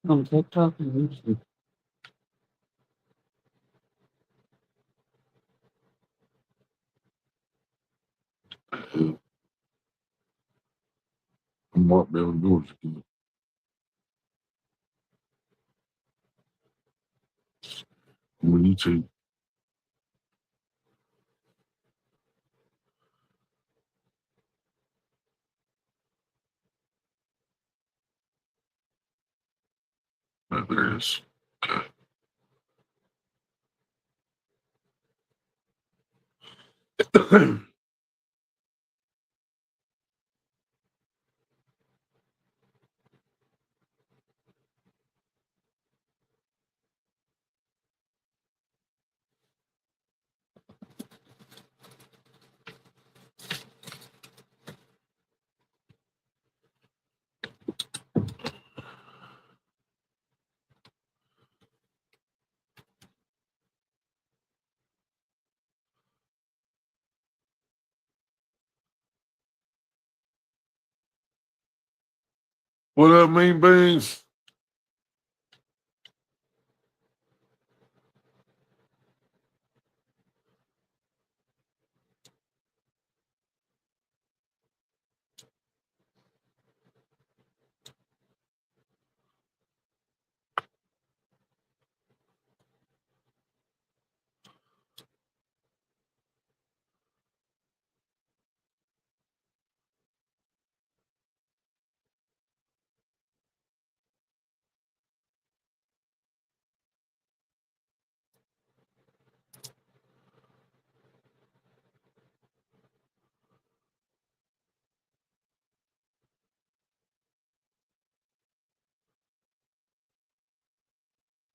on TikTok and YouTube. I might be able to do it again. On YouTube. There it is. Okay. What up, mean beans?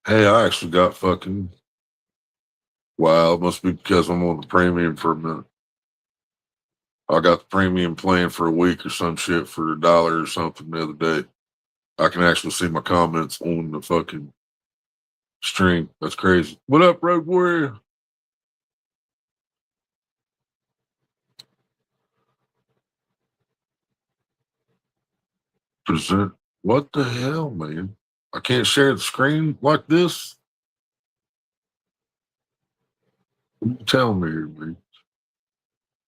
Hey, I actually got fucking. Wow, it must be because I'm on the premium for a minute. I got the premium plan for a week or some shit for $1 or something the other day. I can actually see my comments on the fucking stream. That's crazy. What up, Road Warrior? Present. What the hell, man? I can't share the screen like this? What you telling me here, man?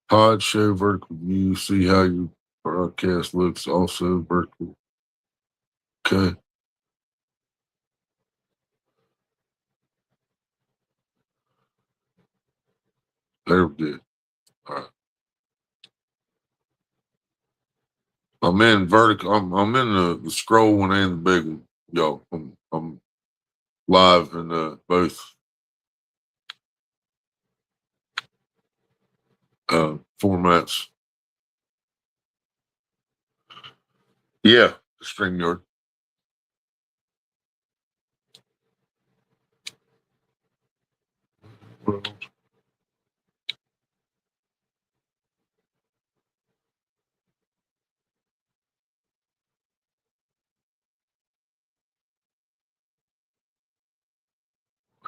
Pod show vertical view. See how your broadcast looks also vertical. Okay. There we go. All right. I'm in vertical. I'm in the scroll one and the big one. Yo, I'm live in both formats. Yeah, StreamYard. Well,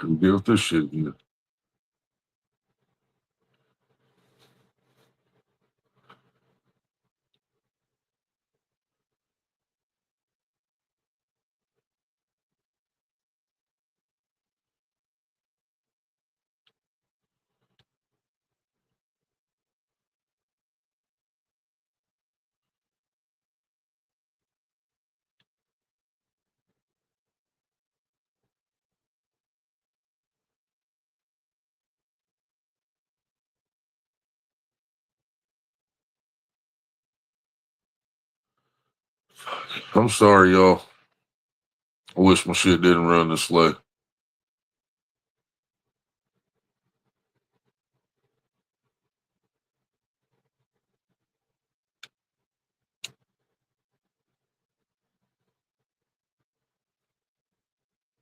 can deal with this shit again. I'm sorry, y'all. I wish my shit didn't run this slow.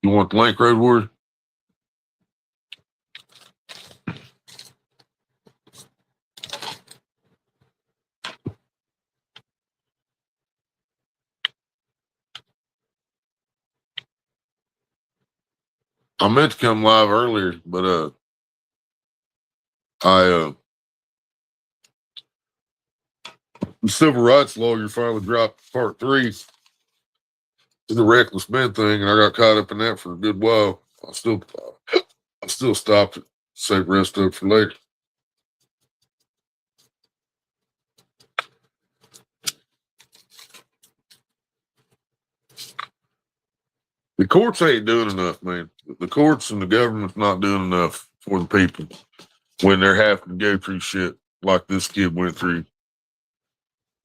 You want the link, Road Warrior? I meant to come live earlier, but I the civil rights lawyer finally dropped part 3 the reckless men thing, and I got caught up in that for a good while. I still stopped it. Save the rest of it for later. The courts ain't doing enough, man. The courts and the government's not doing enough for the people when they're having to go through shit like this kid went through.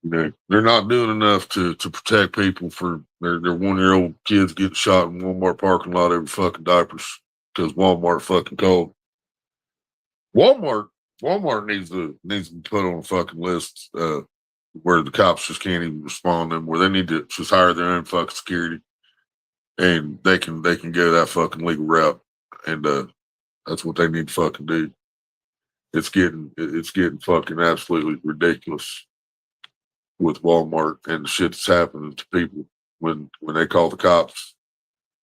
You know, they're not doing enough to protect people for their 1-year-old kids getting shot in Walmart parking lot over fucking diapers because Walmart fucking called. Walmart Walmart needs to be put on a fucking list where the cops just can't even respond to them, where they need to just hire their own fucking security and they can go that fucking legal route. And that's what they need to fucking do. It's getting fucking absolutely ridiculous with Walmart and the shit that's happening to people when they call the cops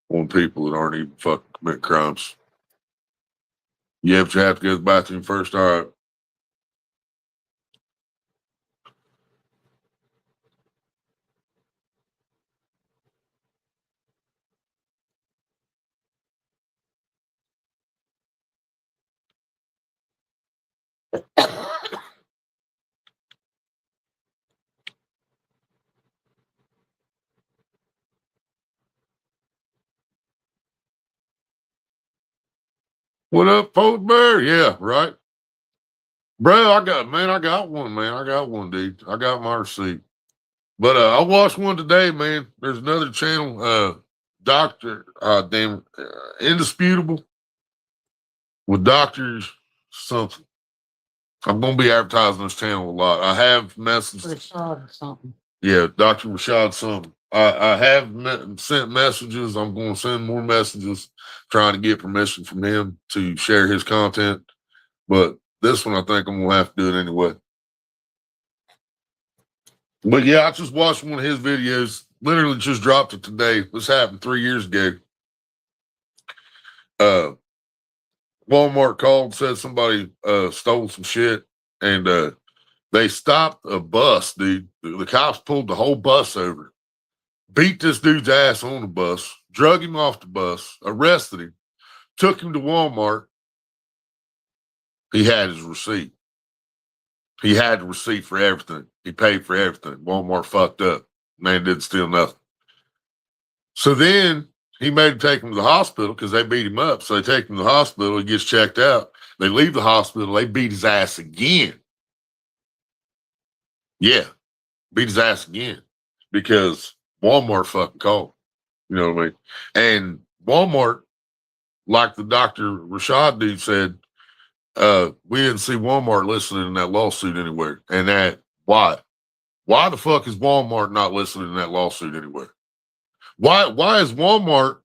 on people that aren't even fucking committing crimes. Yeah, but you have to go to the bathroom first. All right. What up, Post Bear? Yeah, right. Bro, I got one, man. I got one, dude. I got my receipt. But I watched one today, man. There's another channel, Doctor Indisputable with Doctors something. I'm gonna be advertising this channel a lot. I have messaged Rashad or something. Yeah, Dr. Rashad something. I have sent messages. I'm going to send more messages trying to get permission from him to share his content. But this one, I think I'm going to have to do it anyway. But yeah, I just watched one of his videos. Literally just dropped it today. This happened 3 years ago. Walmart called, said somebody stole some shit, and they stopped a bus, dude. The cops pulled the whole bus over, beat this dude's ass on the bus, drug him off the bus, arrested him, took him to Walmart. He had his receipt. He had the receipt for everything. He paid for everything. Walmart fucked up. Man didn't steal nothing. So then he made him take him to the hospital because they beat him up. So they take him to the hospital. He gets checked out. They leave the hospital. They beat his ass again. Yeah, beat his ass again because Walmart fucking called. You know what I mean? And Walmart, like the Dr. Rashad dude said, we didn't see Walmart listening in that lawsuit anywhere. And why? Why the fuck is Walmart not listening in that lawsuit anywhere? Why is Walmart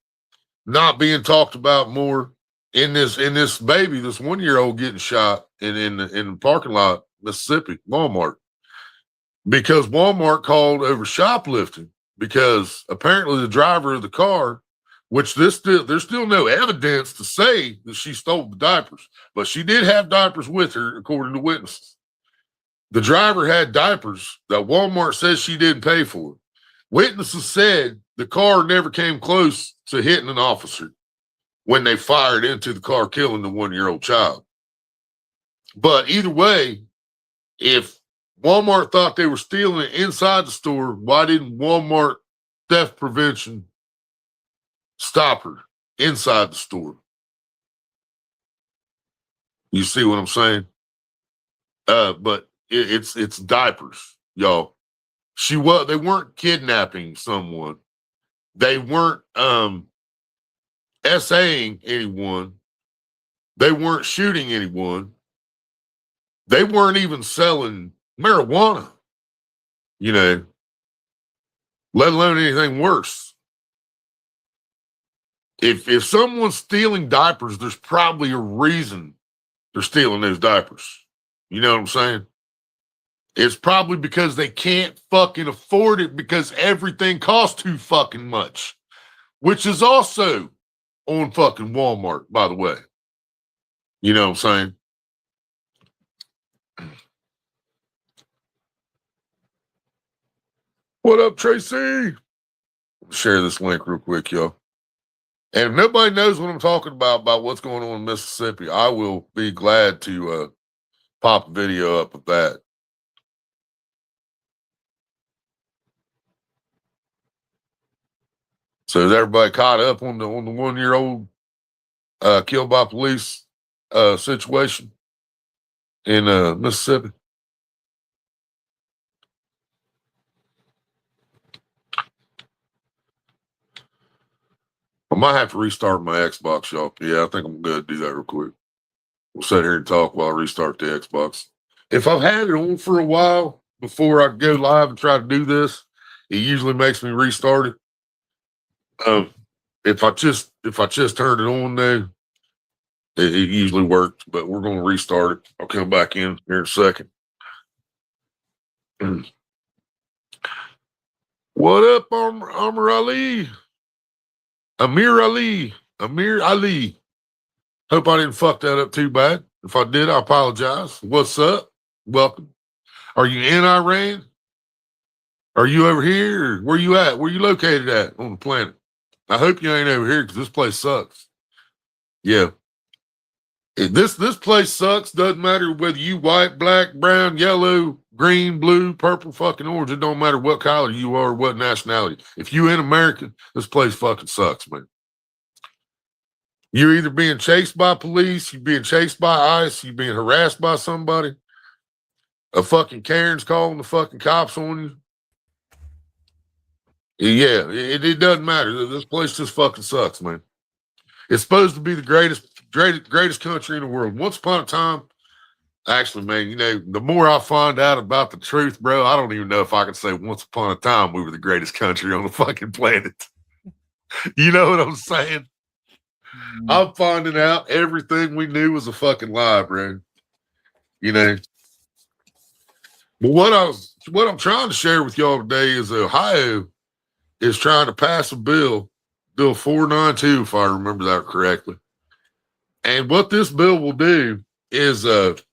not being talked about more in this baby, this 1-year-old getting shot in the parking lot, Mississippi, Walmart? Because Walmart called over shoplifting because apparently the driver of the car, which there's still no evidence to say that she stole the diapers, but she did have diapers with her, according to witnesses. The driver had diapers that Walmart says she didn't pay for. Witnesses said the car never came close to hitting an officer when they fired into the car, killing the 1-year-old child. But either way, if Walmart thought they were stealing it inside the store, why didn't Walmart theft prevention stop her inside the store? You see what I'm saying? But it's diapers, y'all. They weren't kidnapping someone. They weren't SAing anyone. They weren't shooting anyone. They weren't even selling marijuana, you know, let alone anything worse. If someone's stealing diapers, there's probably a reason they're stealing those diapers. You know what I'm saying? It's probably because they can't fucking afford it because everything costs too fucking much, which is also on fucking Walmart, by the way. You know what I'm saying? What up, Tracy? Share this link real quick, y'all. And if nobody knows what I'm talking about what's going on in Mississippi, I will be glad to pop a video up of that. So is everybody caught up on the 1-year-old killed by police situation in Mississippi? I might have to restart my Xbox, y'all. Yeah, I think I'm going to do that real quick. We'll sit here and talk while I restart the Xbox. If I've had it on for a while before I go live and try to do this, it usually makes me restart it. If I just turned it on though, it usually works. But we're going to restart it. I'll come back in here in a second. What up, Amir Ali? Amir Ali. Hope I didn't fuck that up too bad. If I did, I apologize. What's up? Welcome. Are you in Iran? Are you over here? Where you at? Where you located at on the planet? I hope you ain't over here because this place sucks. Yeah. This place sucks. Doesn't matter whether you white, black, brown, yellow, green, blue, purple, fucking orange. It don't matter what color you are, what nationality. If you in America, this place fucking sucks, man. You're either being chased by police, you're being chased by ICE, you're being harassed by somebody. A fucking Karen's calling the fucking cops on you. Yeah, it doesn't matter. This place just fucking sucks, man. It's supposed to be the greatest country in the world. Once upon a time, actually, man, you know, the more I find out about the truth, bro, I don't even know if I can say once upon a time we were the greatest country on the fucking planet. You know what I'm saying? I'm finding out everything we knew was a fucking lie, bro. You know. But what I'm trying to share with y'all today is Ohio is trying to pass a bill 492, if I remember that correctly. And what this bill will do is it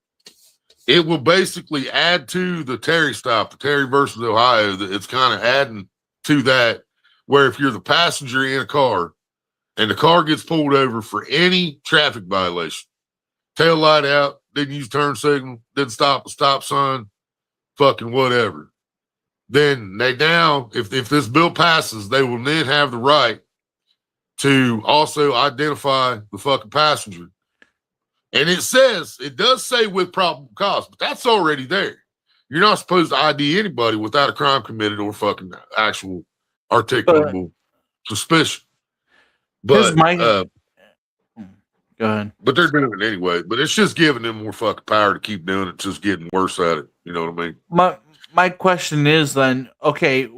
will basically add to the Terry stop, the Terry versus Ohio. It's kind of adding to that, where if you're the passenger in a car and the car gets pulled over for any traffic violation, tail light out, didn't use turn signal, didn't stop a stop sign, fucking whatever, then they now, if this bill passes, they will then have the right to also identify the fucking passenger. And it does say with probable cause, but that's already there. You're not supposed to ID anybody without a crime committed or fucking actual articulable suspicion. But go ahead. But they're doing it anyway. But it's just giving them more fucking power to keep doing it, just getting worse at it. You know what I mean? My question is then, okay,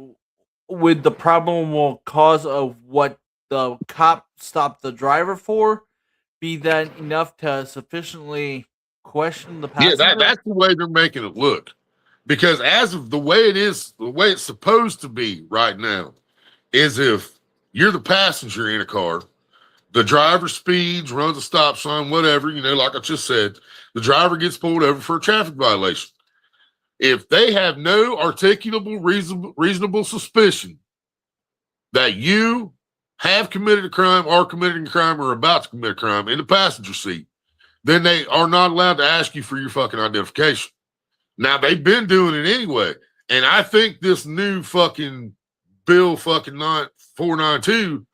would the probable cause of what the cop stopped the driver for be that enough to sufficiently question the passenger? Yeah, that's the way they're making it look. Because as of the way it is, the way it's supposed to be right now, is if you're the passenger in a car, the driver speeds, runs a stop sign, whatever, you know, like I just said, the driver gets pulled over for a traffic violation. If they have no articulable, reasonable suspicion that you have committed a crime, are committing a crime, or about to commit a crime in the passenger seat, then they are not allowed to ask you for your fucking identification. Now, they've been doing it anyway. And I think this new fucking bill, fucking 492,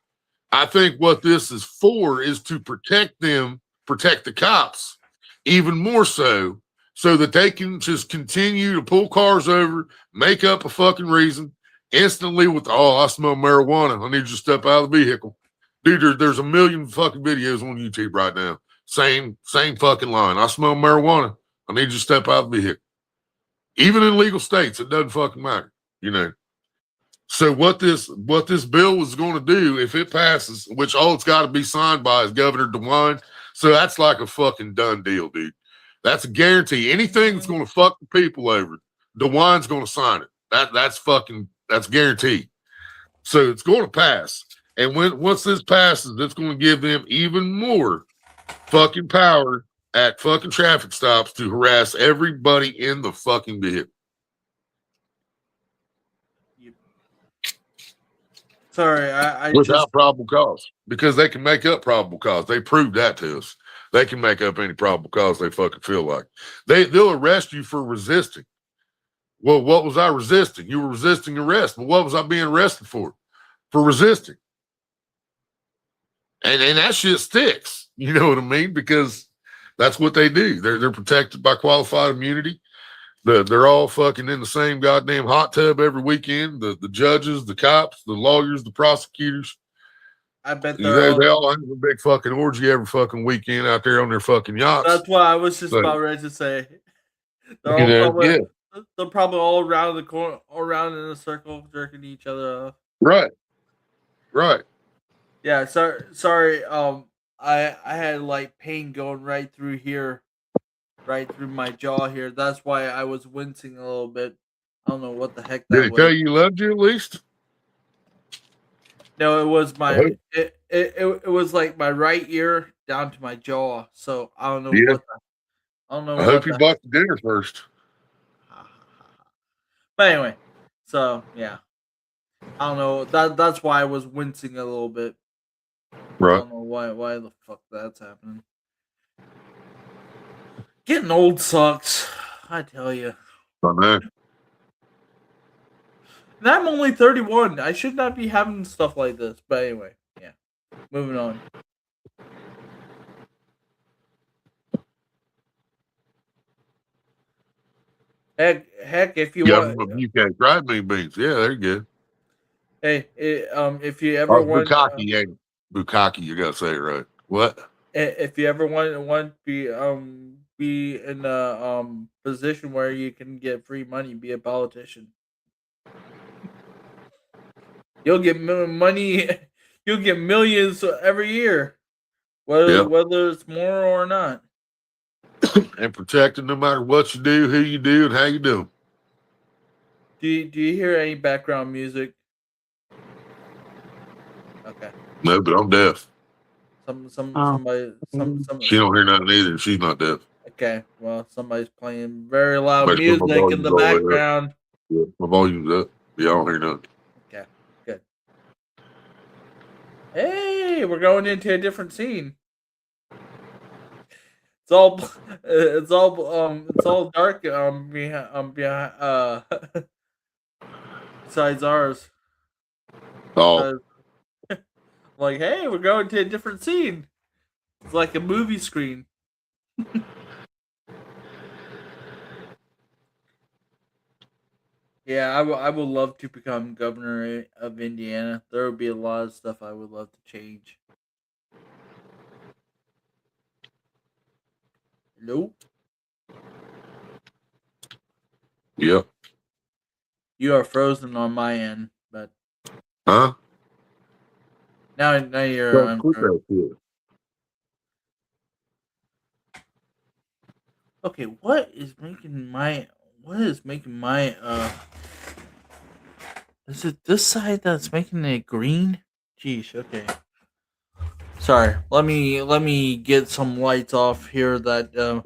I think what this is for is to protect them, protect the cops, even more so that they can just continue to pull cars over, make up a fucking reason, instantly with, oh, I smell marijuana, I need you to step out of the vehicle. Dude, there's a million fucking videos on YouTube right now. Same fucking line. I smell marijuana, I need you to step out of the vehicle. Even in legal states, it doesn't fucking matter, you know. So what this bill is going to do, if it passes, which all it's got to be signed by is Governor DeWine, so that's like a fucking done deal, dude. That's a guarantee. Anything that's going to fuck the people over, DeWine's going to sign it. That's guaranteed. So it's going to pass. And once this passes, it's going to give them even more fucking power at fucking traffic stops to harass everybody in the fucking vehicle. Sorry, I just without probable cause because they can make up probable cause. They proved that to us. They can make up any probable cause they fucking feel like. They'll arrest you for resisting. Well, what was I resisting? You were resisting arrest, but what was I being arrested for? For resisting. And that shit sticks. You know what I mean? Because that's what they do. They're protected by qualified immunity. They're all fucking in the same goddamn hot tub every weekend. The judges, the cops, the lawyers, the prosecutors. I bet They, they're they all. all have a big fucking orgy every fucking weekend out there on their fucking yachts. That's what I was just So, about ready to say. They're you all know, probably yeah, they're probably all around the corner, all around in a circle, jerking each other off. right, right. Yeah, sorry. I had like pain going right through here, right through my jaw here. That's why I was wincing a little bit. I don't know what the heck Did that he tell was. you he loved you at least? No, it was I my hope, it was like my right ear down to my jaw. So I don't know yeah. I don't know I hope what you the bought the dinner first. but anyway. So yeah, I don't know. That's why I was wincing a little bit. I Right. don't know why the fuck that's happening. Getting old sucks, I tell you. I know. And I'm only 31. I should not be having stuff like this. But anyway, yeah. Moving on. Heck, if you Yeah, want, you can't try me beans. Yeah, they're good. hey, if you ever Oh, want, bukkake, ain't it? Bukkake, you gotta say it right. What? if you ever want to be in a position where you can get free money, be a politician. You'll get money. You'll get millions every year, Yeah. whether it's more or not. And protected no matter what you do, who you do, and how you do. Do you hear any background music? Okay. No, but I'm deaf. Oh, Some. She don't hear nothing either. She's not deaf. Okay, well, somebody's playing very loud Makes sure my music in volume's the all the way up. background. Yeah. My volume's up. Yeah, I don't hear nothing. Okay, good. Hey, we're going into a different scene. It's all, it's all dark. Behind, besides ours. Oh, Uh, like, hey, we're going to a different scene. It's like a movie screen. Yeah, I would love to become governor of Indiana. There would be a lot of stuff I would love to change. Nope. yep. You are frozen on my end, but Huh? now you're Well, on. quit that shit. Okay, what is making my is it this side that's making it green? Jeez, okay. Sorry. Let me get some lights off here that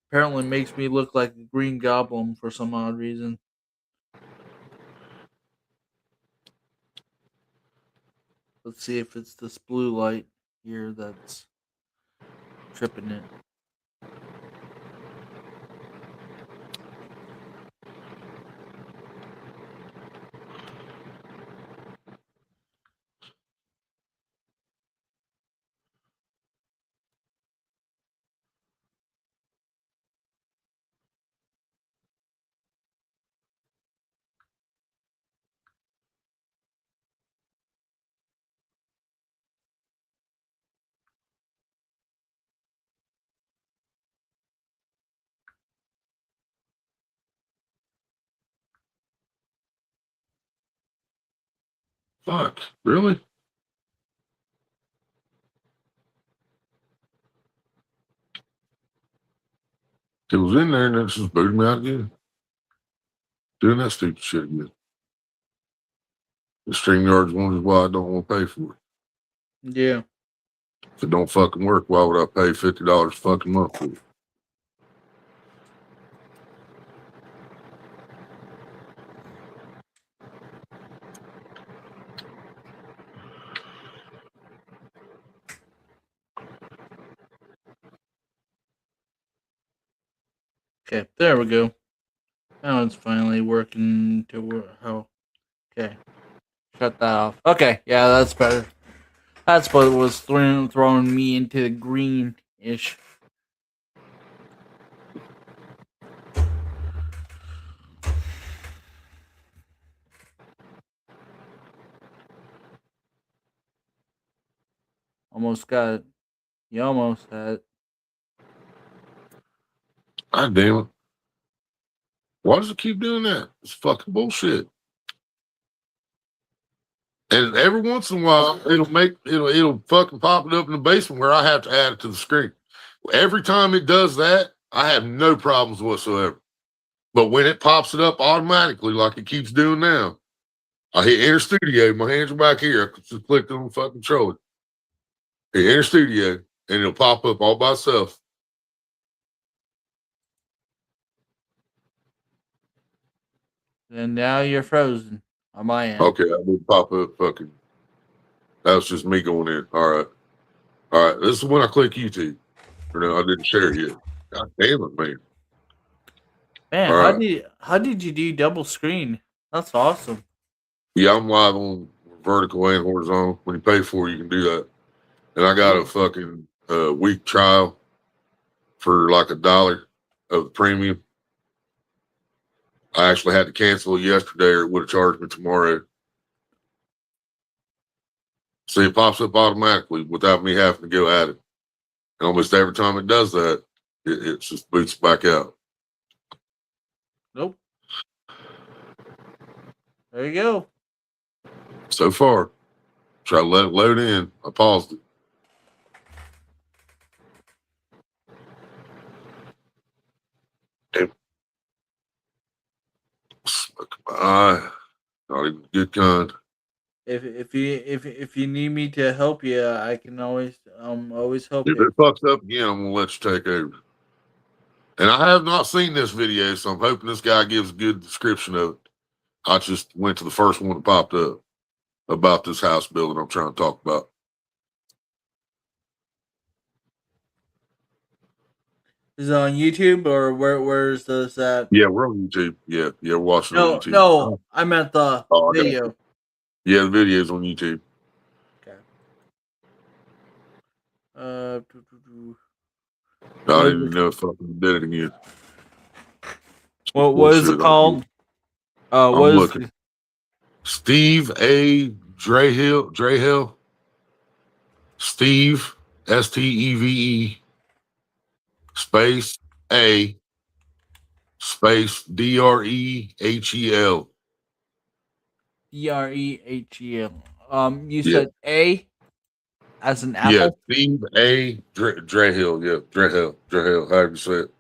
apparently makes me look like a green goblin for some odd reason. Let's see if it's this blue light here that's tripping it. Fuck. Really? It was in there and then just booted me out again. Doing that stupid shit again. The StreamYard's one is why I don't want to pay for it. Yeah. If it don't fucking work, why would I pay $50 fucking month for it? Okay, there we go. Now it's finally working to work. How? Okay, shut that off. Okay, yeah, that's better. That's what was throwing me into the green-ish. Almost got it. You almost had it. God damn it. Why does it keep doing that? It's fucking bullshit. And every once in a while, it'll fucking pop it up in the basement where I have to add it to the screen. Every time it does that, I have no problems whatsoever. But when it pops it up automatically, like it keeps doing now, I hit Enter Studio. My hands are back here. I just clicked on the fucking controller. Hit Enter Studio, and it'll pop up all by itself. And now you're frozen on my end. Okay, I did pop up fucking. That was just me going in. All right. All right. This is when I click YouTube. No, I didn't share it yet. God damn it, man. Man, All right. how did you do double screen? That's awesome. Yeah, I'm live on vertical and horizontal. When you pay for it, you can do that. And I got a fucking week trial for like $1 of the premium. I actually had to cancel it yesterday or it would have charged me tomorrow. See, it pops up automatically without me having to go at it. And almost every time it does that, it just boots back out. Nope. There you go. So far, try to let it load in. I paused it. And smoke my eye. Not even a good kind. If you need me to help you, I can always help If you. it fucks up again, I'm gonna let you take over. And I have not seen this video, so I'm hoping this guy gives a good description of it. I just went to the first one that popped up about this house building I'm trying to talk about. Is it on YouTube or where's this at? Yeah, we're on YouTube. Yeah, we're watching on No, YouTube. no, I meant the Oh, I got video. you. Yeah, the video's on YouTube. Okay. I didn't even know if I fucking did it again. What is it called? I'm What is looking. Steve A. Drahill. Steve, Steve, space A, space Drehel. Drehel? You Yeah. said A as an Yeah, apple. Steve A. Drahill. Yeah, Drahill. How do you say it?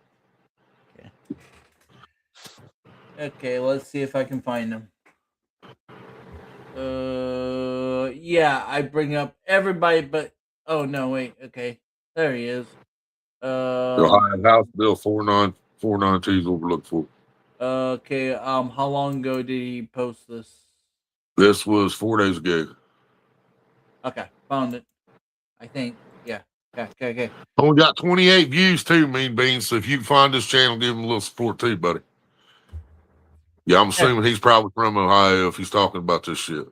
Okay, let's see if I can find him. Yeah, I bring up everybody, but oh no, wait. Okay, there he is. The Ohio House Bill 4992 is what we're looking for. Okay. How long ago did he post this? This was 4 days ago. Okay, found it. I think. Yeah. Okay. Only got 28 views too, Mean Beans. So if you can find this channel, give him a little support too, buddy. Yeah, I'm assuming he's probably from Ohio if he's talking about this shit.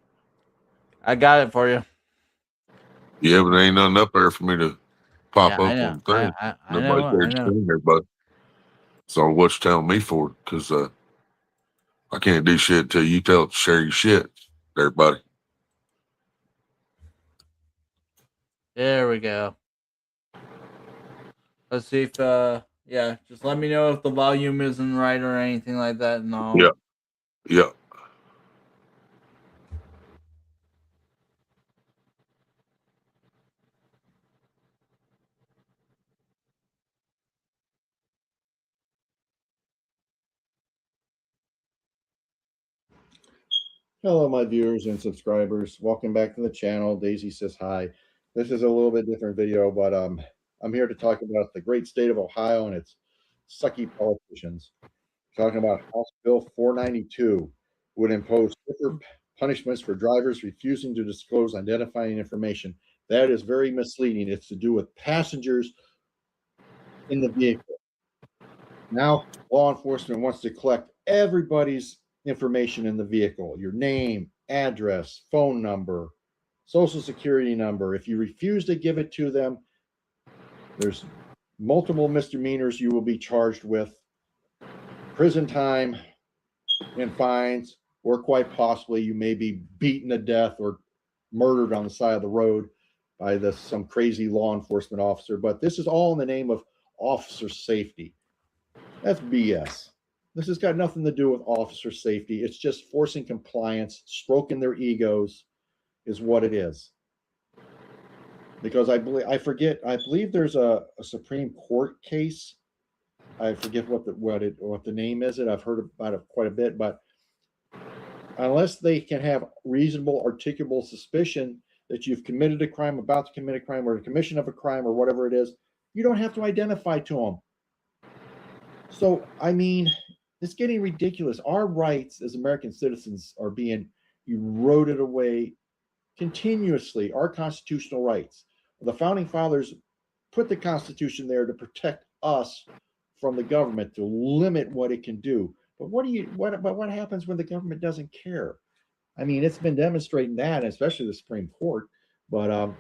I got it for you. Yeah, but there ain't nothing up there for me to pop Yeah, up on the thing. I know. Nobody's there to stream there, but so what you telling me for? Because I can't do shit until you share your shit, everybody. There we go. Let's see if yeah, just let me know if the volume isn't right or anything like that, and I'll. Yeah. Hello, my viewers and subscribers. Welcome back to the channel. Daisy says hi. This is a little bit different video, but I'm here to talk about the great state of Ohio and its sucky politicians. Talking about House Bill 492 would impose stiffer punishments for drivers refusing to disclose identifying information. That is very misleading. It's to do with passengers in the vehicle. Now, law enforcement wants to collect everybody's information in the vehicle, your name, address, phone number, social security number. If you refuse to give it to them, there's multiple misdemeanors you will be charged with, prison time and fines, or quite possibly you may be beaten to death or murdered on the side of the road by some crazy law enforcement officer. But this is all in the name of officer safety. That's BS. This has got nothing to do with officer safety. It's just forcing compliance, stroking their egos, is what it is. Because I believe there's a Supreme Court case. I forget what the name is. I've heard about it quite a bit, but unless they can have reasonable, articulable suspicion that you've committed a crime, about to commit a crime, or the commission of a crime, or whatever it is, you don't have to identify to them. So, I mean, it's getting ridiculous. Our rights as American citizens are being eroded away continuously. Our constitutional rights. The founding fathers put the Constitution there to protect us from the government, to limit what it can do. But what happens when the government doesn't care? I mean, it's been demonstrating that, especially the Supreme Court, but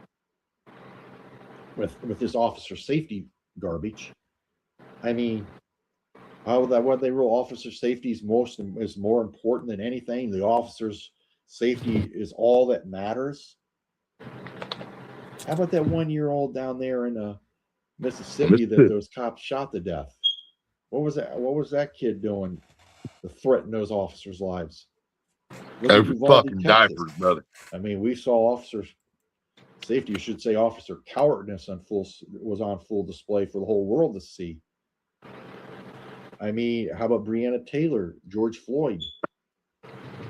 with this officer safety garbage. I mean, what they rule officer safety is more important than anything. The officer's safety is all that matters. How about that 1-year-old down there in Mississippi that those cops shot to death? What was that? What was that kid doing to threaten those officers' lives? Over fucking diapers, brother. I mean, we saw officer safety. You should say officer cowardness was on full display for the whole world to see. I mean, how about Breonna Taylor, George Floyd,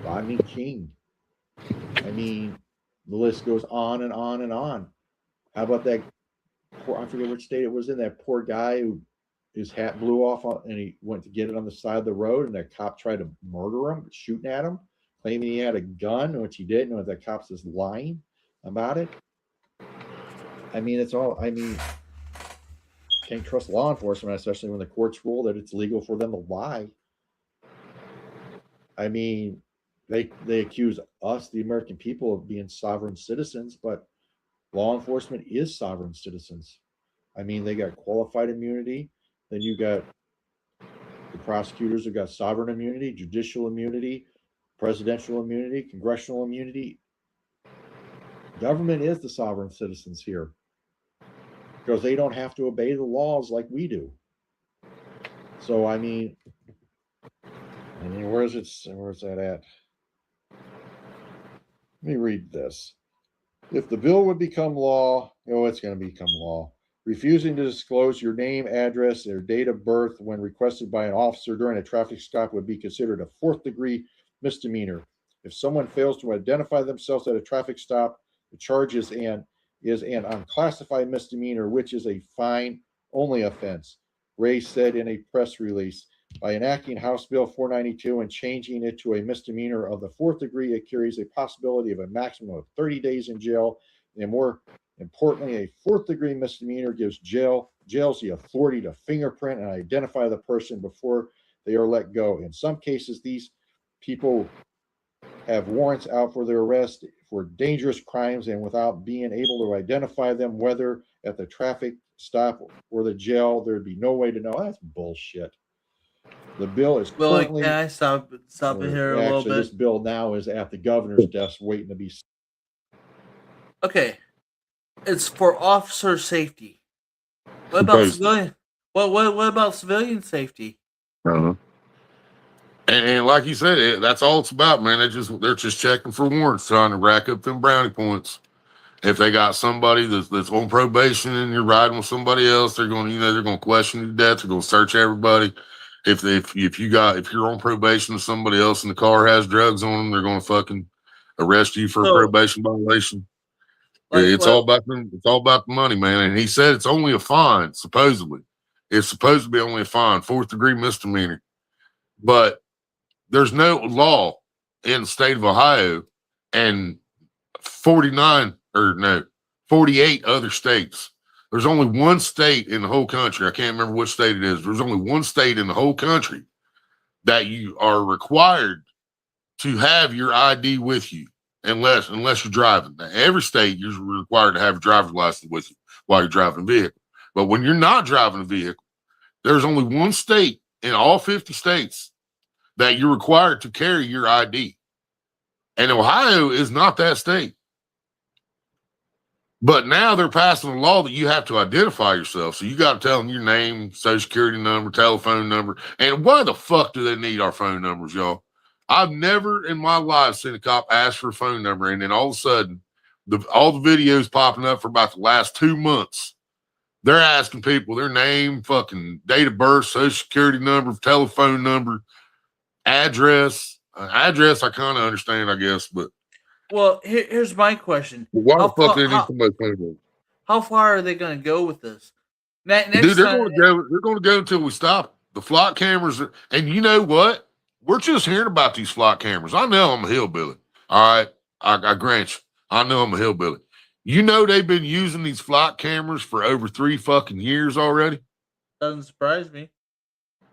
Rodney King? I mean, the list goes on and on and on. How about that I forget which state it was in, that poor guy who his hat blew off and he went to get it on the side of the road, and that cop tried to murder him, shooting at him, claiming he had a gun, which he didn't, and that cop's just lying about it. I mean, can't trust law enforcement, especially when the courts rule that it's legal for them to lie. I mean, they accuse us, the American people, of being sovereign citizens, but law enforcement is sovereign citizens. I mean, they got qualified immunity. Then you got the prosecutors who got sovereign immunity, judicial immunity, presidential immunity, congressional immunity. Government is the sovereign citizens here because they don't have to obey the laws like we do. So, I mean, where's that at? Let me read this. If the bill would become law, it's going to become law. Refusing to disclose your name, address, or date of birth when requested by an officer during a traffic stop would be considered a 4th-degree misdemeanor. If someone fails to identify themselves at a traffic stop, the charge is an unclassified misdemeanor, which is a fine-only offense. Ray said in a press release, by enacting House Bill 492 and changing it to a misdemeanor of the 4th degree, it carries a possibility of a maximum of 30 days in jail. And more importantly, a 4th degree misdemeanor gives jails the authority to fingerprint and identify the person before they are let go. In some cases, these people have warrants out for their arrest for dangerous crimes, and without being able to identify them, whether at the traffic stop or the jail, there'd be no way to know. That's bullshit. The bill is currently. Can I stop it here a little bit? This bill now is at the governor's desk waiting to be. Okay, it's for officer safety. What about civilian? What about civilian safety? And like you said, that's all it's about, man. They're just checking for warrants, trying to rack up them brownie points. If they got somebody that's on probation and you're riding with somebody else, they're going to question you to death. They're going to search everybody. If you're on probation with somebody else and the car has drugs on them, they're going to fucking arrest you for a probation violation. It's all about the money, man. And he said it's only a fine. Supposedly, it's supposed to be only a fine, 4th degree misdemeanor, but there's no law in the state of Ohio and 48 other states There's only one state in the whole country. I can't remember which state it is. There's only one state in the whole country that you are required to have your ID with you, unless you're driving. Now, every state you're required to have a driver's license with you while you're driving a vehicle. But when you're not driving a vehicle, there's only one state in all 50 states that you're required to carry your ID. And Ohio is not that state. But now they're passing a law that you have to identify yourself. So you got to tell them your name, social security number, telephone number. And why the fuck do they need our phone numbers, y'all? I've never in my life seen a cop ask for a phone number. And then all of a sudden, all the videos popping up for about the last 2 months, they're asking people their name, fucking date of birth, social security number, telephone number, address. Address, I kind of understand, I guess, but Well, here's my question: why the how fuck far, do they need somebody's phone number? how far are they going to go with this? Next Dude, they're time, going to go. They're going to go until we stop. The flock cameras, and you know what? We're just hearing about these flock cameras. I know I'm a hillbilly. All right, I grant you. I know I'm a hillbilly. You know they've been using these flock cameras for over 3 fucking years already. doesn't surprise me.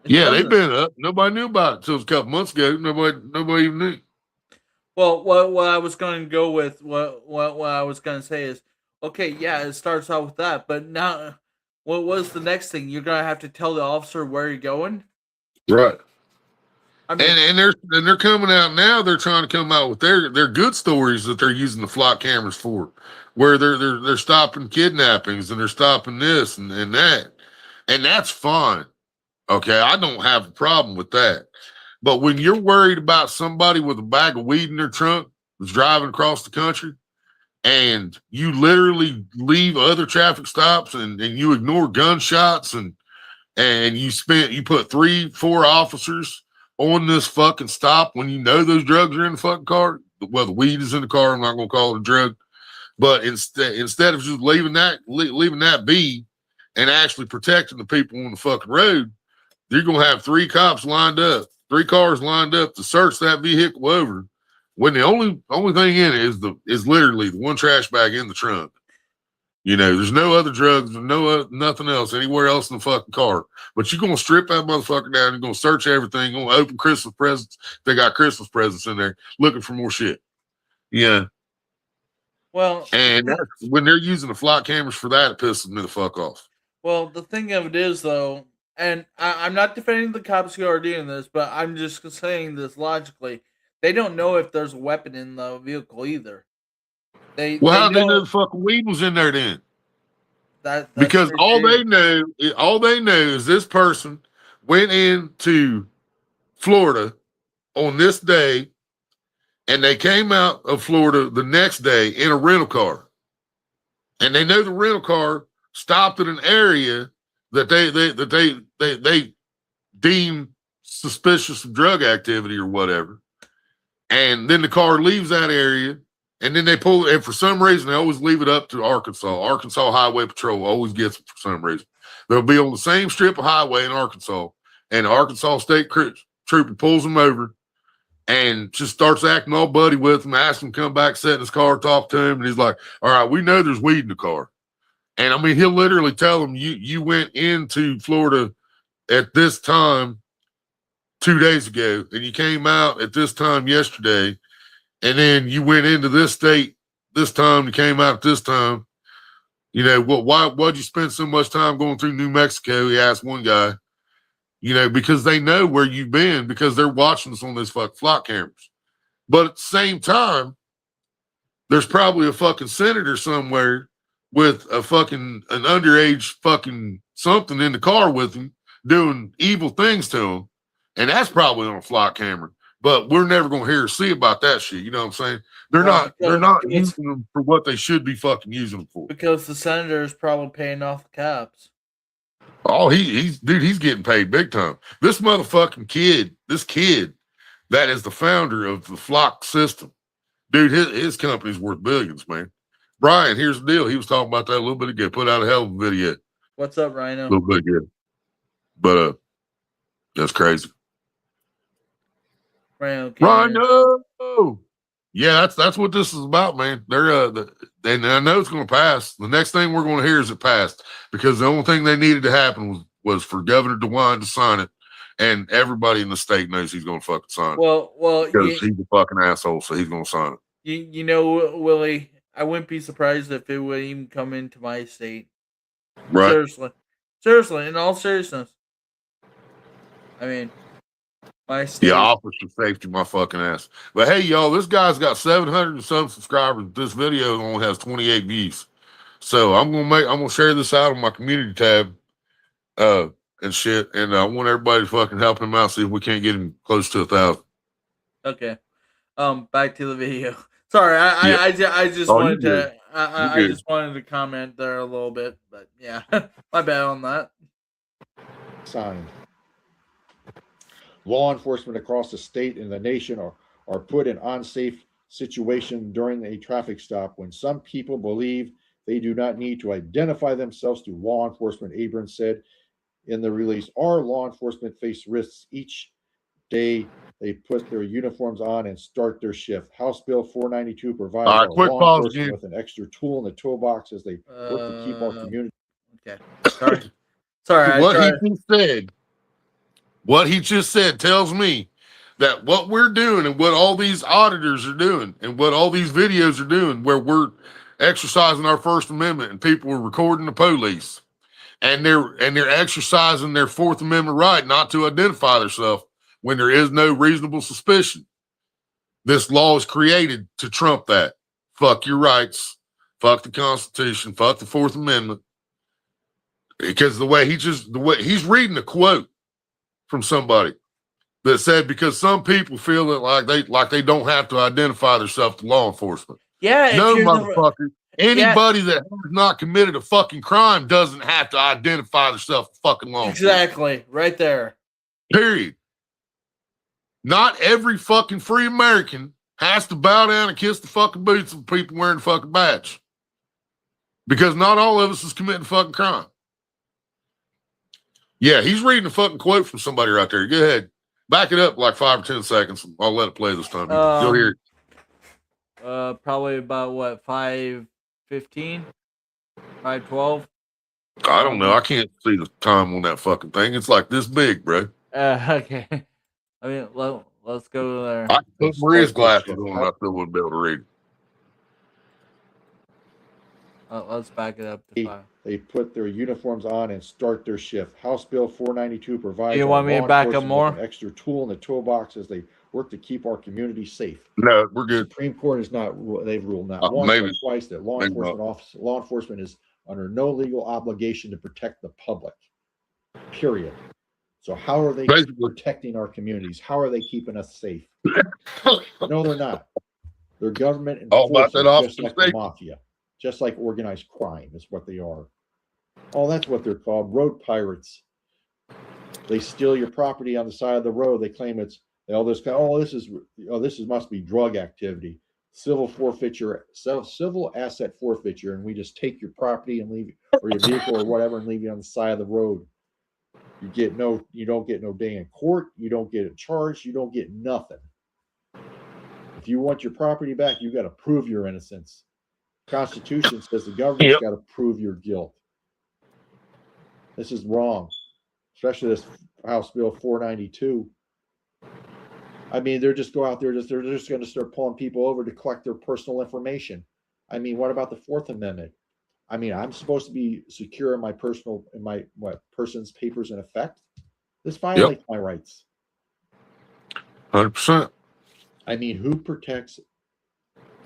Yeah, they've been up. Nobody knew about it until a couple months ago. Nobody even knew. Well, what I was going to go with, what I was going to say is, okay, yeah, it starts out with that, but now, what was the next thing? You're going to have to tell the officer where you're going. Right. I mean, And they're coming out now. They're trying to come out with their good stories that they're using the flock cameras for, where they're stopping kidnappings and they're stopping this and that, and that's fine. Okay, I don't have a problem with that. But when you're worried about somebody with a bag of weed in their trunk that's driving across the country, and you literally leave other traffic stops and you ignore gunshots and you put 3-4 officers on this fucking stop when you know those drugs are in the fucking car. Well, the weed is in the car. I'm not gonna call it a drug, but instead of just leaving that be and actually protecting the people on the fucking road, you're gonna have 3 cops lined up, 3 cars lined up to search that vehicle over. When the only thing in it is literally the one trash bag in the trunk. You know, there's no other drugs, nothing else anywhere else in the fucking car. But you're gonna strip that motherfucker down. You're gonna search everything. You're gonna open Christmas presents. They got Christmas presents in there, looking for more shit. Yeah. well, And when they're using the flock cameras for that, it pisses me the fuck off. well, the thing of it is, though, and I'm not defending the cops who are doing this, but I'm just saying this logically. They don't know if there's a weapon in the vehicle either. Well, They how do they know know the fucking weed was in there then? that's Because pretty all true. they know is this person went into Florida on this day, and they came out of Florida the next day in a rental car. And they know the rental car stopped at an area that they deem suspicious of drug activity or whatever. And then the car leaves that area, and then they pull, and for some reason, they always leave it up to Arkansas. Arkansas Highway Patrol always gets it for some reason. They'll be on the same strip of highway in Arkansas, and the Arkansas State Trooper pulls them over and just starts acting all buddy with him, asks him to come back, sit in his car, talk to him, and he's like, all right, we know there's weed in the car. And I mean, he'll literally tell him, you went into Florida at this time 2 days ago, and you came out at this time yesterday, and then you went into this state this time, you came out at this time. You know, why'd you spend so much time going through New Mexico? He asked one guy. You know, because they know where you've been because they're watching us on those fucking flock cameras. But at the same time, there's probably a fucking senator somewhere with an underage fucking something in the car with him doing evil things to him. And that's probably on a flock camera. But we're never going to hear or see about that shit. You know what I'm saying? They're not using them for what they should be fucking using them for. Because the senator is probably paying off the cops. Oh, he's getting paid big time. This motherfucking kid that is the founder of the Flock system, dude, his company's worth billions, man. Brian, here's the deal. He was talking about that a little bit ago. Put out a hell of a video. What's up, Rhino? A little bit ago. But that's crazy. Rhino. Yeah, that's what this is about, man. And I know it's going to pass. The next thing we're going to hear is it passed, because the only thing they needed to happen was for Governor DeWine to sign it, and everybody in the state knows he's going to fucking sign it Well, because he's a fucking asshole, so he's going to sign it. you know, Willie, I wouldn't be surprised if it would even come into my state. Right? Seriously, in all seriousness. I mean, my state. Yeah, officer safety, my fucking ass. But hey, y'all, this guy's got 700 and some subscribers. This video only has 28 views, so I'm gonna share this out on my community tab, and shit. And I want everybody to fucking help him out. See if we can't get him close to 1,000. Okay. Back to the video. Sorry, Yeah. I just Oh, wanted you're to good. I You're just wanted to comment there a little bit, but yeah, my bad on that. Signed. Law enforcement across the state and the nation are put in unsafe situation during a traffic stop when some people believe they do not need to identify themselves to law enforcement. Abrams said in the release, our law enforcement face risks each day they put their uniforms on and start their shift. House Bill 492 provides All our right, quick law pause enforcement again. with an extra tool in the toolbox as they work to keep our community. Okay. Sorry. What he just said tells me that what we're doing and what all these auditors are doing and what all these videos are doing, where we're exercising our First Amendment and people are recording the police, and they're exercising their Fourth Amendment right not to identify themselves when there is no reasonable suspicion. This law is created to trump that. Fuck your rights. Fuck the Constitution. Fuck the Fourth Amendment. Because the way he's reading a quote from somebody that said, because some people feel that like they don't have to identify themselves to law enforcement. Yeah, No, motherfucker. Anybody that has not committed a fucking crime doesn't have to identify themselves to fucking law enforcement. Exactly, right there. Period. Not every fucking free American has to bow down and kiss the fucking boots of people wearing the fucking badge. Because not all of us is committing fucking crime. Yeah, he's reading a fucking quote from somebody right there. Go ahead. Back it up like 5 or 10 seconds. I'll let it play this time. You'll hear it. Probably about what, 5:15? 5:12? I don't know. I can't see the time on that fucking thing. It's like this big, bro. Okay. I mean, let's go there. I put Maria's glasses on. I still wouldn't be able to read. Let's back it up to 5. They put their uniforms on and start their shift. House Bill 492 provides You want me to back up more? an extra tool in the toolbox as they work to keep our community safe. No, we're good. The Supreme Court is not. They've ruled not once maybe. but twice that law enforcement is under no legal obligation to protect the public. Period. So how are they protecting our communities? How are they keeping us safe? No, they're not. They're government enforcement, just like the mafia, just like organized crime is what they are. Oh, that's what they're called, road pirates. They steal your property on the side of the road. They claim it's this must be drug activity, civil asset forfeiture, and we just take your property and leave, or your vehicle or whatever, and leave you on the side of the road. You don't get no day in court. You don't get a charge. You don't get nothing. If you want your property back, you got to prove your innocence. Constitution says the government's got to prove your guilt. This is wrong, especially this House Bill 492. I mean, they're just going to start pulling people over to collect their personal information. I mean, what about the Fourth Amendment? I mean, I'm supposed to be secure in my person's papers in effect. This violates my rights. 100%. I mean, who protects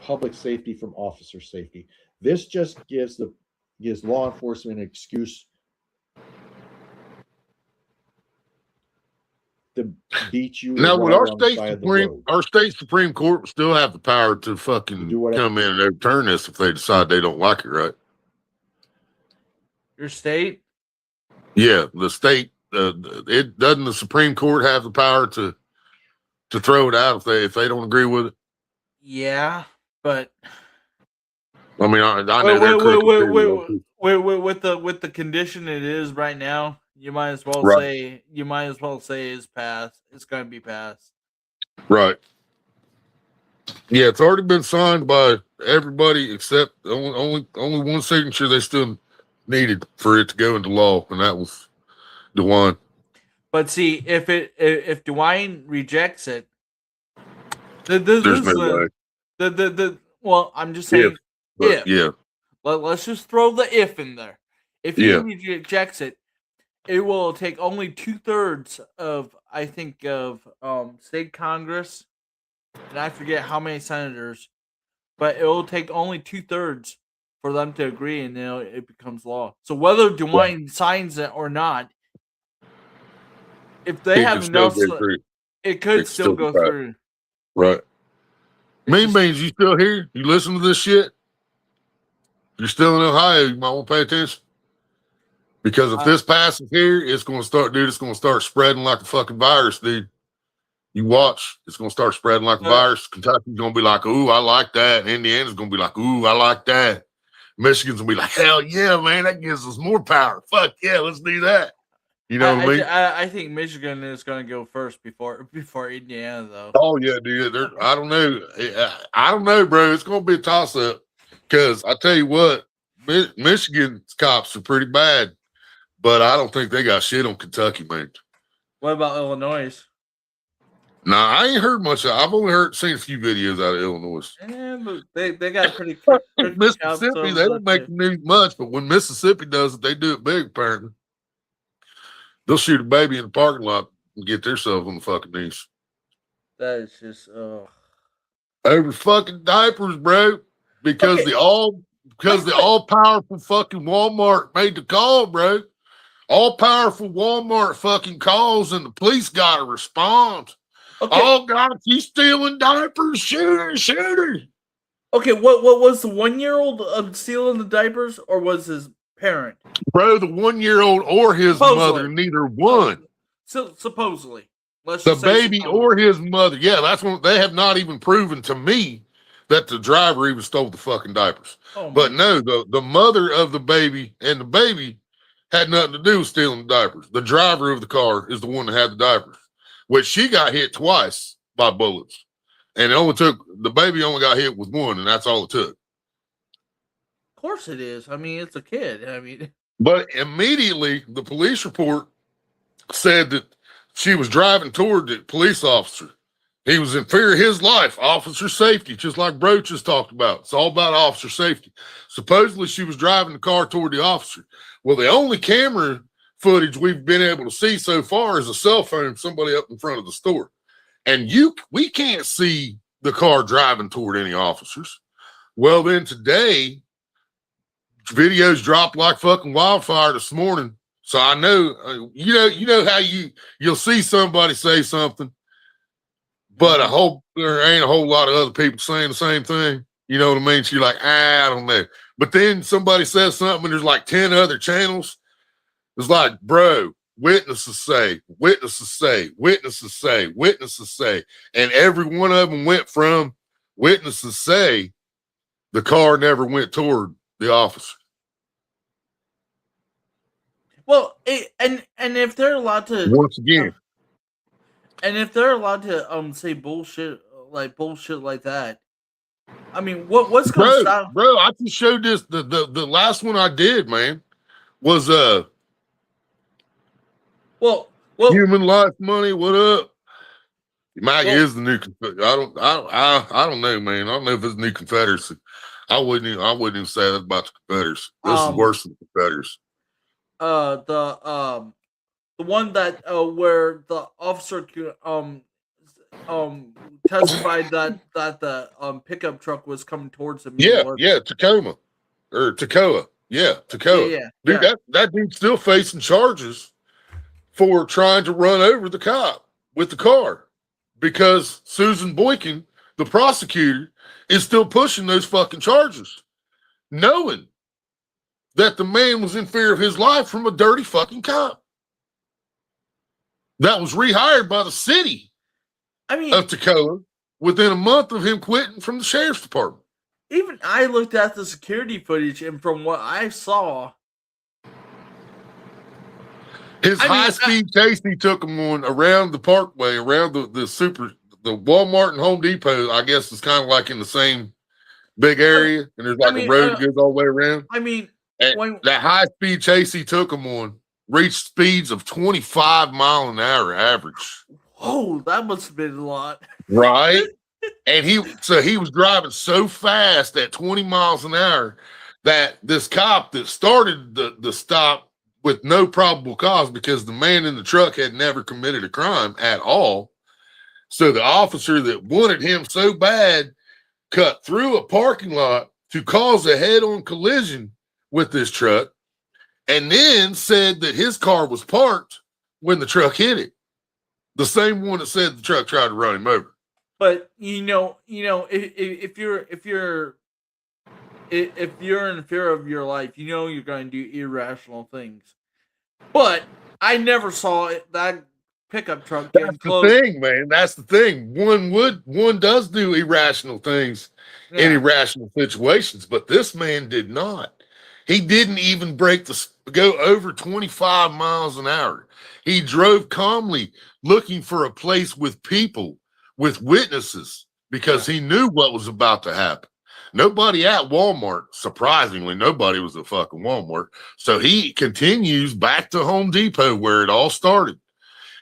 public safety from officer safety? This just gives law enforcement an excuse to beat you. Now, would our state Supreme Court still have the power to fucking come in and overturn this if they decide they don't like it, right? Your state? Yeah, the state. It doesn't. The Supreme Court have the power to throw it out if they don't agree with it. Yeah, but I mean, I know with the condition it is right now, you might as well say it's passed. It's going to be passed. Right. Yeah, it's already been signed by everybody except only one signature they still needed for it to go into law, and that was DeWine. But see, if Dwayne rejects it, this There's is no way. the well, I'm just If, saying but if. yeah, Let's just throw the if in there. If he yeah. rejects it, it will take only 2/3 of, I think, of state Congress, and I forget how many senators, but it will take only 2/3 for them to agree, and then it becomes law. So whether DeWine signs it or not, if they It have could still enough, go through. it It could could still still be go passed. through. Right. It's Mean just, Beans, you still here? You listen to this shit? You're still in Ohio, you might want to pay attention. Because if this passes here, it's going to start, dude, it's going to start spreading like a fucking virus, dude. You watch, it's going to start spreading like a virus. Kentucky's going to be like, ooh, I like that. Indiana's going to be like, ooh, I like that. Michigan's going to be like, hell yeah, man, that gives us more power. Fuck yeah, let's do that. You know what I mean? I think Michigan is going to go first before Indiana, though. Oh yeah, dude. I don't know. I don't know, bro. It's gonna be a toss up because I tell you what, Michigan's cops are pretty bad, but I don't think they got shit on Kentucky, man. What about Illinois? Nah, I ain't heard much. I've only seen a few videos out of Illinois. And they got pretty cops Mississippi, they over don't make there. the news much, but when Mississippi does it, they do it big. Apparently, they'll shoot a baby in the parking lot and get themselves on the fucking news. That is just Over fucking diapers, bro. Because okay. the all powerful fucking Walmart made the call, bro. All powerful Walmart fucking calls and the police gotta respond. Okay. Oh God, if he's stealing diapers, shoot her. Okay, what was the 1-year-old stealing the diapers, or was his parent? Bro, the 1-year-old or his mother, neither one. So supposedly. Let's The just say baby or his mother. Yeah, that's what they have not even proven to me that the driver even stole the fucking diapers. But no, the mother of the baby and the baby had nothing to do with stealing the diapers. The driver of the car is the one that had the diapers, which she got hit twice by bullets. And the baby only got hit with one, and that's all it took. Of course it is. I mean, it's a kid. I mean, but immediately the police report said that she was driving toward the police officer. He was in fear of his life, officer safety, just like Broach just talked about. It's all about officer safety. Supposedly she was driving the car toward the officer. Well, the only camera footage we've been able to see so far is a cell phone of somebody up in front of the store. And we can't see the car driving toward any officers. Well, then today, videos dropped like fucking wildfire this morning. So I know, you know how you'll see somebody say something, but there ain't a whole lot of other people saying the same thing. You know what I mean? So you're like, I don't know. But then somebody says something and there's like 10 other channels. It's like, bro, witnesses say, witnesses say, witnesses say, witnesses say. And every one of them went from witnesses say the car never went toward the officer. well, and if they're allowed to Once again, and if they're allowed to say bullshit like that, I mean, what's going to stop? Bro, I just showed this. The last one I did, man, was well, Human Life Money. What up? Mike is the new. I don't know, man. I don't know if it's new Confederacy. I wouldn't even say that about the Confederacy. This is worse than the Confederacy. The one that where the officer testified that the pickup truck was coming towards him. Yeah, Tacoma. Yeah, Tacoma. Yeah. Dude, that dude's still facing charges for trying to run over the cop with the car because Susan Boykin, the prosecutor, is still pushing those fucking charges, knowing that the man was in fear of his life from a dirty fucking cop that was rehired by the city of Tacoma within a month of him quitting from the sheriff's department. Even I looked at the security footage, and from what I saw, his high-speed chase he took him on around the parkway, around the the Walmart and Home Depot, I guess, is kind of like in the same big area, and there's like a road that goes all the way around. I mean, and that high speed chase he took him on reached speeds of 25 mile an hour average. Oh, that must have been a lot, right? And he was driving so fast at 20 miles an hour that this cop that started the stop with no probable cause, because the man in the truck had never committed a crime at all. So the officer that wanted him so bad cut through a parking lot to cause a head-on collision with this truck, and then said that his car was parked when the truck hit it. The same one that said the truck tried to run him over. But if you're in fear of your life, you're going to do irrational things. But I never saw that pickup truck getting close. That's the thing, man. That's the thing. One does do irrational things in irrational situations, but this man did not. He didn't even go over 25 miles an hour. He drove calmly, looking for a place with people, with witnesses, because he knew what was about to happen. Nobody at Walmart, surprisingly, nobody was at fucking Walmart. So he continues back to Home Depot where it all started.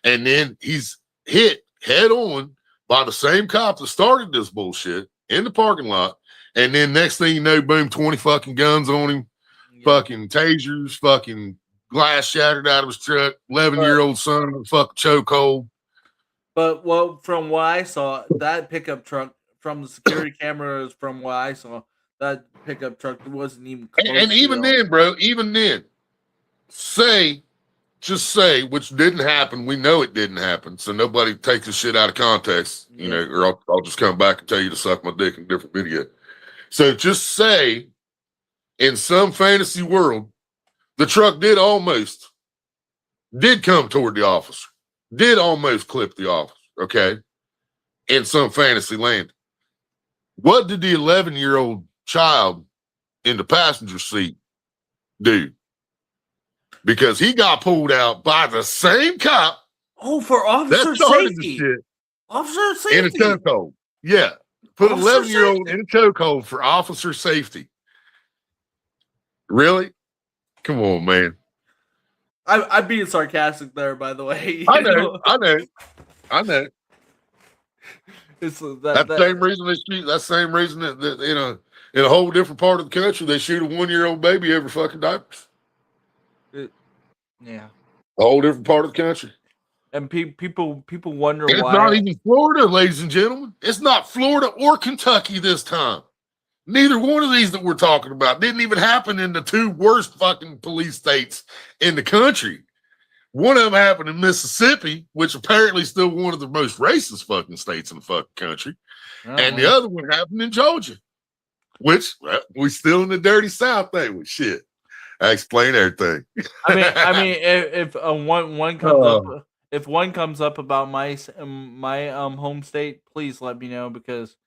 And then he's hit head on by the same cop that started this bullshit in the parking lot. And then next thing you know, boom, 20 fucking guns on him, fucking tasers, fucking glass shattered out of his truck, 11-year-old son in a fucking chokehold. But from what I saw, that pickup truck, from the security cameras, from what I saw, that pickup truck wasn't even close. And even then, bro, just say, which didn't happen. We know it didn't happen, so nobody takes this shit out of context, or I'll just come back and tell you to suck my dick in a different video. So just say, in some fantasy world, the truck did come toward the officer, did almost clip the officer, okay, in some fantasy land. What did the 11-year-old child in the passenger seat do? Because he got pulled out by the same cop. Oh, for officer safety. Officer safety. In a chokehold. Yeah. Put an 11-year-old in a chokehold for officer safety. Really? Come on, man. I'm being sarcastic there, by the way. I know. It's that same reason they shoot. That same reason that in a whole different part of the country, they shoot a 1-year-old baby over fucking diapers. Yeah, a whole different part of the country. And people wonder why. It's not even Florida, ladies and gentlemen. It's not Florida or Kentucky this time. Neither one of these that we're talking about didn't even happen in the two worst fucking police states in the country. One of them happened in Mississippi, which apparently is still one of the most racist fucking states in the fucking country. And the other one happened in Georgia, which we still in the dirty South, ain't we? Shit. I explain everything. I mean, if one comes up, if one comes up about my home state, please let me know, because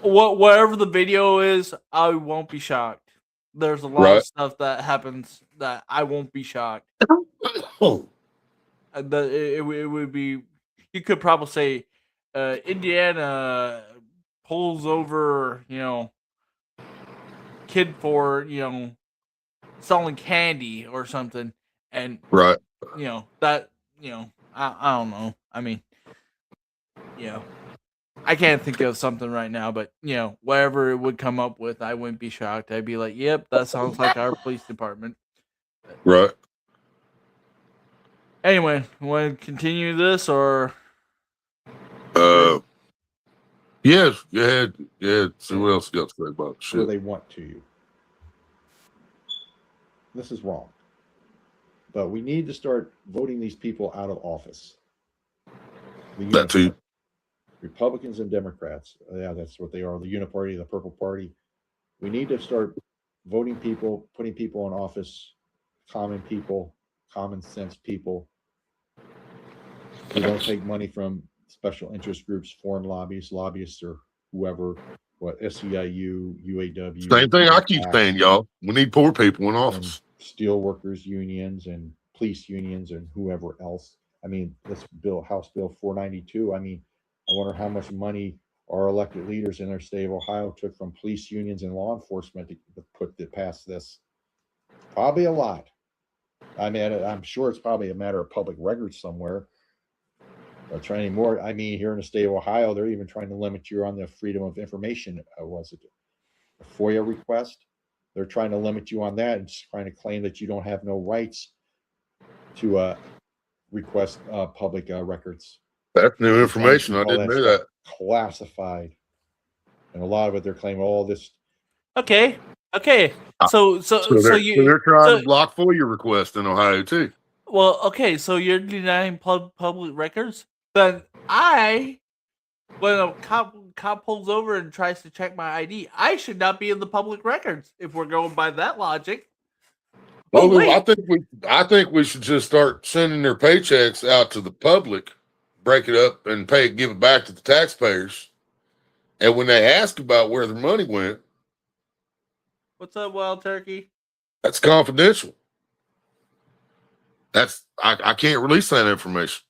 whatever the video is, I won't be shocked. There's a lot of stuff that happens that I won't be shocked. It would be, you could probably say, Indiana pulls over, kid for, selling candy or something, and I don't know. I mean, I can't think of something right now, but whatever it would come up with, I wouldn't be shocked. I'd be like, "Yep, that sounds like our police department." Right. Anyway, want to continue this or? Yes. Yeah. See what else you got to say about shit. Where they want to you. This is wrong. But we need to start voting these people out of office. That too. Republicans and Democrats. Yeah, that's what they are. The Uniparty, the Purple Party. We need to start voting people, putting people in office, common people, common sense people who don't take money from special interest groups, foreign lobbyists, or whoever. What, SEIU, UAW. Same thing I keep saying, y'all. We need poor people in office. Steel workers unions and police unions and whoever else. I mean, this bill, House Bill 492. I mean, I wonder how much money our elected leaders in our state of Ohio took from police unions and law enforcement to pass this. Probably a lot. I mean, I'm sure it's probably a matter of public records somewhere. But trying more, I mean, here in the state of Ohio, they're even trying to limit you on the freedom of information. Was it a FOIA request? They're trying to limit you on that and trying to claim that you don't have no rights to request public records. That's new information. I All didn't know that. Classified, and a lot of it they're claiming all this. Okay. So they're trying to block FOIA requests in Ohio too. Well, okay, so you're denying public records? Then when a cop pulls over and tries to check my ID, I should not be in the public records if we're going by that logic. Oh, well, I think we should just start sending their paychecks out to the public, break it up and give it back to the taxpayers. And when they ask about where their money went, what's up, Wild Turkey? That's confidential. I can't release that information.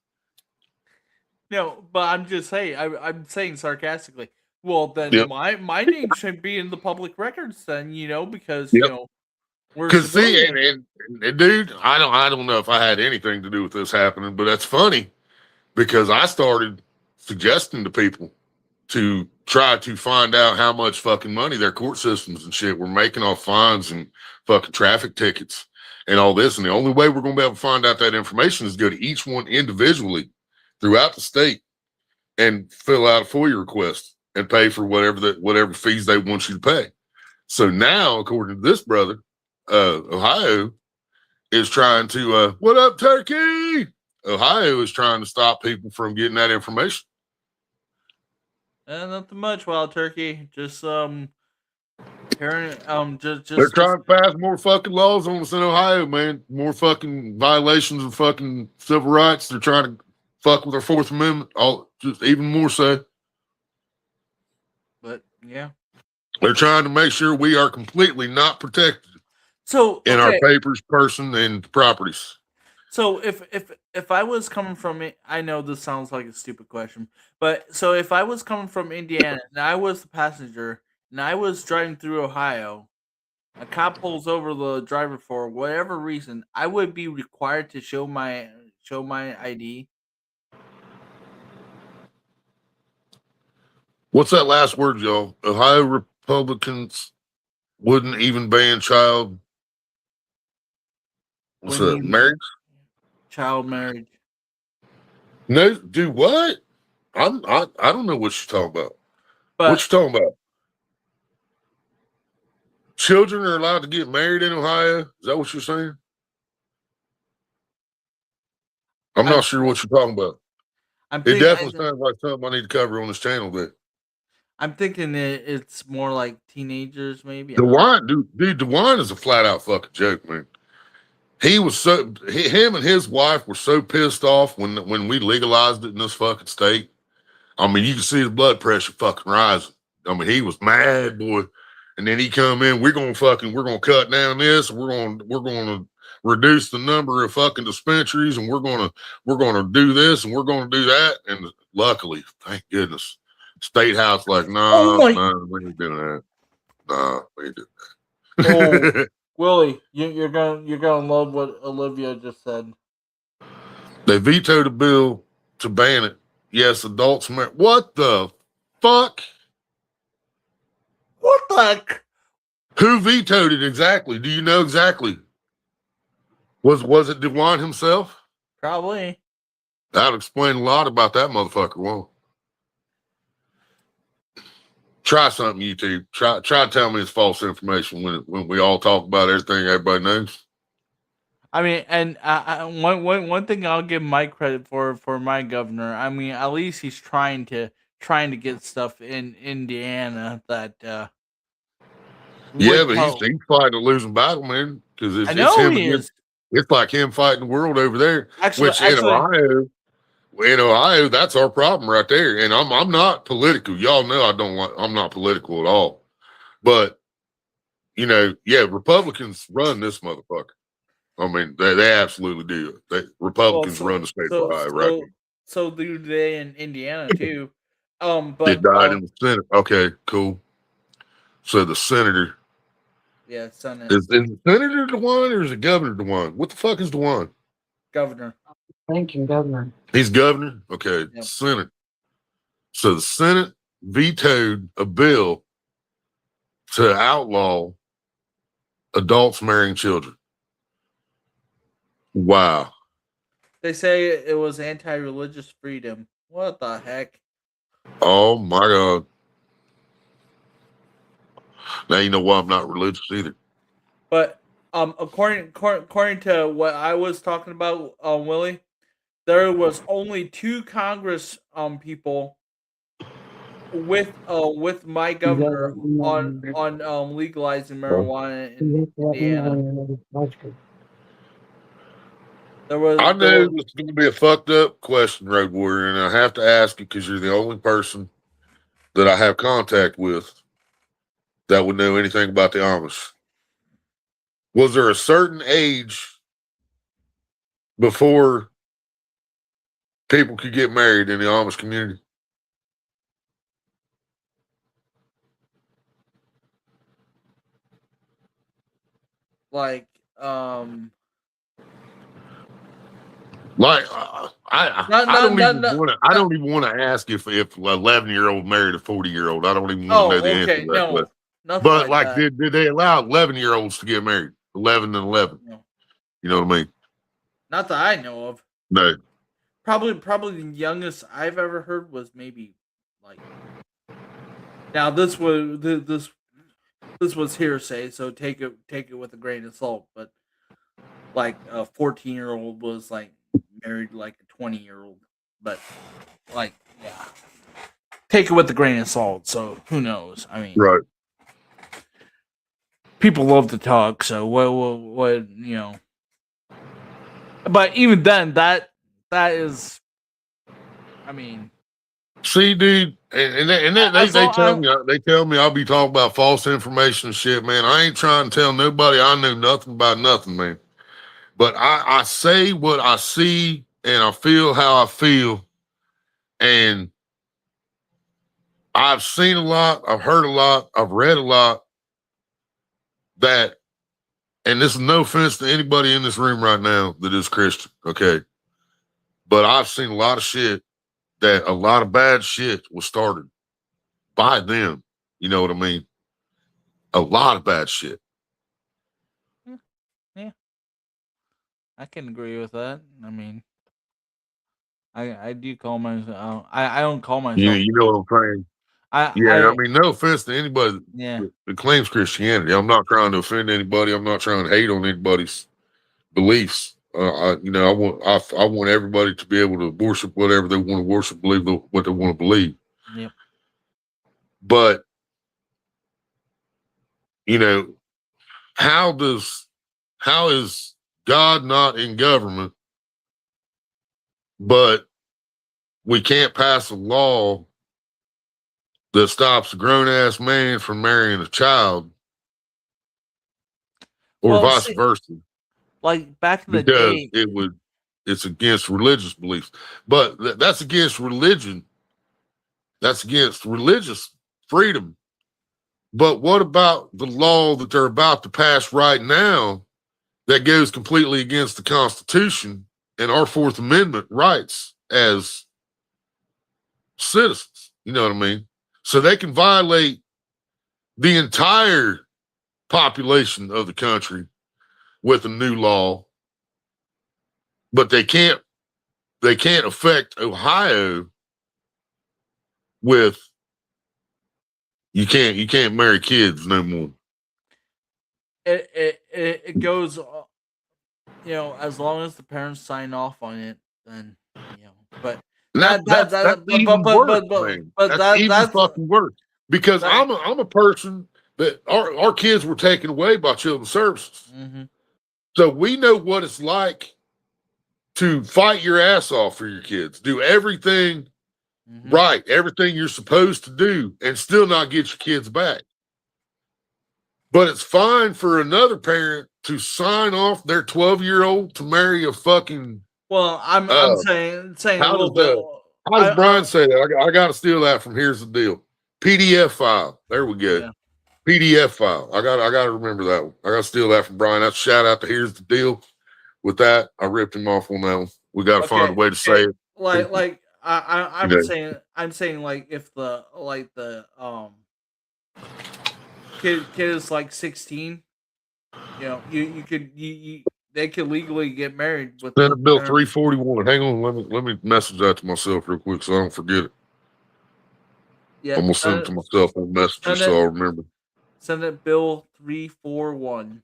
No, but I'm just saying. I'm saying sarcastically. Well, then my name should be in the public records. Then because we're see, and dude, I don't know if I had anything to do with this happening, but that's funny because I started suggesting to people to try to find out how much fucking money their court systems and shit were making off fines and fucking traffic tickets and all this. And the only way we're going to be able to find out that information is go to each one individually throughout the state and fill out a FOIA request and pay for whatever fees they want you to pay. So now, according to this brother, Ohio is trying to, what up, Turkey? Ohio is trying to stop people from getting that information. Nothing much, Wild Turkey. Just hearing they're trying to pass more fucking laws on us in Ohio, man. More fucking violations of fucking civil rights. They're trying to fuck with our Fourth Amendment, just even more so. But yeah, they're trying to make sure we are completely not protected. So in our papers, person, and properties. So if I was coming from it, I know this sounds like a stupid question, but so if I was coming from Indiana and I was the passenger and I was driving through Ohio, a cop pulls over the driver for whatever reason, I would be required to show my ID. What's that last word, y'all? Ohio Republicans wouldn't even ban child. What's that? Marriage? Child marriage. No, do what? I don't know what you're talking about. But, what you talking about? Children are allowed to get married in Ohio? Is that what you're saying? I'm not sure what you're talking about. It definitely sounds like something I need to cover on this channel. That I'm thinking it's more like teenagers, maybe. DeWine, dude, DeWine is a flat out fucking joke, man. He was him and his wife were so pissed off when we legalized it in this fucking state. I mean, you can see his blood pressure fucking rising. I mean, he was mad, boy. And then he come in, we're gonna cut down this, we're gonna reduce the number of fucking dispensaries, and we're gonna do this and we're gonna do that. And luckily, thank goodness, State House like, no, we ain't doing that. Nah, we ain't doing that. Oh. Willie, you're gonna love what Olivia just said. They vetoed a bill to ban it. Yes, adults. What the fuck? What the? Who vetoed it exactly? Do you know exactly? Was it DeWine himself? Probably. That'll explain a lot about that motherfucker. Won't? Try something, YouTube. Try to tell me it's false information when we all talk about everything everybody knows. I mean, and one thing I'll give Mike credit for my governor. I mean, at least he's trying to get stuff in Indiana that. Yeah, but he's fighting a losing battle, man. Because it's him. It's like him fighting the world over there. In Ohio, that's our problem right there. And I'm not political. Y'all know I'm not political at all. But Republicans run this motherfucker. I mean, they absolutely do. Republicans run the state of Ohio, right? So do they in Indiana too. It But died in the Senate. Okay, cool. So the senator yeah, Senate is the senator the one or is the governor the one? What the fuck is the one? governor. Thank you, Governor. He's governor? Okay, Yep. Senate. So the Senate vetoed a bill to outlaw adults marrying children. Wow. They say it was anti-religious freedom. What the heck? Oh my God. Now you know why I'm not religious either. But according to what I was talking about, Willie, there was only 2 Congress people with my governor on legalizing marijuana in Indiana. There was I know it's going to be a fucked up question, Road Warrior, and I have to ask you because you're the only person that I have contact with that would know anything about the Amish. Was there a certain age before people could get married in the Amish community? like Like not I don't even not want to. I don't even want to ask if 11-year-old married a 40-year-old. I don't even want to know the answer okay, to that no, question. nothing But like like, that. did they allow 11-year-olds to get married? 11 and 11. No. You know what I mean? Not that I know of. No. Probably the youngest I've ever heard was maybe like. Now this was hearsay, so take it with a grain of salt. But like a 14-year-old was like married like a 20-year-old, but like yeah, take it with a grain of salt. So who knows? I mean, Right. people love to talk, so what you know. But even then, that is, I mean, See, dude, and they tell me I'll be talking about false information and shit, man. I ain't trying to tell nobody I know nothing about nothing, man. But I say what I see and I feel how I feel. And I've seen a lot, I've heard a lot, I've read a lot that, and this is no offense to anybody in this room right now that is Christian, okay? But I've seen a lot of shit that a lot of bad shit was started by them. You know what I mean? A lot of bad shit. yeah, I can agree with that. I mean, I do call myself. I don't call myself. You know what I'm saying? Yeah, I mean, no offense to anybody yeah. that claims Christianity. I'm not trying to offend anybody. I'm not trying to hate on anybody's beliefs. I want everybody to be able to worship whatever they want to worship, believe what they want to believe. Yep. But you know, how is God not in government, but we can't pass a law that stops a grown ass man from marrying a child, or Well, vice see, versa, like back in the because day, it's against religious beliefs. But that's against religion. That's against religious freedom. But what about the law that they're about to pass right now that goes completely against the Constitution and our Fourth Amendment rights as citizens? You know what I mean? So they can violate the entire population of the country with a new law, but they can't affect Ohio with you can't marry kids no more. it goes, as long as the parents sign off on it, then But That's even worse, man. That's even fucking worse. Because I'm a person that our kids were taken away by children's services. Mm-hmm. So we know what it's like to fight your ass off for your kids, do everything right, everything you're supposed to do, and still not get your kids back. But it's fine for another parent to sign off their 12-year-old to marry a fucking. Well, I'm saying a how little does bit. How does Brian say that? I got to steal that from Here's the Deal. PDF file. There we go. Yeah. PDF file. I got to remember that one. I got to steal that from Brian. That's a shout out to Here's the Deal. With that, I ripped him off on that one. We got to find a way to say it. I'm saying like if the kid is like 16, you know, they could legally get married with Senate Bill 341. Hang on, let me message that to myself real quick so I don't forget it. Yeah, I'm gonna send it to myself on Messenger so I'll remember. Senate Bill 341.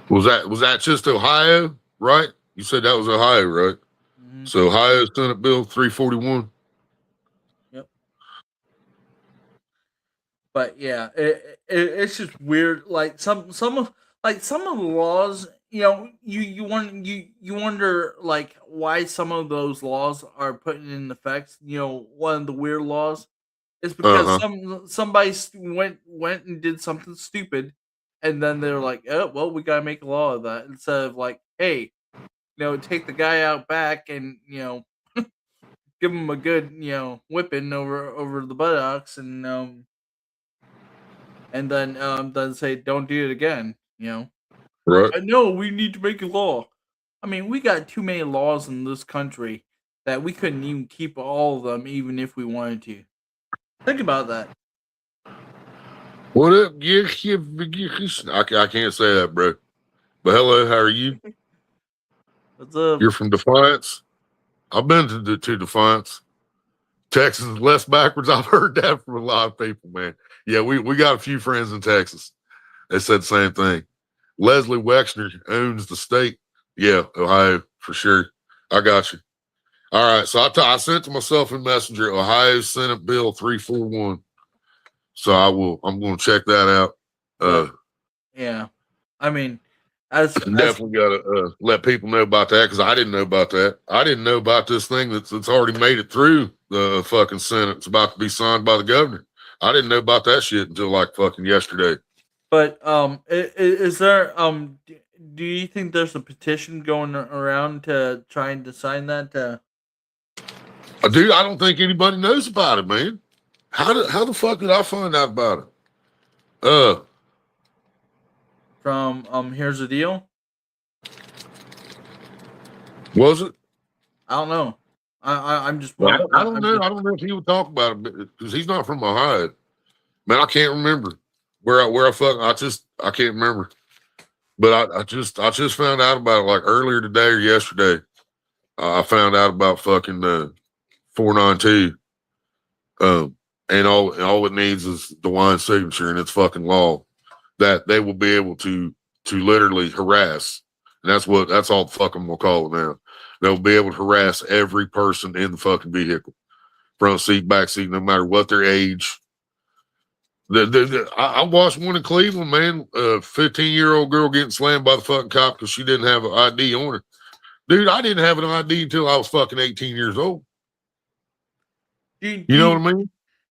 Was that just Ohio, right? You said that was Ohio, right? Mm-hmm. So Ohio Senate Bill 341. Yep. But yeah, it's just weird. Like some of the laws, you know, you wonder like why some of those laws are put in effect. You know, one of the weird laws is because somebody went and did something stupid, and then they're like, oh well, we gotta make a law of that instead of like, hey, you know, take the guy out back and you know give him a good whipping over the buttocks and then say don't do it again. You know, right? No, we need to make a law. I mean, we got too many laws in this country that we couldn't even keep all of them, even if we wanted to. Think about that. What up? I can't say that, bro. But hello, how are you? What's up? You're from Defiance? I've been to Defiance. Texas is less backwards. I've heard that from a lot of people, man. Yeah, we got a few friends in Texas. They said the same thing. Leslie Wexner owns the state. Yeah, Ohio, for sure. I got you. All right, so I sent to myself in Messenger, Ohio Senate Bill 341. So I'm going to check that out. Yeah, I mean, definitely got to let people know about that because I didn't know about that. I didn't know about this thing that's already made it through the fucking Senate. It's about to be signed by the governor. I didn't know about that shit until like fucking yesterday. But is there do you think there's a petition going around to trying to sign that? Dude, I don't think anybody knows about it, man. How the fuck did I find out about it? From Here's the Deal. Was it? I don't know. I'm just. I don't know. I don't know if he would talk about it because he's not from Ohio. Man, I can't remember where I can't remember. But I just found out about it like earlier today or yesterday. I found out about fucking 492. And all it needs is the line signature and it's fucking law that they will be able to literally harass. And that's all the fuck I'm gonna call it now. They'll be able to harass every person in the fucking vehicle, front seat, back seat, no matter what their age. I watched one in Cleveland, man. A 15-year-old girl getting slammed by the fucking cop because she didn't have an ID on her. Dude, I didn't have an ID until I was fucking 18 years old. You know what I mean?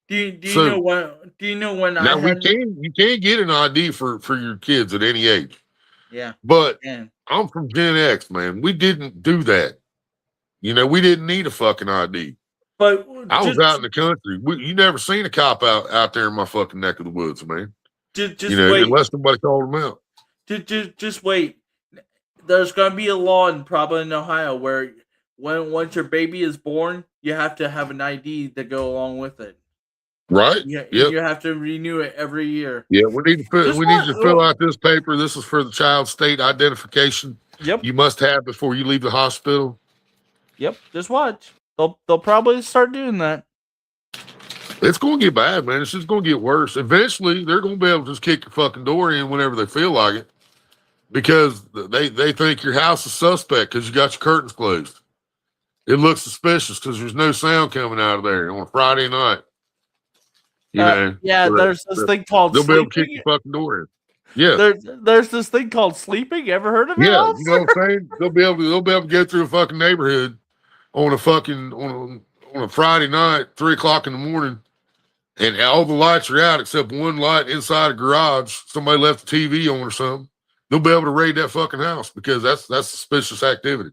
Do you know what? Do you know when now you can get an ID for your kids at any age. Yeah, but I'm from Gen X, man. We didn't do that. You know, we didn't need a fucking ID. But I was out in the country. You never seen a cop out there in my fucking neck of the woods, man. Just wait. Unless somebody called them out. Just wait. There's gonna be a law probably in Ohio where once your baby is born, you have to have an ID to go along with it. Right. Yeah. You have to renew it every year. Yeah, we need to fill out this paper. This is for the child state identification. Yep. You must have before you leave the hospital. Yep. Just watch. They'll probably start doing that. It's going to get bad, man. It's just going to get worse. Eventually, they're going to be able to just kick your fucking door in whenever they feel like it because they think your house is suspect because you got your curtains closed. It looks suspicious because there's no sound coming out of there on a Friday night. You know? Yeah, there's this thing called they'll sleeping. Be able to kick your fucking door in. Yeah. There's this thing called sleeping. Ever heard of it? Yeah, you know what I'm saying? They'll be able to go through a fucking neighborhood on a Friday night, 3:00 in the morning, and all the lights are out except one light inside a garage. Somebody left the TV on or something. They'll be able to raid that fucking house because that's suspicious activity.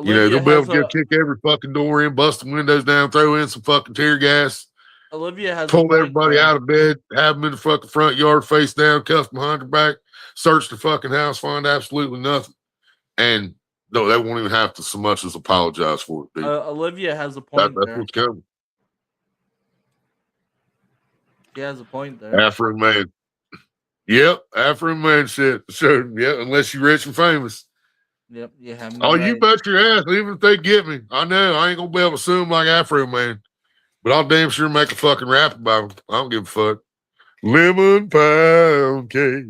You know, they'll Olivia be able has to a kick every fucking door in, bust the windows down, throw in some fucking tear gas, Olivia has a pull point everybody there. out of bed, have them in the fucking front yard, face down, cuff behind their back, search the fucking house, find absolutely nothing. And no, they won't even have to so much as apologize for it, dude. Olivia has a point That's there. what's coming. She has a point there. Afro man. Yep, Afro man shit. Sure. Yep, unless you're rich and famous. Yep, you have me Oh, you right. bet your ass, even if they get me. I know I ain't gonna be able to sue them like Afro man. But I'll damn sure make a fucking rap about them. I don't give a fuck. Lemon pound cake.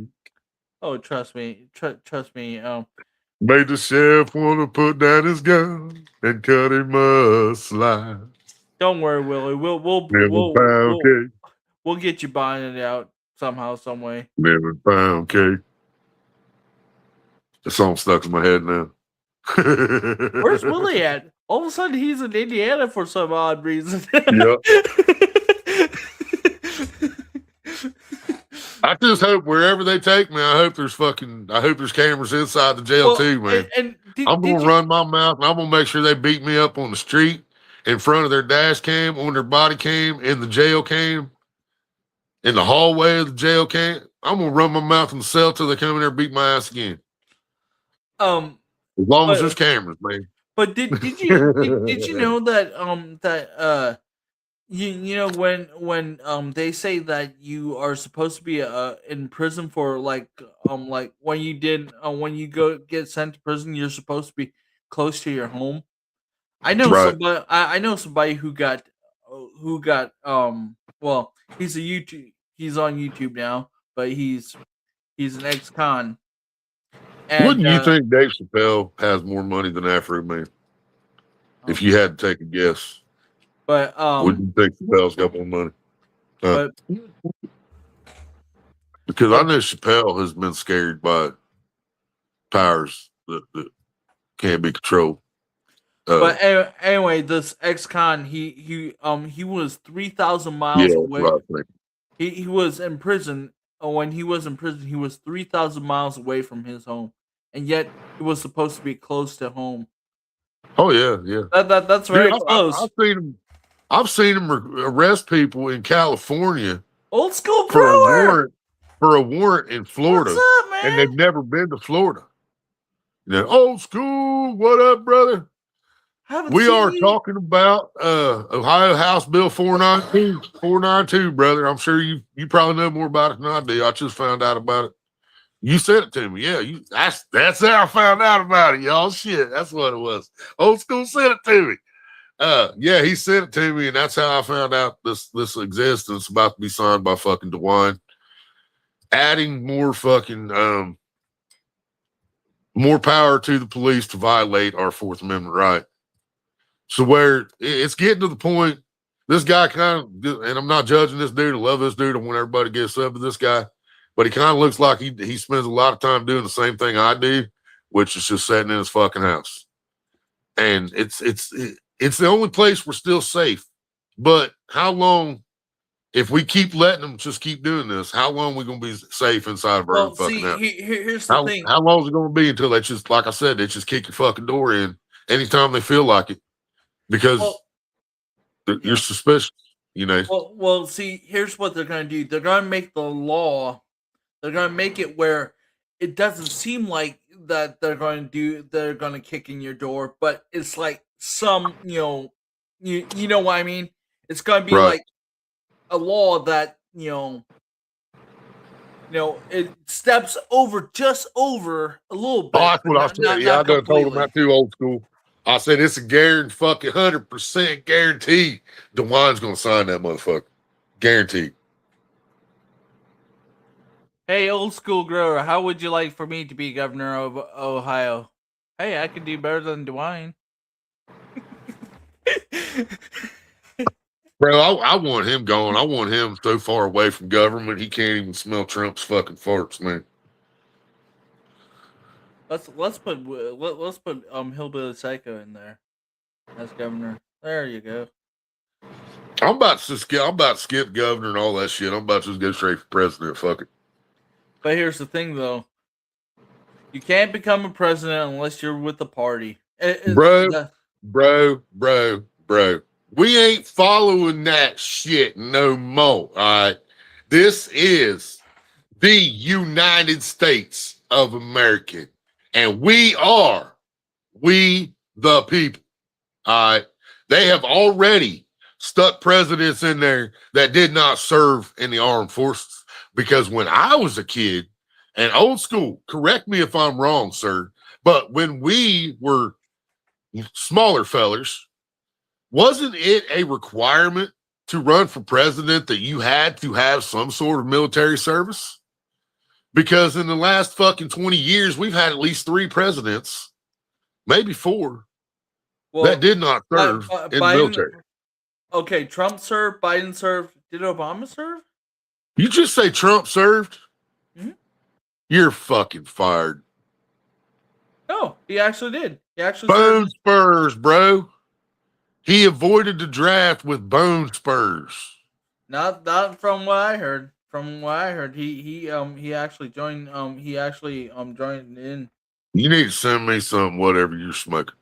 Oh, trust me. Trust me. Made the chef want to put down his gun and cut him a slice. Don't worry, Willie. Lemon pound cake. We'll get you buying it out somehow, some way. Lemon pound cake. The song stuck in my head now. Where's Willie at? All of a sudden, he's in Indiana for some odd reason. Yep. I just hope wherever they take me, I hope there's cameras inside the jail too, man. I'm gonna run my mouth and I'm gonna make sure they beat me up on the street, in front of their dash cam, on their body cam, in the jail cam, in the hallway of the jail cam. I'm gonna run my mouth in the cell till they come in there and beat my ass again. As long as there's cameras, man. But did you know that you know when they say that you are supposed to be in prison for like when you go get sent to prison, you're supposed to be close to your home. I know Right. somebody. I know somebody who got well, he's on YouTube now, but he's an ex-con. And Wouldn't you think Dave Chappelle has more money than Afro Man? If you had to take a guess. But wouldn't you think Chappelle's got more money? But because I know Chappelle has been scared by powers that can't be controlled. But anyway, this ex-con, he was 3,000 miles away. He was in prison. When he was in prison, he was 3,000 miles away from his home, and yet he was supposed to be close to home. Oh yeah, yeah. That's very close. I've seen him arrest people in California. Old school for a warrant in Florida. What's up, man? And they've never been to Florida. You know, old school. What up, brother? We are talking about Ohio House Bill 492, brother. I'm sure you probably know more about it than I do. I just found out about it. You said it to me. Yeah, that's how I found out about it, y'all. Shit, that's what it was. Old school sent it to me. Yeah, he sent it to me, and that's how I found out this exists. And it's about to be signed by fucking DeWine. Adding more fucking more power to the police to violate our Fourth Amendment right. So where it's getting to the point, this guy kind of, and I'm not judging this dude, I love this dude, I want everybody to get up to this guy, but he kind of looks like he spends a lot of time doing the same thing I do, which is just sitting in his fucking house. And it's the only place we're still safe. But how long, if we keep letting them just keep doing this, how long are we going to be safe inside of our own fucking house? Here's the thing. How long is it going to be until they just, like I said, they just kick your fucking door in anytime they feel like it? Because you're suspicious, you know. Well, see, here's what they're going to do. They're going to make the law. They're going to make it where it doesn't seem like that they're going to kick in your door, but it's like some, you know what I mean? It's going to be like a law that, it steps just over a little bit. Oh, that's what I said. Yeah, I done told them that too, old school. I said it's a guaranteed fucking 100% guaranteed DeWine's gonna sign that motherfucker. Guaranteed. Hey, old school grower, how would you like for me to be governor of Ohio? Hey, I could do better than DeWine. Bro, I want him gone. I want him so far away from government he can't even smell Trump's fucking farts, man. Let's put Hillbilly Psycho in there as governor. There you go. I'm about to skip governor and all that shit. I'm about to just go straight for president. Fuck it. But here's the thing, though. You can't become a president unless you're with the party, Bro. We ain't following that shit no more. All right. This is the United States of America. And we the people. All right. They have already stuck presidents in there that did not serve in the armed forces. Because when I was a kid and old school, correct me if I'm wrong, sir, but when we were smaller fellers, wasn't it a requirement to run for president that you had to have some sort of military service? Because in the last fucking 20 years, we've had at least 3 presidents, maybe 4, that did not serve in the military. Okay, Trump served, Biden served. Did Obama serve? You just say Trump served? Mhm. You're fucking fired. No, he actually did. He actually Bone served. spurs, bro. He avoided the draft with bone spurs. Not from what I heard. From what I heard, he actually joined. He actually joined in. You need to send me some whatever you're smoking.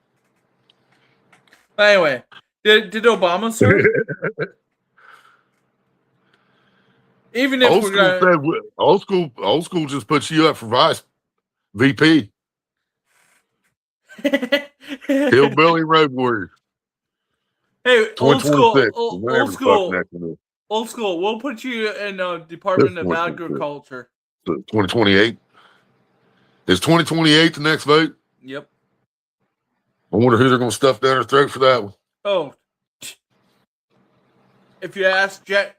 But anyway, did Obama serve? Even if we're gonna old school just puts you up for vice VP. Hillbilly Road Warrior. Hey, old school, 2026. old school, old school. We'll put you in Department of Agriculture. 2028. Is 2028 the next vote? Yep. I wonder who they're going to stuff down their throat for that one. Oh, if you ask Chat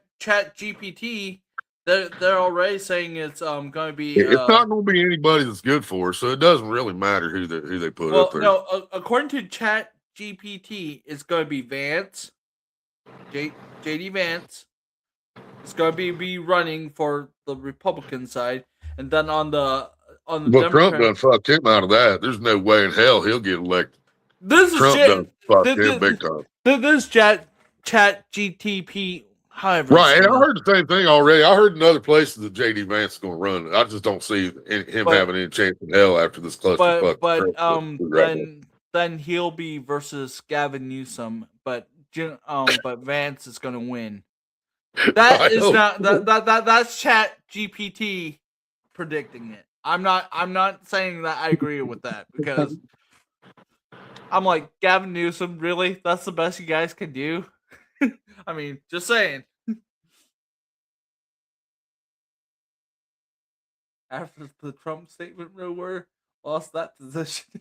GPT, they're already saying it's going to be. It's not going to be anybody that's good for us, so it doesn't really matter who they put up there. No, according to Chat GPT, it's going to be Vance, JD Vance. It's going to be running for the Republican side, and then on the But Trump done fucked him out of that. There's no way in hell he'll get elected. Trump done fucked him big time. This Chat GTP, however. Right, and I heard the same thing already. I heard in other places that JD Vance is going to run. I just don't see him having any chance in hell after this clusterfuck. But then he'll be versus Gavin Newsom, but Vance is going to win. That is not that's Chat GPT predicting it. I'm not saying that I agree with that, because I'm like, Gavin Newsom, really? That's the best you guys can do? I mean, just saying. After the Trump statement, Rower lost that position.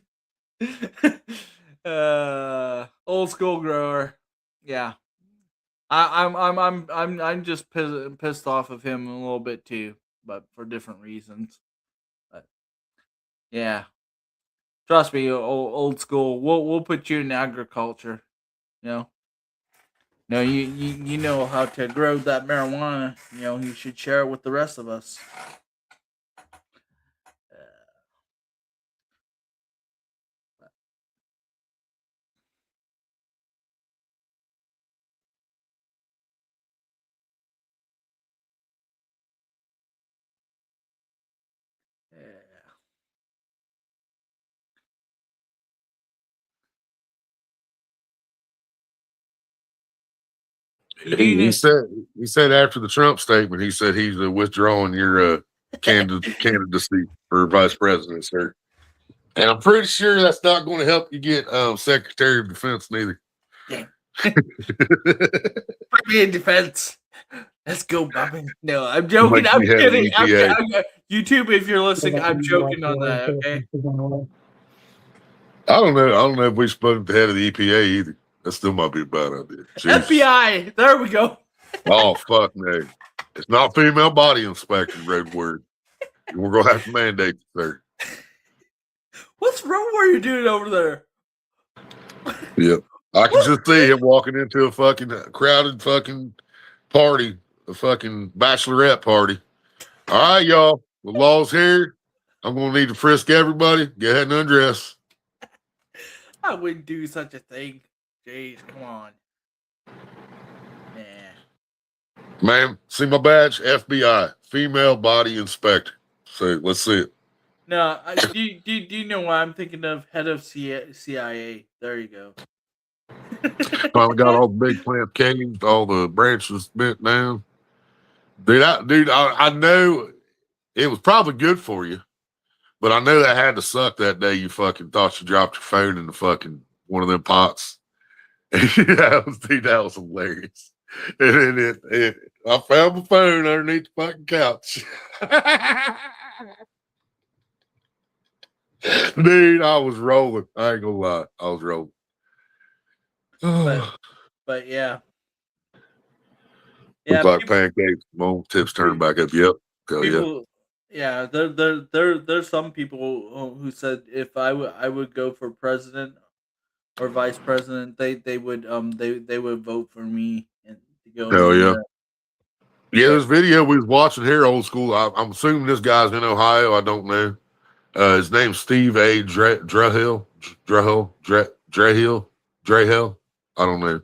Old school grower. Yeah. I'm just pissed off of him a little bit too, but for different reasons. But yeah, trust me, old school. We'll put you in agriculture. You know, no, you know how to grow that marijuana. You know, you should share it with the rest of us. He said after the Trump statement, he said he's withdrawing your candidacy for vice president, sir. And I'm pretty sure that's not going to help you get Secretary of Defense neither. Yeah. Put me in defense. Let's go, Bobby. No, I'm joking. I'm kidding. YouTube, if you're listening, I'm joking on that. Okay. I don't know if we should put him the head of the EPA either. That still might be a bad idea. Jeez. FBI. There we go. Oh, fuck no. It's not female body inspection, Red Word. We're going to have to mandate it, sir. What's wrong? What are you doing over there? Yep. I can just see him walking into a fucking crowded fucking party, a fucking bachelorette party. All right, y'all. The law's here. I'm going to need to frisk everybody. Go ahead and undress. I wouldn't do such a thing. Jeez, come on. Yeah. Ma'am, see my badge? FBI, female body inspector. So let's see it. No, do you know what I'm thinking of? Head of CIA. There you go. Finally got all the big plant caved, all the branches bent down. I know it was probably good for you, but I know that had to suck that day. You fucking thought you dropped your phone in the fucking one of them pots. That was hilarious. And then I found my phone underneath the fucking couch. Dude, I was rolling. I ain't gonna lie. I was rolling. But yeah. Look Yeah, like pancakes. Come tips turn back up. Yep. Go yeah. people yeah, there's some people who said if I would go for president or vice president, they would vote for me and to go Hell in yeah. the Yeah, but this video we was watching here, old school. I'm assuming this guy's in Ohio. I don't know. His name's Steve A. Drahill. Drahill. I don't know.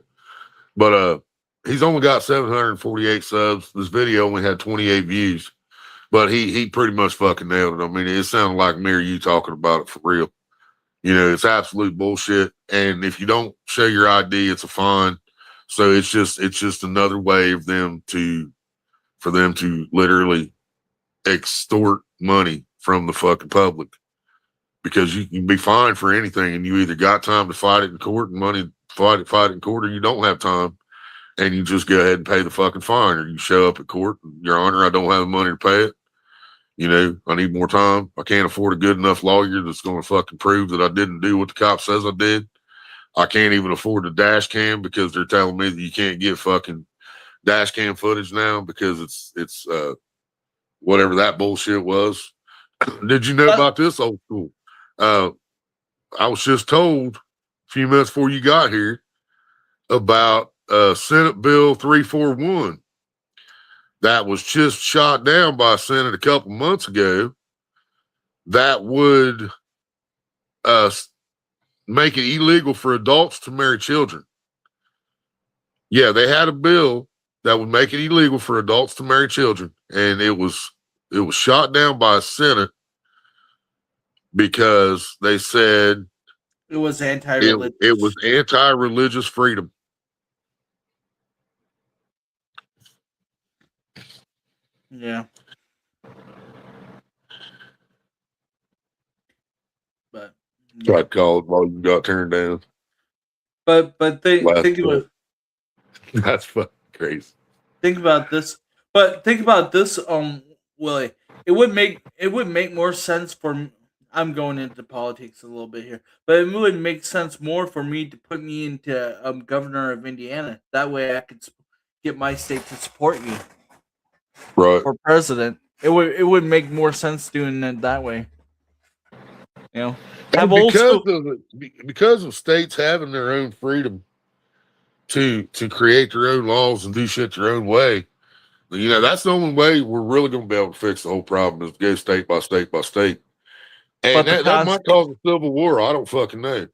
But he's only got 748 subs. This video only had 28 views. But he pretty much fucking nailed it. I mean, it sounded like me or you talking about it for real. You know, it's absolute bullshit. And if you don't show your ID, it's a fine. So it's just another way of for them to literally extort money from the fucking public, because you can be fined for anything, and you either got time to fight it in court and money fight it in court, or you don't have time and you just go ahead and pay the fucking fine, or you show up at court, Your Honor, I don't have the money to pay it. You know, I need more time. I can't afford a good enough lawyer that's going to fucking prove that I didn't do what the cop says I did. I can't even afford a dash cam because they're telling me that you can't get fucking dash cam footage now because it's whatever that bullshit was. Did you know about this, old school? I was just told a few minutes before you got here about Senate Bill 341 that was just shot down by Senate a couple months ago that would make it illegal for adults to marry children. Yeah, they had a bill that would make it illegal for adults to marry children, and it was shot down by Senate because they said it was anti-religious. It was anti-religious freedom. Yeah. But I called while you got turned down. But think about that's fucking crazy. Think about this. But think about this, Willie. It would make more sense for I'm going into politics a little bit here, but it would make sense more for me to put me into governor of Indiana. That way, I could get my state to support you, right? For president, it would make more sense doing it that way. You know, because of states having their own freedom to create their own laws and do shit their own way. You know, that's the only way we're really going to be able to fix the whole problem is to go state by state by state. And that might cause a civil war. I don't fucking know.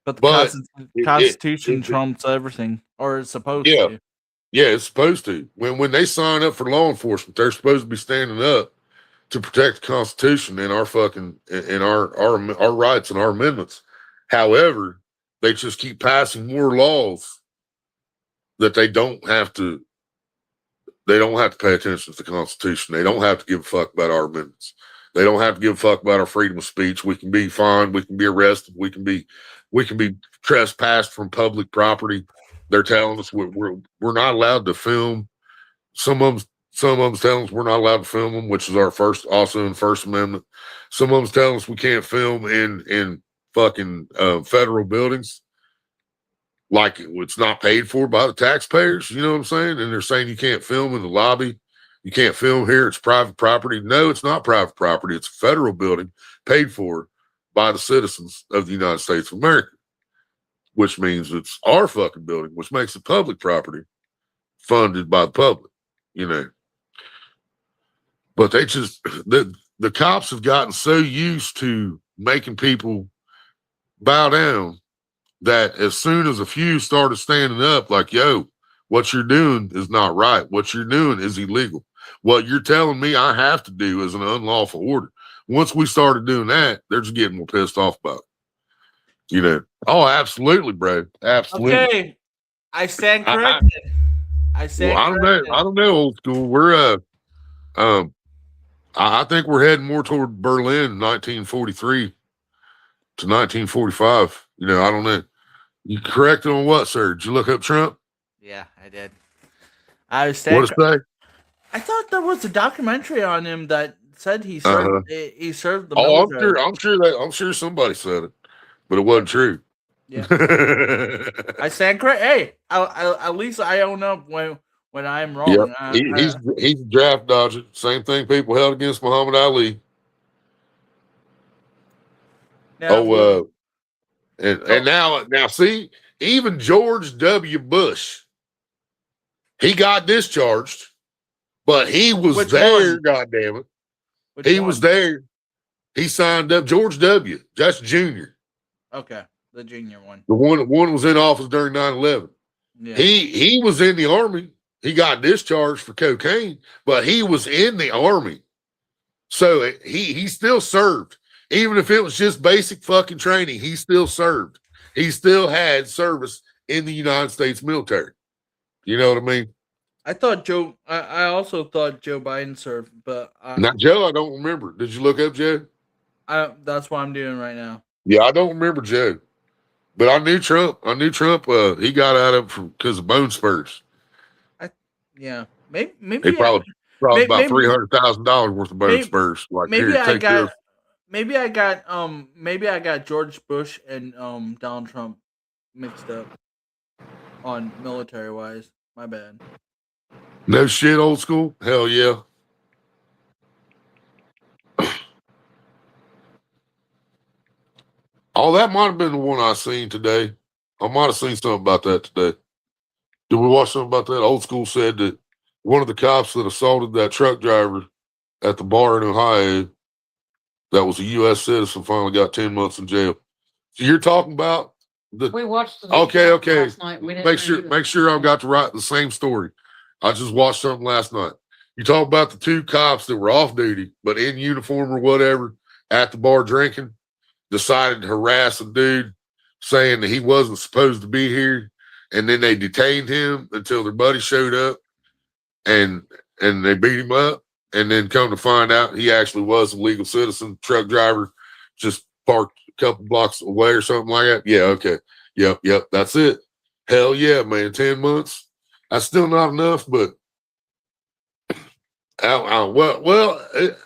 But the Constitution trumps everything, or it's supposed to. Yeah, it's supposed to. When they sign up for law enforcement, they're supposed to be standing up to protect the Constitution and our fucking and our rights and our amendments. However, they just keep passing more laws that they don't have to pay attention to the Constitution. They don't have to give a fuck about our amendments. They don't have to give a fuck about our freedom of speech. We can be fined. We can be arrested. We can be trespassed from public property. They're telling us we're not allowed to film. Some of them's telling us we're not allowed to film them, which is our First Amendment. Some of them's telling us we can't film in fucking federal buildings. Like it's not paid for by the taxpayers, you know what I'm saying? And they're saying you can't film in the lobby. You can't film here. It's private property. No, it's not private property. It's a federal building paid for by the citizens of the United States of America, which means it's our fucking building, which makes it public property funded by the public, you know. But they just, the cops have gotten so used to making people bow down that as soon as a few started standing up like, yo, what you're doing is not right. What you're doing is illegal. What you're telling me I have to do is an unlawful order. once we started doing that, they're just getting more pissed off about it. You know? Oh, absolutely, bro. Absolutely. Okay, I stand I, corrected. I well, stand I don't know. corrected. I don't know, old school. We're I think we're heading more toward Berlin, 1943 to 1945. You know, I don't know. You corrected on what, sir? Did you look up Trump? Yeah, I did. I What stand. it say? I thought there was a documentary on him that said he served. Uh-huh. He served the Oh, military. I'm sure somebody said it, but it wasn't true. Yeah, I stand correct. Hey, at least I own up when I'm Yep. wrong. He's a draft dodger. Same thing people held against Muhammad Ali. Now, Oh, and now see, even George W. Bush, he got discharged, but he was Which there. one? God damn it, Which he one? was there. He signed up. George W. That's Junior. Okay, the junior one. The one was in office during 9/11. Yeah, He was in the army. He got discharged for cocaine, but he was in the army. So he still served. Even if it was just basic fucking training, he still served. He still had service in the United States military. You know what I mean? I thought Joe. I also thought Joe Biden served, but Now, Joe, I don't remember. Did you look up Joe? that's what I'm doing right now. Yeah, I don't remember Joe. But I knew Trump. He got out of it because of bone spurs. Yeah, He maybe probably about $300,000 worth of bone maybe, spurs. Like, maybe here, I take got this. maybe I got George Bush and Donald Trump mixed up on military wise. My bad. No shit, old school. Hell yeah. Oh, that might have been the one I seen today. I might have seen something about that today. Did we watch something about that? Old school said that one of the cops that assaulted that truck driver at the bar in Ohio, that was a U.S. citizen, finally got 10 months in jail. So you're talking about We watched the Okay. last night. We didn't know you- Make sure I've got to write the same story. I just watched something last night. You talk about the two cops that were off duty, but in uniform or whatever, at the bar drinking, decided to harass a dude saying that he wasn't supposed to be here. And then they detained him until their buddy showed up and they beat him up. And then come to find out he actually was a legal citizen, truck driver, just parked a couple blocks away or something like that. Yeah, okay. Yep, that's it. Hell yeah, man. 10 months. That's still not enough, but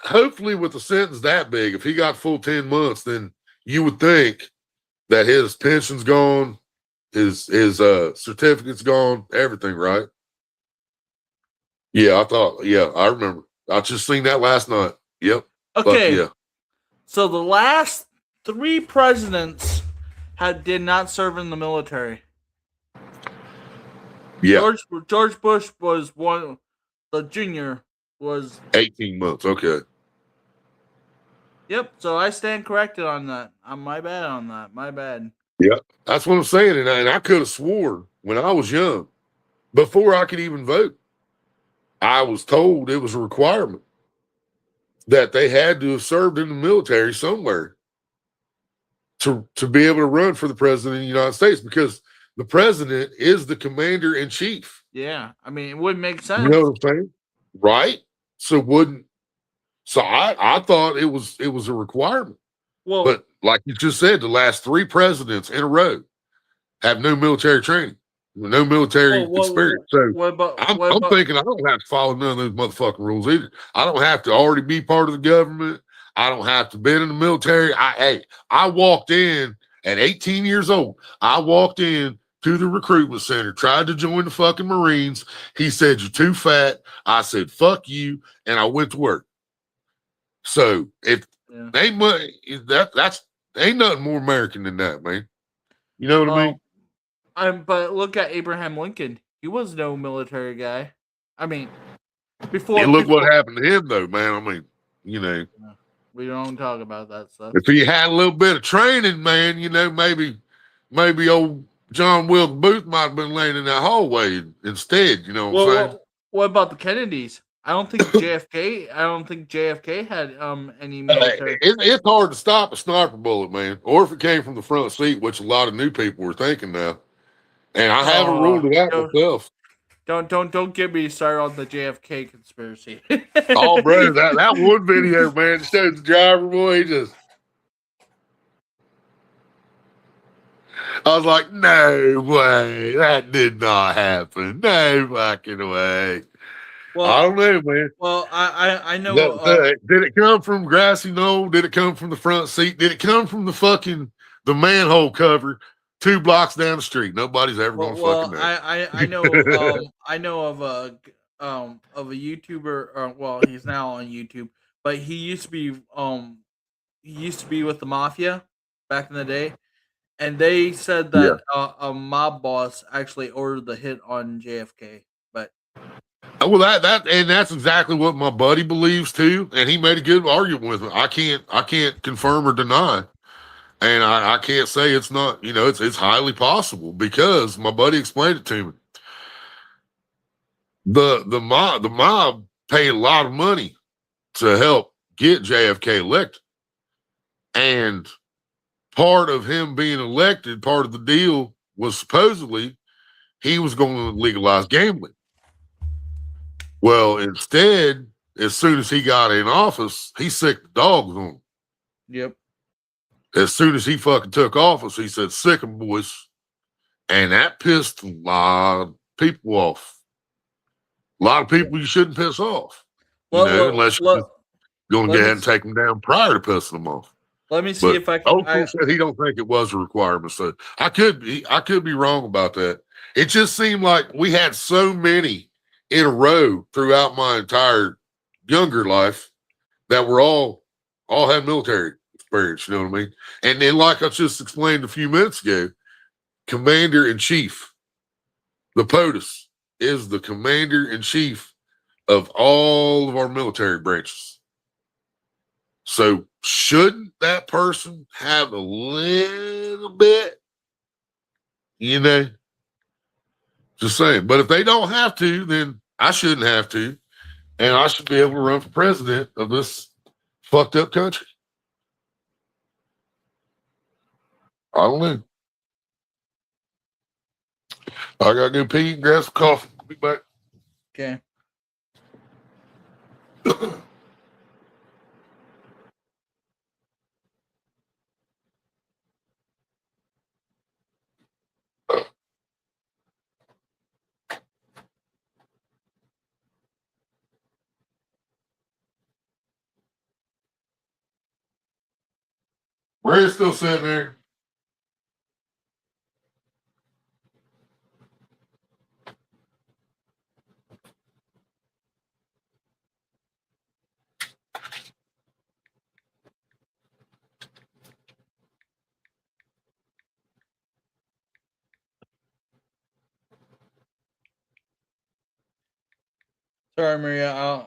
hopefully with a sentence that big, if he got full 10 months, then you would think that his pension's gone, his certificate's gone, everything, right? Yeah, I remember. I just seen that last night. Yep. Okay. Yeah. So the last 3 presidents did not serve in the military. Yeah. George Bush was one. The junior was 18 months. Okay. Yep. So I stand corrected on that. My bad on that. My bad. Yeah. That's what I'm saying. And I could have swore when I was young, before I could even vote, I was told it was a requirement that they had to have served in the military somewhere to be able to run for the president of the United States, because the president is the commander in chief. Yeah. I mean, it would make sense. You know what I'm saying? Right? So I thought it was a requirement. Well, but like you just said, the last 3 presidents in a row have no military training, no military experience. So I'm thinking I don't have to follow none of those motherfucking rules either. I don't have to already be part of the government. I don't have to be in the military. I walked in at 18 years old. I walked in to the recruitment center, tried to join the fucking Marines. He said, "You're too fat." I said, "Fuck you," and I went to work. So if ain't money, that's ain't nothing more American than that, man. You know what I mean? But look at Abraham Lincoln. He was no military guy. I mean, before. And look what happened to him, though, man. I mean, you know, we don't talk about that stuff. If he had a little bit of training, man, you know, maybe old John Wilkes Booth might have been laying in that hallway instead. You know what I'm saying? What about the Kennedys? I don't think JFK. I don't think JFK had any military. It's hard to stop a sniper bullet, man. Or if it came from the front seat, which a lot of new people were thinking now. And I haven't ruled it out myself. Don't get me started on the JFK conspiracy. Oh, bro, that one video, man, showed the driver boy. He just, I was like, no way, that did not happen. No fucking way. Well, I don't know, man. Well, I know. Did it come from grassy knoll? Did it come from the front seat? Did it come from the manhole cover 2 blocks down the street? Nobody's ever gonna fucking know. I know. I know of a YouTuber. Well, he's now on YouTube, but he used to be with the mafia back in the day, and they said that a mob boss actually ordered the hit on JFK. But well, that's exactly what my buddy believes too, and he made a good argument with me. I can't confirm or deny, and I can't say it's not. You know, it's highly possible because my buddy explained it to me. The mob paid a lot of money to help get JFK elected, and part of him being elected, part of the deal was supposedly he was going to legalize gambling. Well, instead, as soon as he got in office, he sicked the dogs on him. Yep. As soon as he fucking took office, he said, "Sick 'em, boys." And that pissed a lot of people off. A lot of people you shouldn't piss off. Unless you're going to go ahead and take them down prior to pissing them off. Let me see if I can. Said he don't think it was a requirement. So I could be wrong about that. It just seemed like we had so many in a row throughout my entire younger life that were all had military experience. You know what I mean? And then, like I just explained a few minutes ago, Commander in Chief, the POTUS, is the Commander in Chief of all of our military branches. So shouldn't that person have a little bit, just saying. But if they don't have to, then I shouldn't have to. And I should be able to run for president of this fucked up country. I don't know. I gotta go pee and grab some coffee. Be back. Okay. Ray's still sitting there. Sorry, Maria.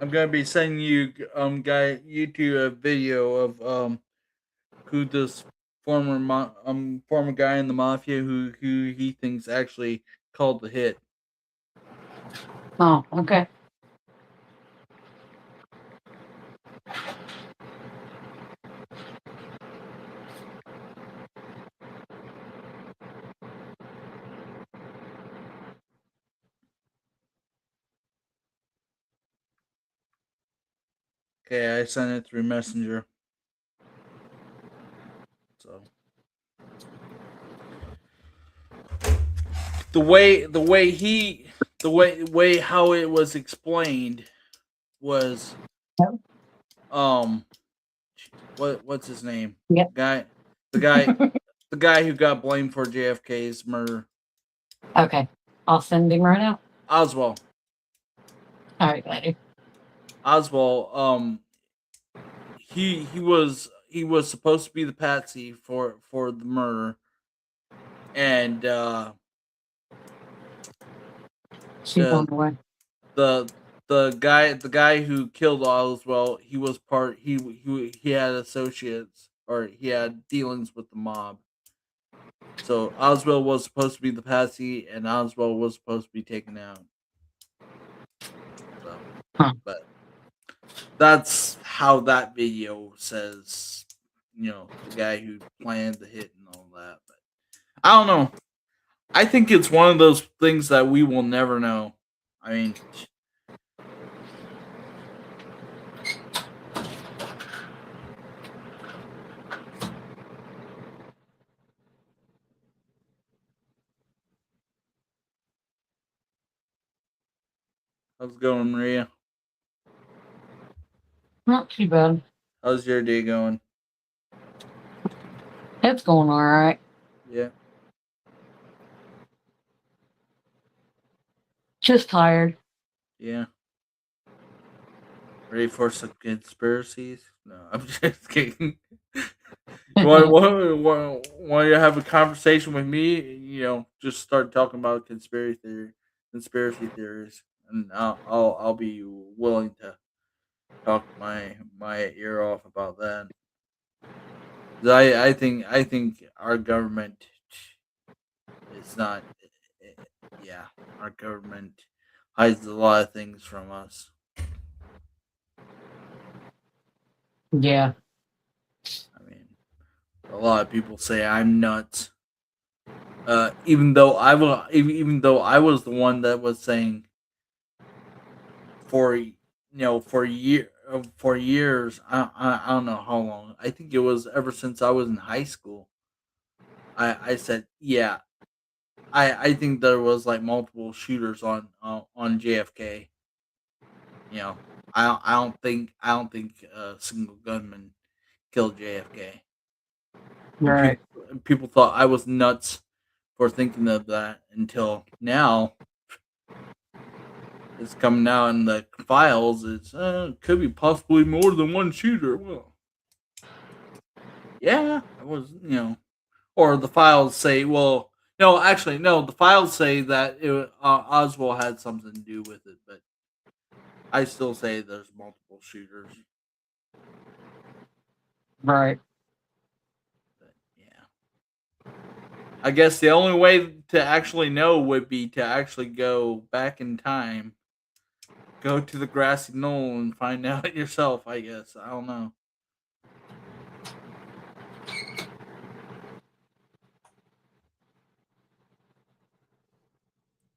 I'm gonna be sending you YouTube a video of who this former guy in the mafia who he thinks actually called the hit. Oh, okay. Okay, I sent it through Messenger. So the way how it was explained was what's his name? Yep. The guy who got blamed for JFK's murder. Okay. I'll send him right now. Oswald. All right, buddy. Oswald, he was supposed to be the patsy for the murder, and She's on the way. the guy who killed Oswald, he was he had associates or he had dealings with the mob. So Oswald was supposed to be the patsy, and Oswald was supposed to be taken out. Huh. But that's how that video says, the guy who planned the hit and all that. But I don't know. I think it's one of those things that we will never know. I mean, how's it going, Maria? Not too bad. How's your day going? It's going all right. Yeah. Just tired. Yeah. Ready for some conspiracies? No, I'm just kidding. Want you to have a conversation with me? Just start talking about conspiracy theories, and I'll be willing to talk my ear off about that. 'Cause I think our government is not. Yeah, our government hides a lot of things from us. Yeah. I mean, a lot of people say I'm nuts. Even though I was the one that was saying for years. I don't know how long. I think it was ever since I was in high school. I said, yeah. I think there was like multiple shooters on JFK. I don't think a single gunman killed JFK. And Right. people thought I was nuts for thinking of that until now. It's coming out in the files. It's could be possibly more than one shooter. Well, yeah, it was. Or the files say, well, no, actually, no. The files say that Oswald had something to do with it, but I still say there's multiple shooters. Right. But yeah, I guess the only way to actually know would be to actually go back in time, go to the grassy knoll, and find out yourself. I guess I don't know.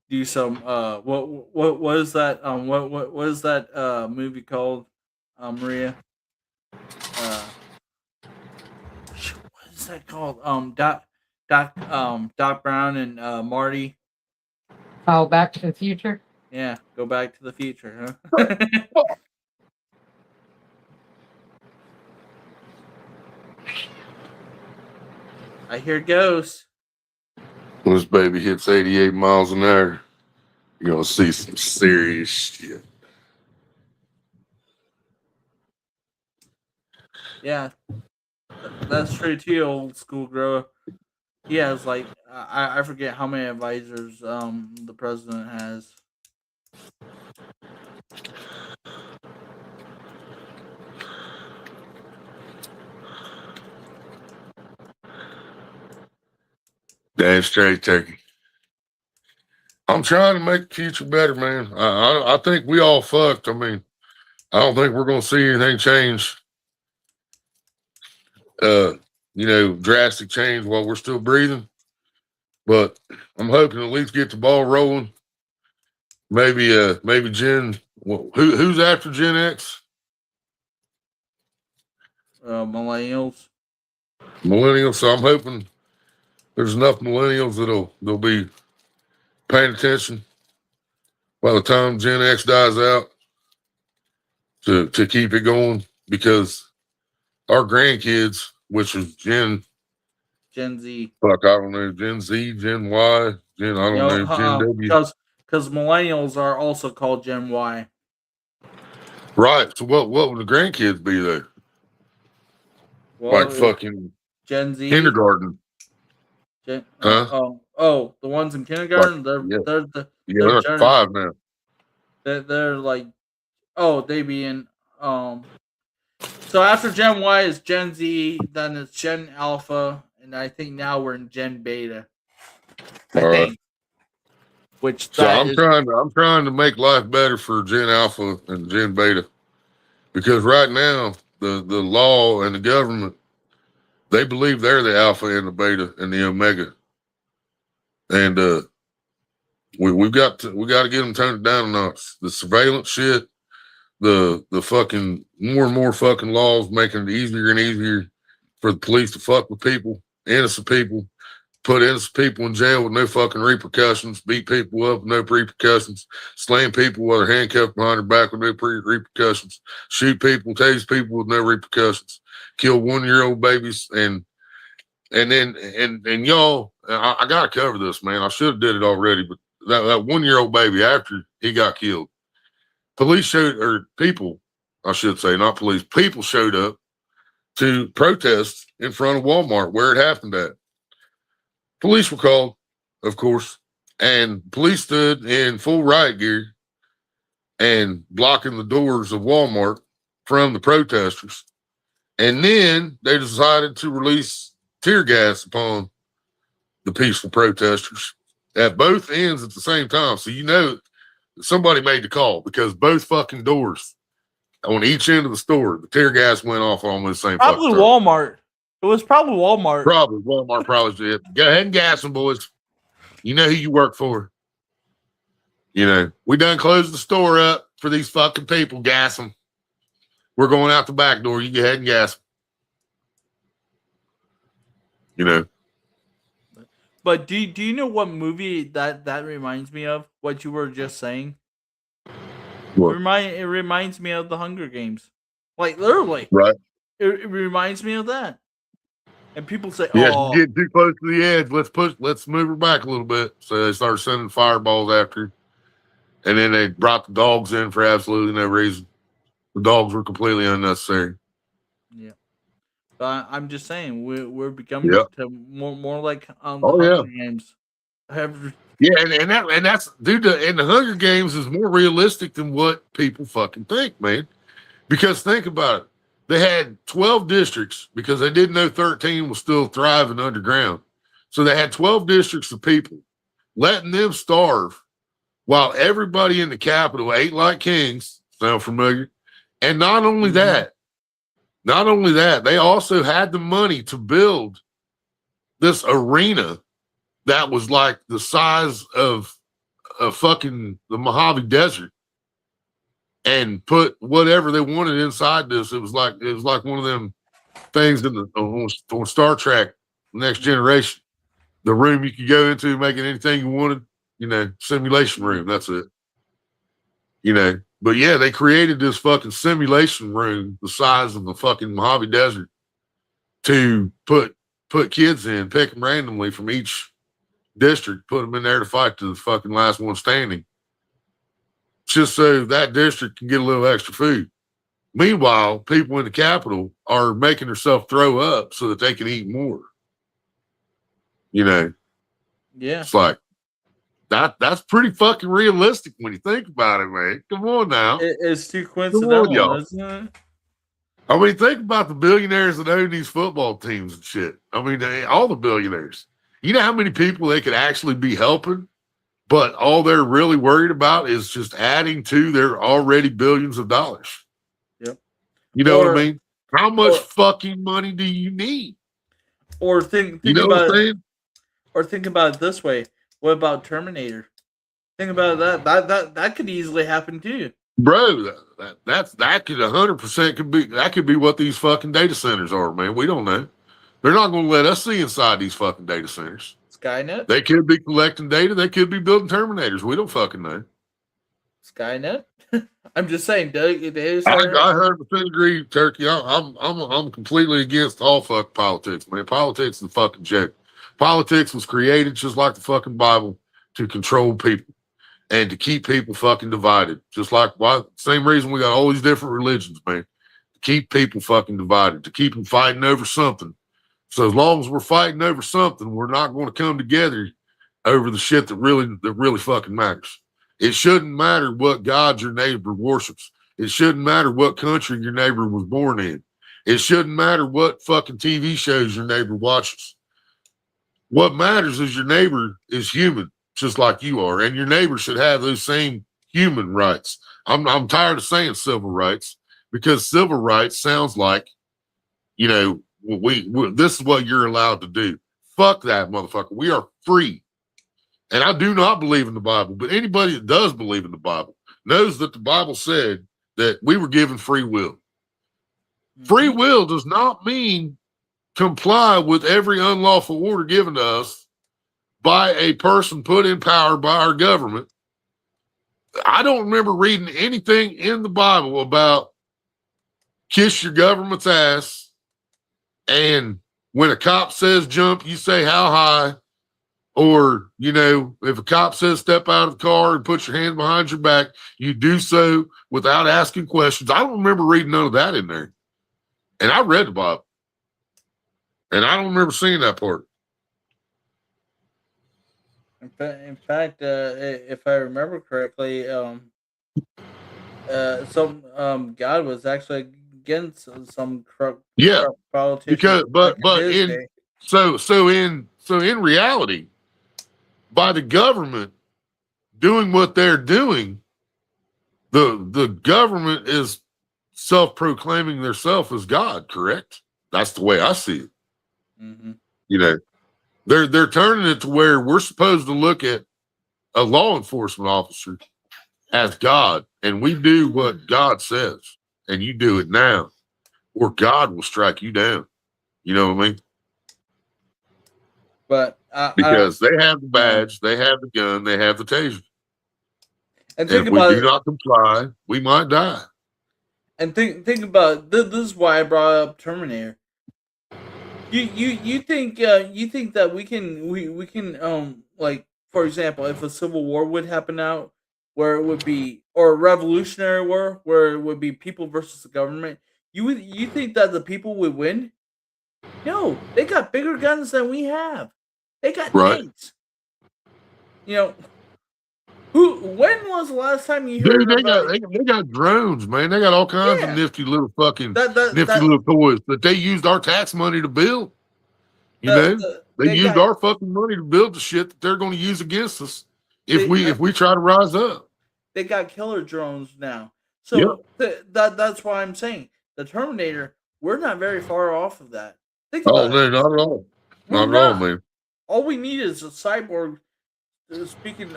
Do some what is that what is that movie called, Maria? What is that called? Doc Brown and Marty. Oh, Back to the Future. Yeah, go back to the future, huh? I hear ghosts. When this baby hits 88 miles an hour, you're gonna see some serious shit. Yeah, that's true too. Old school grower. He has like I forget how many advisors the president has. Damn straight, turkey. I'm trying to make the future better, man. I think we all fucked. I mean, I don't think we're gonna see anything change. Uh, drastic change while we're still breathing. But I'm hoping to at least get the ball rolling. Maybe Gen. Who's after Gen X? Millennials. Millennials. So I'm hoping there's enough millennials they'll be paying attention by the time Gen X dies out to keep it going, because our grandkids, which is Gen Z. fuck, I don't know, Gen Z, Gen Y, Gen I don't know, Gen W. Because millennials are also called Gen Y. Right. So what would the grandkids be there? Well, Like fucking Gen Z. kindergarten. The ones in kindergarten. Like, They're they're Gen, 5 now. they're like, they be in So after Gen Y is Gen Z, then it's Gen Alpha, and I think now we're in Gen Beta. I All right. think. which So that I'm is trying to make life better for Gen Alpha and Gen Beta, because right now the law and the government, they believe they're the Alpha and the Beta and the Omega, and we got to get them toned down a notch. The surveillance shit, the fucking more and more fucking laws making it easier and easier for the police to fuck with people, innocent people, put innocent people in jail with no fucking repercussions, beat people up with no repercussions, slam people while they're handcuffed behind their back with no repercussions, shoot people, tase people with no repercussions, kill 1-year-old babies, and y'all, I gotta cover this, man. I should have did it already, but that 1-year-old baby, after he got killed, police showed, or people, I should say, not police, people showed up to protest in front of Walmart where it happened at. Police were called, of course, and police stood in full riot gear and blocking the doors of Walmart from the protesters. And then they decided to release tear gas upon the peaceful protesters at both ends at the same time. So you know somebody made the call, because both fucking doors on each end of the store, the tear gas went off almost the same probably fucking time. Walmart. It was probably Walmart. Probably Walmart probably did. Go ahead and gas them, boys. You know who you work for. You know, we done closed the store up for these fucking people. Gas them. We're going out the back door. You go ahead and gas them. You know. But do you know what movie that reminds me of? What you were just saying? What? It reminds me of the Hunger Games. Like literally. Right. It reminds me of that. And people say, Yeah, "Oh, you get too close to the edge. Let's move her back a little bit." So they started sending fireballs after her. And then they brought the dogs in for absolutely no reason. The dogs were completely unnecessary. yeah." But I'm just saying, we're becoming Yep. to more like the Oh, Hunger Games. Yeah, and that's dude. And the Hunger Games is more realistic than what people fucking think, man. Because think about it, they had 12 districts because they didn't know 13 was still thriving underground. So they had 12 districts of people, letting them starve while everybody in the capital ate like kings. Sound familiar? And not only that, they also had the money to build this arena that was like the size of fucking the Mojave Desert, and put whatever they wanted inside this. It was like one of them things in on Star Trek Next Generation. The room you could go into, making anything you wanted. You know, simulation room. That's it. You know, but yeah, they created this fucking simulation room the size of the fucking Mojave Desert to put kids in, pick them randomly from each district, put them in there to fight to the fucking last one standing, just so that district can get a little extra food. Meanwhile, people in the capital are making themselves throw up so that they can eat more. You know, Yeah. it's like that's pretty fucking realistic when you think about it, man. Come on now. It's too coincidental, y'all. isn't it? I mean, think about the billionaires that own these football teams and shit. I mean, all the billionaires. You know how many people they could actually be helping, but all they're really worried about is just adding to their already billions of dollars. Yep. You know what I mean? How much fucking money do you need? Or think You know about what I'm saying? Or think about it this way. What about Terminator? Think about that. That could easily happen too. Bro, that could 100% could be what these fucking data centers are, man. We don't know. They're not going to let us see inside these fucking data centers. Skynet? They could be collecting data. They could be building Terminators. We don't fucking know. Skynet? I'm just saying. I 100% agree, Turkey. I'm completely against all fucking politics, man. Politics is a fucking joke. Politics was created just like the fucking Bible to control people and to keep people fucking divided. Just like same reason we got all these different religions, man. To keep people fucking divided, to keep them fighting over something. So as long as we're fighting over something, we're not going to come together over the shit that really fucking matters. It shouldn't matter what God your neighbor worships. It shouldn't matter what country your neighbor was born in. It shouldn't matter what fucking TV shows your neighbor watches. What matters is your neighbor is human just like you are, and your neighbor should have those same human rights. I'm tired of saying civil rights because civil rights sounds like, you know, we this is what you're allowed to do. Fuck that, motherfucker. We are free. And I do not believe in the Bible, but anybody that does believe in the Bible knows that the Bible said that we were given free will. Free will does not mean comply with every unlawful order given to us by a person put in power by our government. I don't remember reading anything in the Bible about kiss your government's ass, and when a cop says jump, you say how high, or, you know, if a cop says step out of the car and put your hand behind your back, you do so without asking questions. I don't remember reading none of that in there. And I read the Bible. And I don't remember seeing that part. In fact, if I remember correctly, God was actually against some corrupt politicians. Because back but his in day. so in reality, by the government doing what they're doing, the government is self-proclaiming themselves as God, correct? That's the way I see it. Mm-hmm. You know, they're turning it to where we're supposed to look at a law enforcement officer as God, and we do what God says, and you do it now, or God will strike you down. You know what I mean? But Because they have the badge, they have the gun, they have the taser. And if we do not comply, we might die. And think about this is why I brought up Terminator. You think that we can like, for example, if a civil war would happen out where it would be, or a revolutionary war where it would be people versus the government, you think that the people would win? No, they got bigger guns than we have. They got tanks. You know, when was the last time you heard about? They got drones, man. They got all kinds of nifty little fucking little toys that they used our tax money to build. They used our fucking money to build the shit that they're going to use against us if we try to rise up. They got killer drones now, so that's why I'm saying the Terminator. We're not very far off of that. Think about it. Not at all. Not at all, man. All we need is a cyborg speaking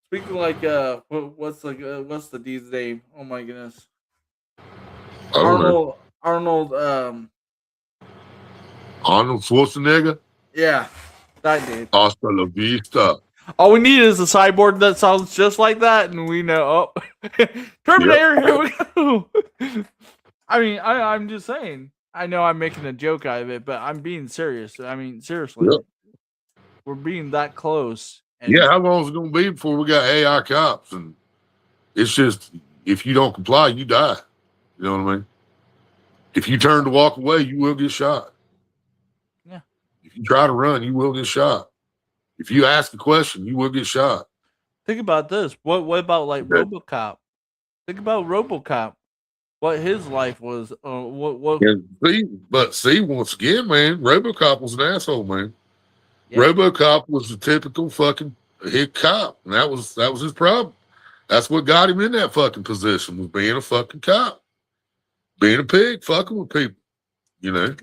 speaking like what's the dude's name? Oh my goodness. Arnold Schwarzenegger? Yeah, that dude. Hasta la vista. All we need is a cyborg that sounds just like that, and we know, Terminator, here we go. I mean, I'm just saying. I know I'm making a joke out of it, but I'm being serious. I mean, seriously. We're being that close. And how long is it going to be before we got AI cops? And it's just, if you don't comply, you die. You know what I mean? If you turn to walk away, you will get shot. Yeah. If you try to run, you will get shot. If you ask a question, you will get shot. Think about this. What about like RoboCop? Think about RoboCop. What his life was. See, once again, man, RoboCop was an asshole, man. Yeah. RoboCop was the typical fucking hit cop, and that was his problem. That's what got him in that fucking position, was being a fucking cop, being a pig, fucking with people. You know.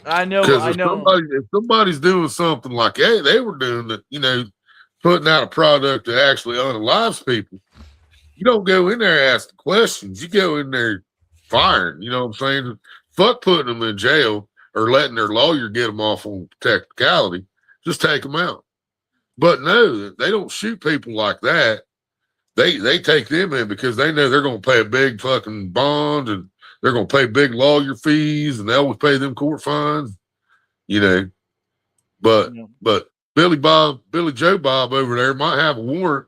I know. If somebody's doing something like, hey, they were doing that, you know, putting out a product that actually unalives people, you don't go in there asking questions. You go in there firing. You know what I'm saying? Fuck putting them in jail or letting their lawyer get them off on technicality. Just take them out. But no, they don't shoot people like that. They take them in because they know they're going to pay a big fucking bond, and they're going to pay big lawyer fees, and they always pay them court fines, you know. But Billy Joe Bob over there might have a warrant,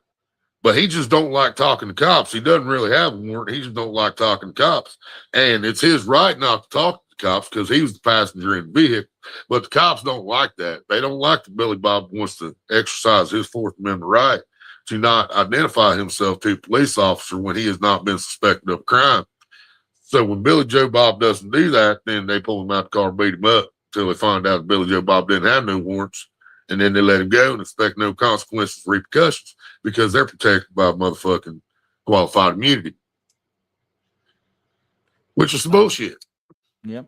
but he just don't like talking to cops. He doesn't really have a warrant. He just don't like talking to cops. And it's his right not to talk to the cops because he was the passenger in the vehicle. But the cops don't like that. They don't like that Billy Bob wants to exercise his Fourth Amendment right to not identify himself to a police officer when he has not been suspected of crime. So when Billy Joe Bob doesn't do that, then they pull him out of the car and beat him up. until they find out Billy Joe Bob didn't have no warrants. And then they let him go and expect no consequences, repercussions, because they're protected by motherfucking qualified immunity, which is some bullshit. Yep.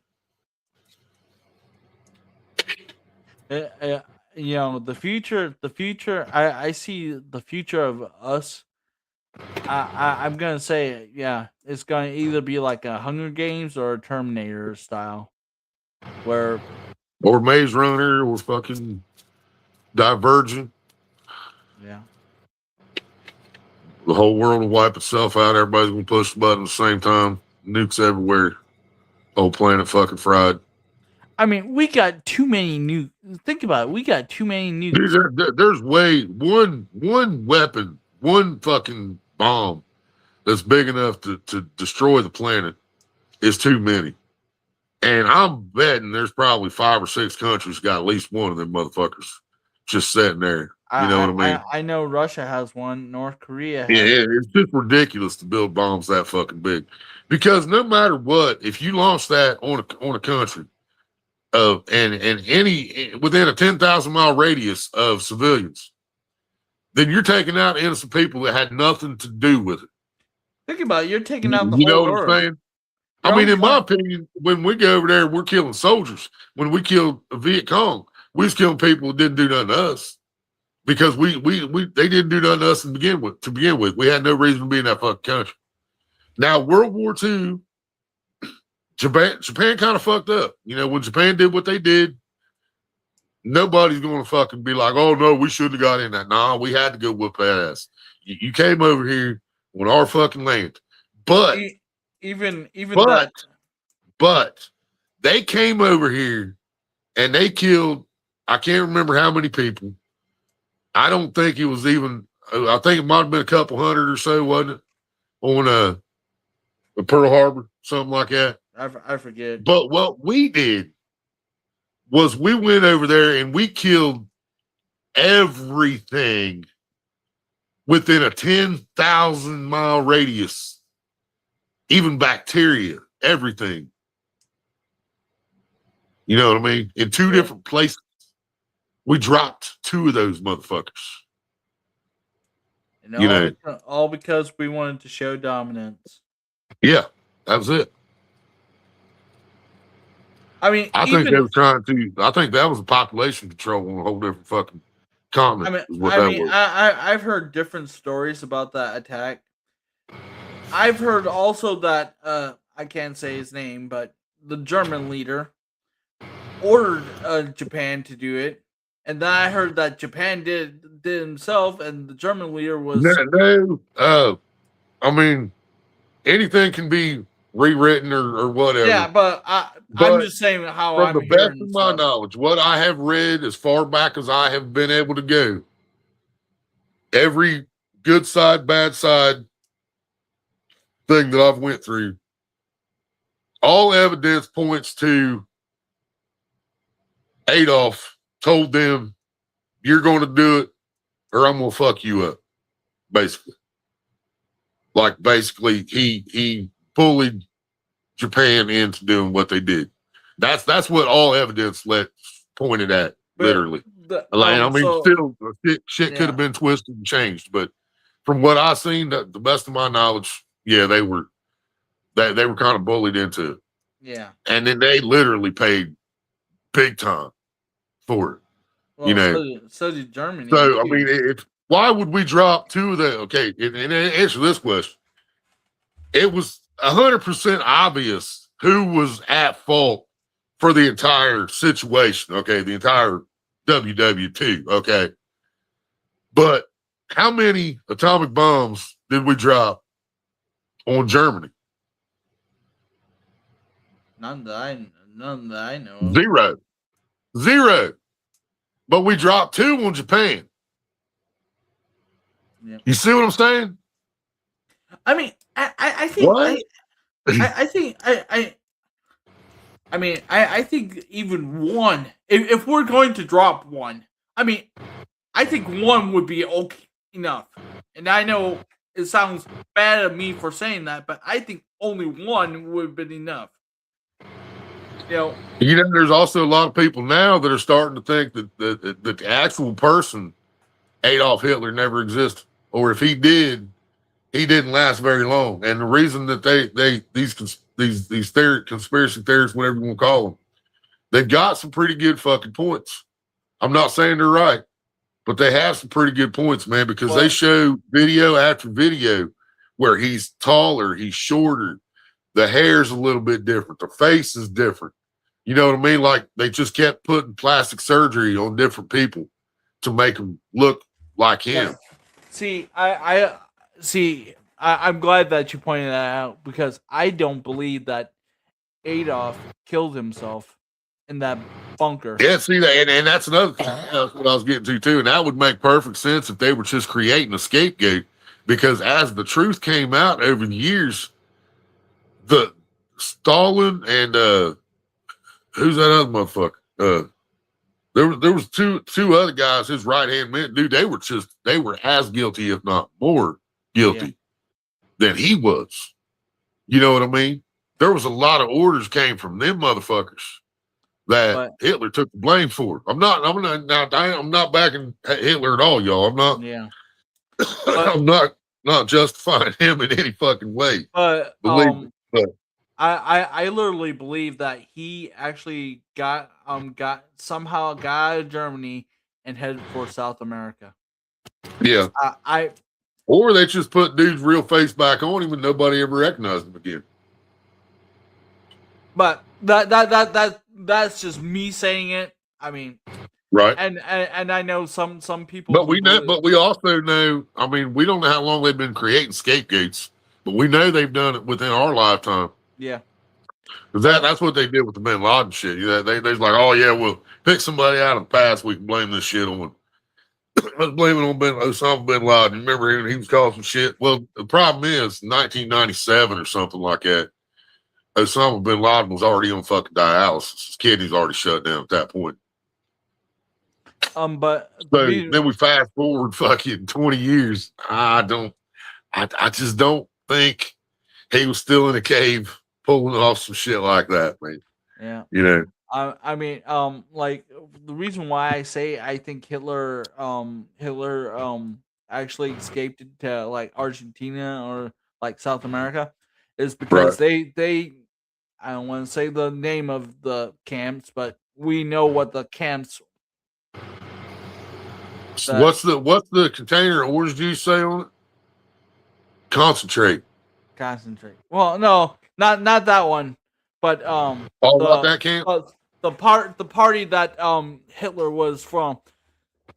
You know, the future. I see the future of us. I'm gonna say, yeah, it's gonna either be like a Hunger Games or a Terminator style, where Or Maze Runner or fucking Divergent. yeah, The whole world will wipe itself out. Everybody's gonna push the button at the same time. Nukes everywhere. Whole planet fucking fried. I mean, we got too many nukes. Think about it. We got too many nukes. Dude, there's one weapon, one fucking bomb that's big enough to destroy the planet is too many. And I'm betting there's probably 5 or 6 countries got at least one of them motherfuckers just sitting there. You know what I mean? I know Russia has one. North Korea has. Yeah, it's just ridiculous to build bombs that fucking big. Because no matter what, if you launch that on a country and any within a 10,000-mile radius of civilians, then you're taking out innocent people that had nothing to do with it. Think about it. You're taking out the You know whole what world. I'm saying? I mean, in my opinion, when we go over there, we're killing soldiers. When we killed Viet Cong, we was killing people who didn't do nothing to us because they didn't do nothing to us to begin with. We had no reason to be in that fucking country. Now, World War II, Japan kind of fucked up. You know, when Japan did what they did, nobody's going to fucking be like, oh, no, we shouldn't have got in that. Nah, we had to go whoop that ass. You came over here on our fucking land. But they came over here and they killed, I can't remember how many people. I don't think it was even, I think it might have been a couple hundred or so, wasn't it? On a Pearl Harbor, something like that. I forget. But what we did was we went over there and we killed everything within a 10,000-mile radius, even bacteria, everything. You know what I mean? In 2 different places. We dropped 2 of those motherfuckers. And all because we wanted to show dominance. Yeah, that was it. I mean, I think they were trying to. I think that was a population control on a whole different fucking continent. I've heard different stories about that attack. I've heard also that I can't say his name, but the German leader ordered Japan to do it, and then I heard that Japan did himself, and the German leader was no. I mean, anything can be rewritten or whatever. Yeah, but I'm just saying how from I'm the best hearing of my stuff. knowledge, what I have read as far back as I have been able to go, every good side, bad side thing that I've went through, all evidence points to Adolf told them, you're going to do it or I'm going to fuck you up, basically. Like, basically, he bullied Japan into doing what they did. That's what all evidence pointed at, literally. Still, shit could have been twisted and changed, but from what I've seen, the best of my knowledge, yeah, they were kind of bullied into it. Yeah. And then they literally paid big time for it. Well, so did Germany. So, I mean, why would we drop 2 of the, okay, and answer this question. It was 100% obvious who was at fault for the entire situation, okay, the entire WW2, okay? But how many atomic bombs did we drop on Germany? None that I know of. 0. But we dropped 2 on Japan. Yeah. You see what I'm saying? I mean, I think what? I think even 1. If we're going to drop 1, I mean, I think 1 would be okay enough. And I know it sounds bad of me for saying that, but I think only 1 would have been enough. There's also a lot of people now that are starting to think that the actual person Adolf Hitler never existed, or if he did, he didn't last very long. And the reason that these conspiracy theorists, whatever you want to call them, they've got some pretty good fucking points. I'm not saying they're right, but they have some pretty good points, man, because they show video after video where he's taller, he's shorter, the hair's a little bit different, the face is different. You know what I mean? Like they just kept putting plastic surgery on different people to make them look like him. See, I'm glad that you pointed that out because I don't believe that Adolf killed himself in that bunker. Yeah, see that, and that's another thing. That's what I was getting to too, and that would make perfect sense if they were just creating a scapegoat. Because as the truth came out over the years, the Stalin and who's that other motherfucker? There was two other guys, his right hand man, dude. They were as guilty, if not more guilty, than he was. You know what I mean? There was a lot of orders came from them motherfuckers that Hitler took the blame for. I'm not backing Hitler at all, y'all. I'm not. Yeah. I'm not justifying him in any fucking way. But believe me. But I literally believe that he actually got somehow got out of Germany and headed for South America. Yeah. Or they just put dude's real face back on him and nobody ever recognized him again. But that's just me saying it. I mean, right. And I know some people. But we also know. I mean, we don't know how long they've been creating scapegoats, but we know they've done it within our lifetime. Yeah. That's what they did with the Bin Laden shit. They're like, oh yeah, we'll pick somebody out of the past. We can blame this shit on. Let's blame it on Osama bin Laden. Remember he was causing some shit. Well, the problem is 1997 or something like that. Osama bin Laden was already on fucking dialysis. His kidneys already shut down at that point. But so then we fast forward fucking 20 years. I just don't think he was still in a cave pulling off some shit like that, man. Yeah. I mean, like the reason why I say I think Hitler actually escaped to like Argentina or like South America is because they I don't want to say the name of the camps, but we know what the camps. What's the container of orange juice say on it? Concentrate. Well, no, not that one, but that camp. The party that Hitler was from,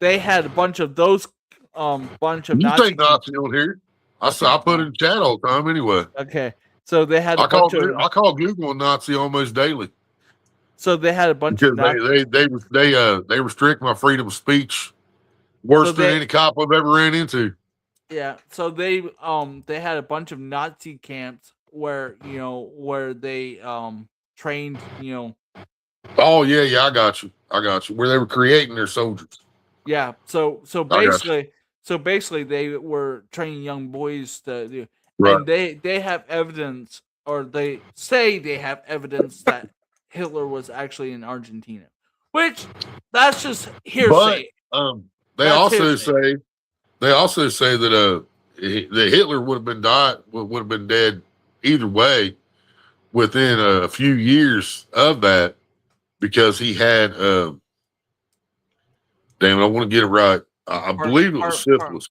they had a bunch of those bunch of. You think Nazi on here? I put it in chat all the time anyway. Okay, so they had. I call Google a Nazi almost daily. So they had a bunch of they restrict my freedom of speech worse than any cop I've ever ran into. Yeah, so they had a bunch of Nazi camps where they trained Oh yeah, I got you. Where they were creating their soldiers. Yeah, so basically they were training young boys to do, and they have evidence, or they say they have evidence that Hitler was actually in Argentina, which that's just hearsay. But they also say that that Hitler would have been dead either way within a few years of that, because he had damn it, I want to get it right. I believe it was syphilis.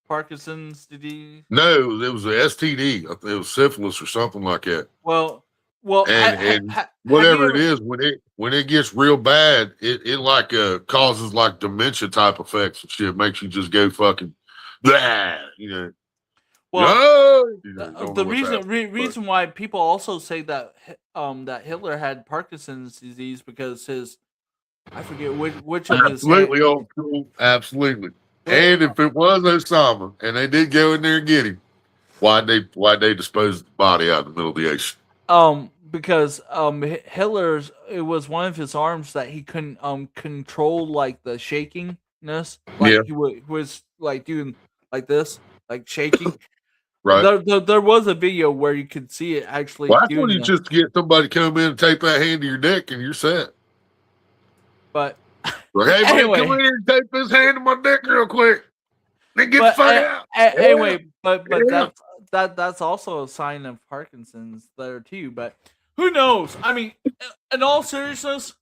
Parkinson's disease? No, it was a STD. It was syphilis or something like that. Well, and whatever it is, when it gets real bad, it like causes like dementia type effects and shit. Makes you just go fucking blah, Well, the reason why people also say that that Hitler had Parkinson's disease because I forget which of his old school, absolutely. And if it was Osama and they did go in there and get him, why'd they dispose of the body out in the middle of the ocean? Because Hitler's, it was one of his arms that he couldn't control, like the shakingness. Like he was like doing like this, like shaking. Right. There was a video where you could see it actually Well, that's when doing you that. just get somebody to come in and tape that hand to your neck and you're set. But Like, hey, man, anyway. come in here and tape this hand to my neck real quick. Then get the But fuck out. anyway, but Yeah. that's also a sign of Parkinson's there too. But who knows? I mean, in all seriousness,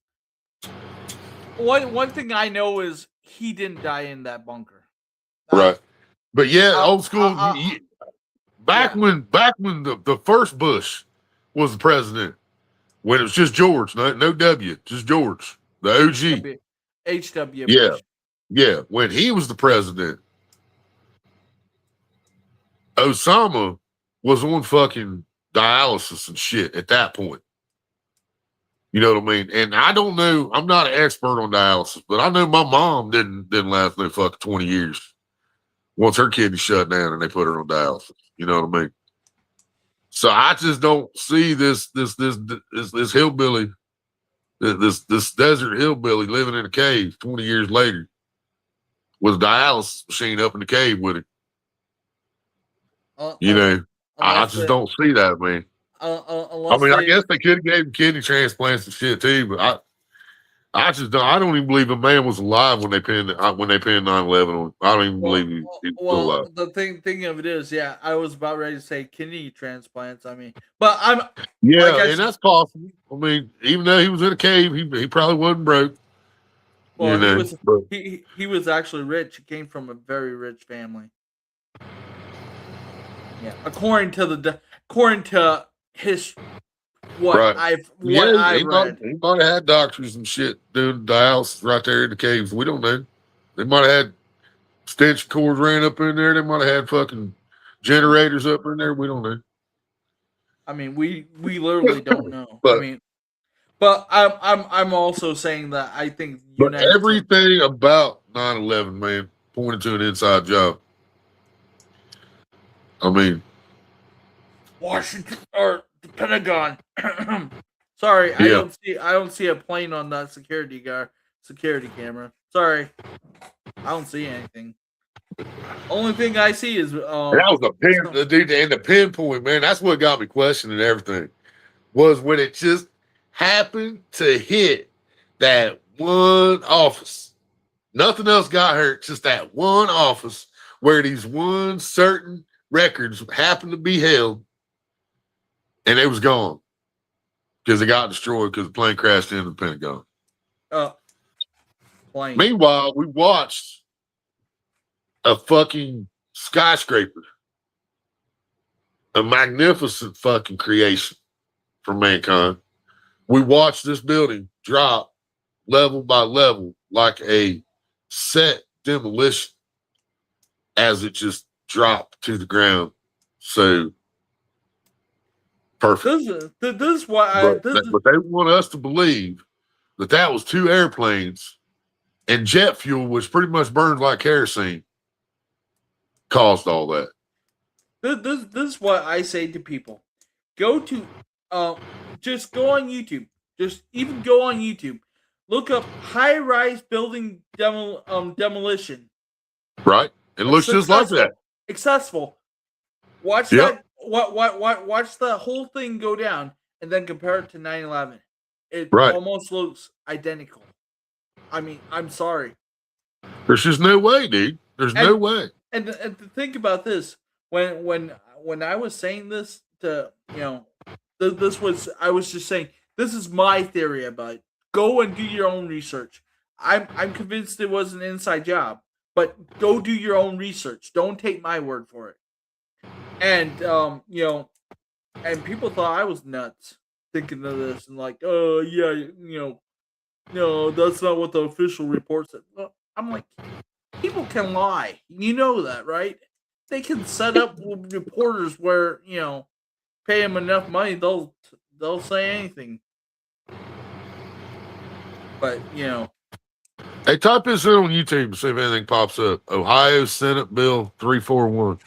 one thing I know is he didn't die in that bunker. Right. But yeah, old school. Back yeah. when the first Bush was the president, when it was just George, no W, just George, the OG. H.W. Yeah. Bush. Yeah. When he was the president, Osama was on fucking dialysis and shit at that point. You know what I mean? And I don't know, I'm not an expert on dialysis, but I know my mom didn't last no fucking 20 years once her kidney shut down and they put her on dialysis. You know what I mean? So I just don't see this hillbilly, this desert hillbilly living in a cave 20 years later with a dialysis machine up in the cave with it. You know, I just don't see that, man. I mean, I guess they could have gave him kidney transplants and shit too, but I just don't. I don't even believe a man was alive when they pinned 9/11 on him. I don't even believe he was still alive. The thing of it is, yeah, I was about ready to say kidney transplants. I mean, but I'm Yeah, like and that's possible. I mean, even though he was in a cave, he probably wasn't broke. well, you know, he was actually rich. He came from a very rich family. Yeah, according to his what right. I've Yeah, I read. He might have had doctors and shit doing dialysis right there in the caves. We don't know. They might have had extension cords ran up in there. They might have had fucking generators up in there. We don't know. I mean, we literally don't know. But, I mean, but I'm also saying that I think but everything about 9/11, man, pointed to an inside job. I mean, Washington or the Pentagon. Sorry, yeah. I don't see a plane on that security camera. Sorry, I don't see anything. Only thing I see is that was a pin, dude, and the pinpoint, man. That's what got me questioning everything. Was when it just happened to hit that one office. Nothing else got hurt, just that one office where these one certain records happened to be held, and it was gone because it got destroyed because the plane crashed into the Pentagon. Plane. Meanwhile, we watched a fucking skyscraper, a magnificent fucking creation for mankind. We watched this building drop level by level like a set demolition as it just dropped to the ground. So perfect. This is why But they want us to believe that was two airplanes and jet fuel, which pretty much burns like kerosene, caused all that. This is what I say to people. Go to just go on YouTube. Just even go on YouTube. Look up high-rise building demolition. Right? It looks just like that. Accessible. Watch that. Watch the whole thing go down, and then compare it to 9/11. It almost looks identical. I mean, I'm sorry. There's just no way, dude. There's no way. And to think about this, when I was saying this to I was just saying this is my theory about it. Go and do your own research. I'm convinced it was an inside job, but go do your own research. Don't take my word for it. And and people thought I was nuts thinking of this and like, oh yeah, no, that's not what the official report said. Well, I'm like, people can lie. You know that, right? They can set up reporters where pay them enough money, they'll say anything. But hey, type this in on YouTube and see if anything pops up. Ohio Senate Bill 341.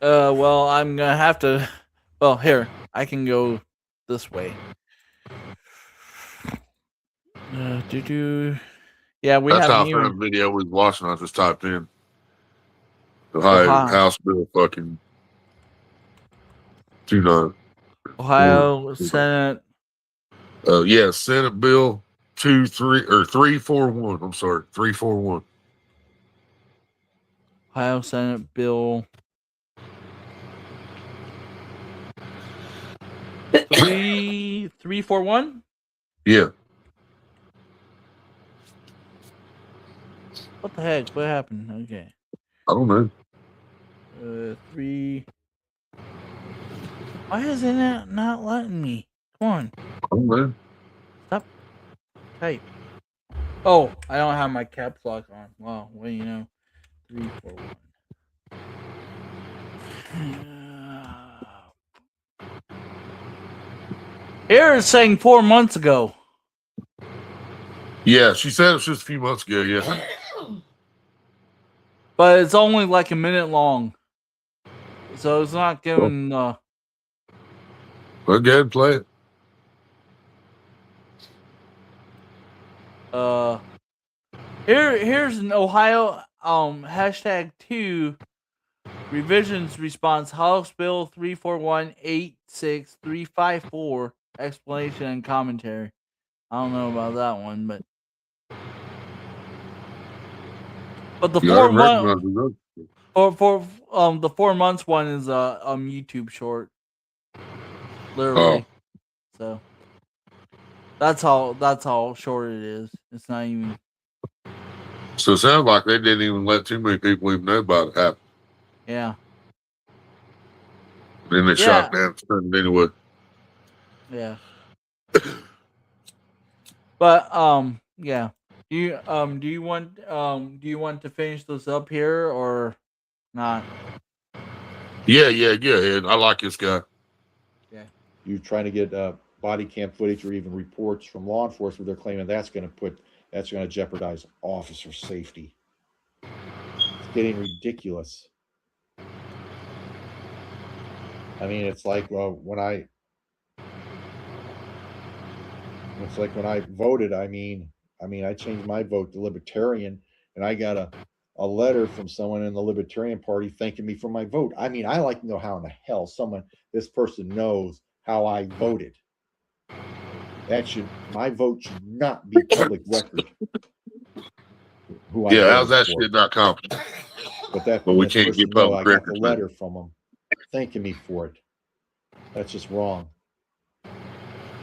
Well, I'm gonna have to. Well, here I can go this way. Yeah, we That's have how I found the video we was watching. I just typed in. Ohio House Bill fucking 29. Ohio Senate. Yeah, Senate Bill 341. I'm sorry, 341. Ohio Senate Bill 341. Yeah, What the heck? What happened? Okay. I don't know. 3. Why is it not letting me? Come on, I don't know. stop type. Oh, I don't have my caps lock on. Wow, well, you know, 341. Here it's saying 4 months ago, Yeah, she said it was just a few months ago. Yeah. but it's only like a minute long, so it's not giving. Well, go ahead and play it. Here's an Ohio #2 revisions response House Bill 341-86354 explanation and commentary. I don't know about that one, but the Yeah, I 4 recognize month it. for the 4 months one is a YouTube short, literally. So that's how short it is. It's not even. So it sounds like they didn't even let too many people even know about it happen. Yeah. Then they shot down it anyway. Yeah. But yeah. Do you want to finish this up here or not? Yeah, go ahead. I like this guy. Yeah. You're trying to get body cam footage or even reports from law enforcement. They're claiming that's going to jeopardize officer safety. It's getting ridiculous. I mean, it's like when I voted. I mean, I changed my vote to Libertarian, and I got a letter from someone in the Libertarian Party thanking me for my vote. I mean, I like to know how in the hell this person knows how I voted. My vote should not be public record. How's that shit not confident? But we can't get public I got the records. letter from them thanking me for it. That's just wrong.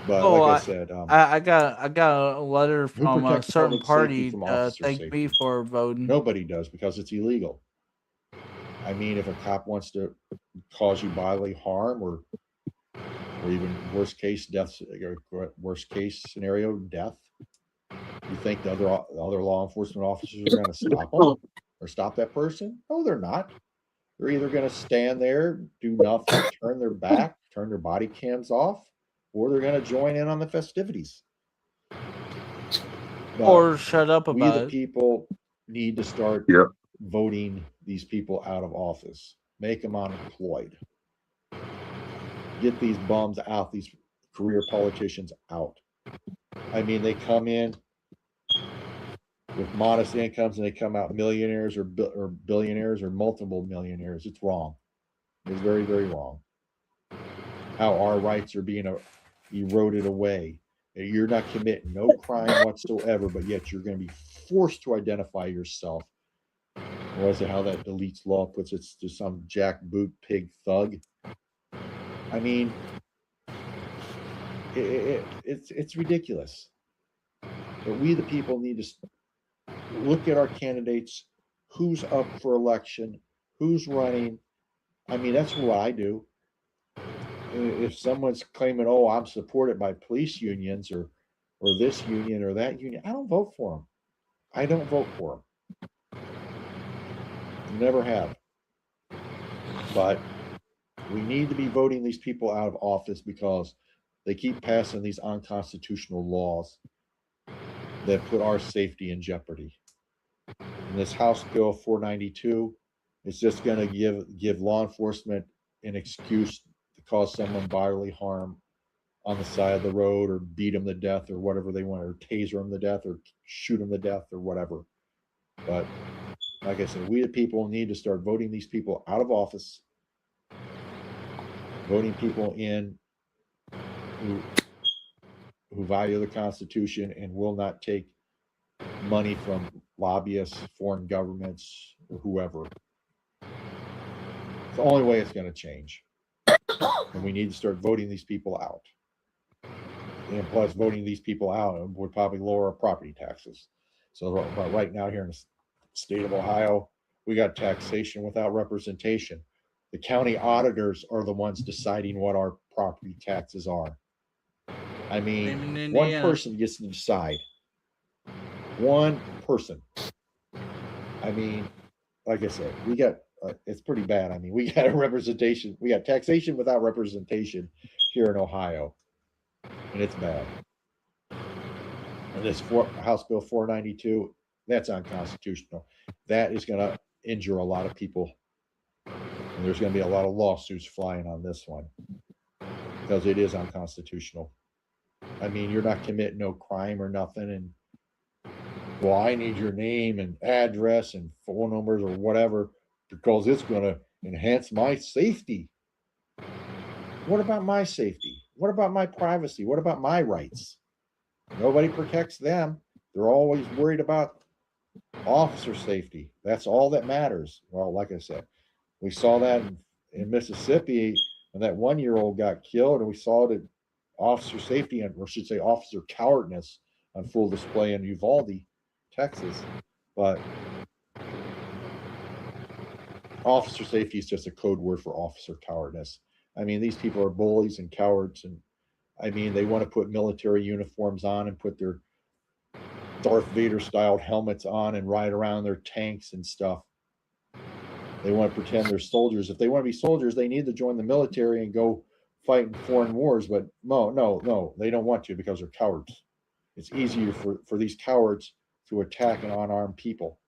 But like I said, I got a letter from a certain party to thank me for voting. Nobody does, because it's illegal. I mean, if a cop wants to cause you bodily harm or even worst case scenario, death, you think the other law enforcement officers are going to stop them or stop that person? No, they're not. They're either going to stand there, do nothing, turn their back, turn their body cams off, or they're going to join in on the festivities. But or shut up about it. We, the people, need to start voting these people out of office. Make them unemployed. Get these bums out, these career politicians out. I mean, they come in with modest incomes and they come out millionaires or billionaires or multiple millionaires. It's wrong. It's very, very wrong. How our rights are being eroded away. You're not committing no crime whatsoever, but yet you're going to be forced to identify yourself. Or is it how that deletes law puts it to some jackboot pig thug? I mean, it's ridiculous. But we, the people, need to look at our candidates, who's up for election, who's running. I mean, that's what I do. If someone's claiming, oh, I'm supported by police unions or this union or that union, I don't vote for them. I don't vote for them. Never have. But we need to be voting these people out of office because they keep passing these unconstitutional laws that put our safety in jeopardy. And this House Bill 492 is just going to give law enforcement an excuse to cause someone bodily harm on the side of the road or beat them to death or whatever they want, or taser them to death or shoot them to death or whatever. But like I said, we the people need to start voting these people out of office, voting people in who value the Constitution and will not take money from lobbyists, foreign governments, or whoever. It's the only way it's going to change. And we need to start voting these people out. And plus, voting these people out would probably lower our property taxes. So, but right now, here in the state of Ohio, we got taxation without representation. The county auditors are the ones deciding what our property taxes are. I mean, one person gets to decide. One person. I mean, like I said, we got it's pretty bad. I mean, we got a representation. We got taxation without representation here in Ohio, and it's bad. And this House Bill 492, that's unconstitutional. That is going to injure a lot of people, and there's going to be a lot of lawsuits flying on this one because it is unconstitutional. I mean, you're not committing no crime or nothing, and well, I need your name and address and phone numbers or whatever because it's going to enhance my safety. What about my safety? What about my privacy? What about my rights? Nobody protects them. They're always worried about officer safety. That's all that matters. Well, like I said, we saw that in Mississippi when that 1-year-old got killed, and we saw it in officer safety, or I should say officer cowardness, on full display in Uvalde, Texas. But officer safety is just a code word for officer cowardness. I mean, these people are bullies and cowards, and I mean, they want to put military uniforms on and put their Darth Vader styled helmets on and ride around their tanks and stuff. They want to pretend they're soldiers. If they want to be soldiers, they need to join the military and go fight in foreign wars. But no, they don't want to because they're cowards. It's easier for these cowards to attack an unarmed people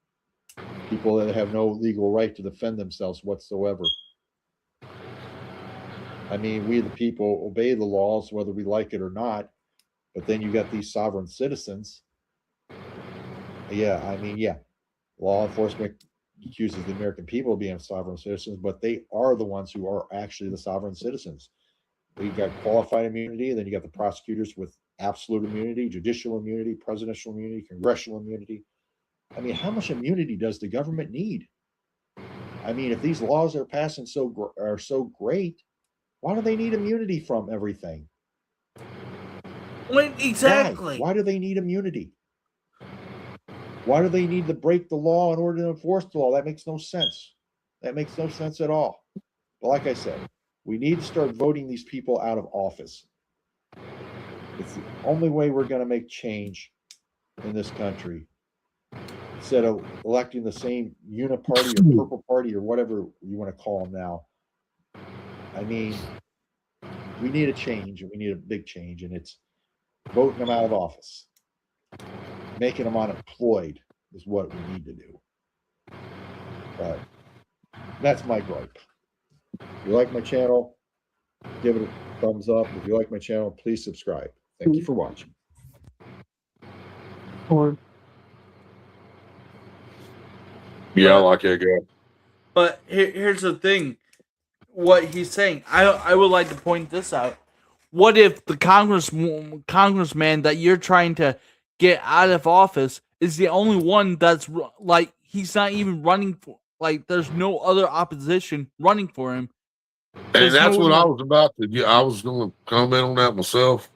that have no legal right to defend themselves whatsoever. I mean, we the people obey the laws whether we like it or not, but then you got these sovereign citizens. Law enforcement accuses the American people of being sovereign citizens, but they are the ones who are actually the sovereign citizens. You got qualified immunity, then you got the prosecutors with absolute immunity, judicial immunity, presidential immunity, congressional immunity. I mean, how much immunity does the government need? I mean, if these laws are passing are so great, why do they need immunity from everything? Exactly. Why do they need immunity? Why do they need to break the law in order to enforce the law? That makes no sense. That makes no sense at all. But like I said, we need to start voting these people out of office. It's the only way we're going to make change in this country. Instead of electing the same uniparty or purple party or whatever you want to call them now. I mean, we need a change, and we need a big change, and it's voting them out of office. Making them unemployed is what we need to do. But that's my gripe. If you like my channel, give it a thumbs up. If you like my channel, please subscribe. Thank you for watching. Yeah, I like that guy. But here's the thing. What he's saying, I would like to point this out. What if the congressman that you're trying to get out of office is the only one that's like, he's not even running for, like, there's no other opposition running for him. And that's what I was about to get. I was going to comment on that myself.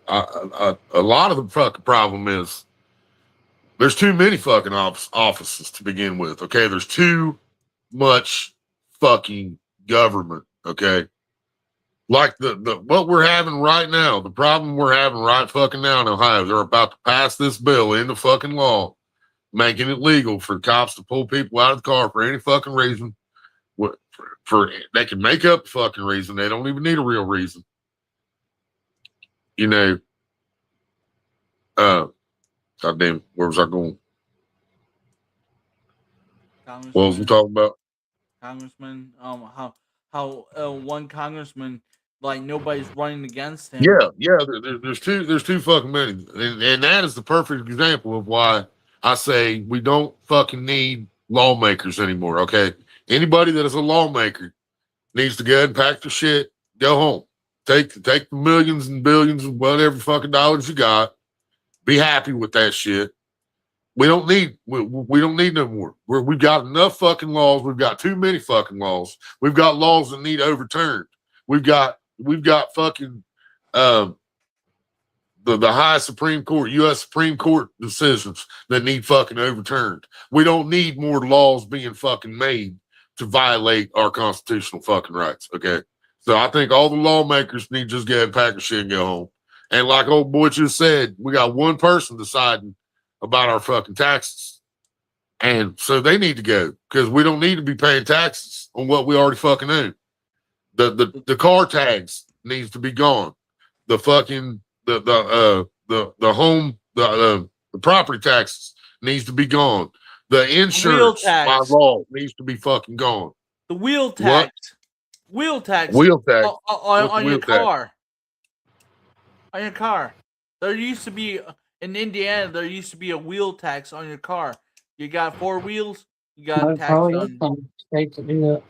A lot of the fucking problem is there's too many fucking offices to begin with. Okay, there's too much fucking government. Okay, like the what we're having right now, the problem we're having right fucking now in Ohio. They're about to pass this bill into fucking law, making it legal for cops to pull people out of the car for any fucking reason. For they can make up a fucking reason. They don't even need a real reason. You know, goddamn, where was I going? What was we talking about? Congressman, how one congressman, like, nobody's running against him. Yeah. There's too fucking many, and that is the perfect example of why I say we don't fucking need lawmakers anymore. Okay, anybody that is a lawmaker needs to go ahead and pack their shit, go home, take the millions and billions and whatever fucking dollars you got, be happy with that shit. We don't need no more. We've got enough fucking laws. We've got too many fucking laws. We've got laws that need overturned. We've got fucking the high Supreme Court, U.S. Supreme Court decisions that need fucking overturned. We don't need more laws being fucking made to violate our constitutional fucking rights. Okay, so I think all the lawmakers need to just get and pack their shit and go home. And like old boy just said, we got one person deciding about our fucking taxes. And so they need to go because we don't need to be paying taxes on what we already fucking own. The car tags needs to be gone. The fucking the home the property taxes needs to be gone. The insurance by law needs to be fucking gone. The wheel tax. Wheel tax. Wheel tax on your car. On your car. There used to be in Indiana. There used to be a wheel tax on your car. You got 4 wheels. You got tax on. Some states that do that.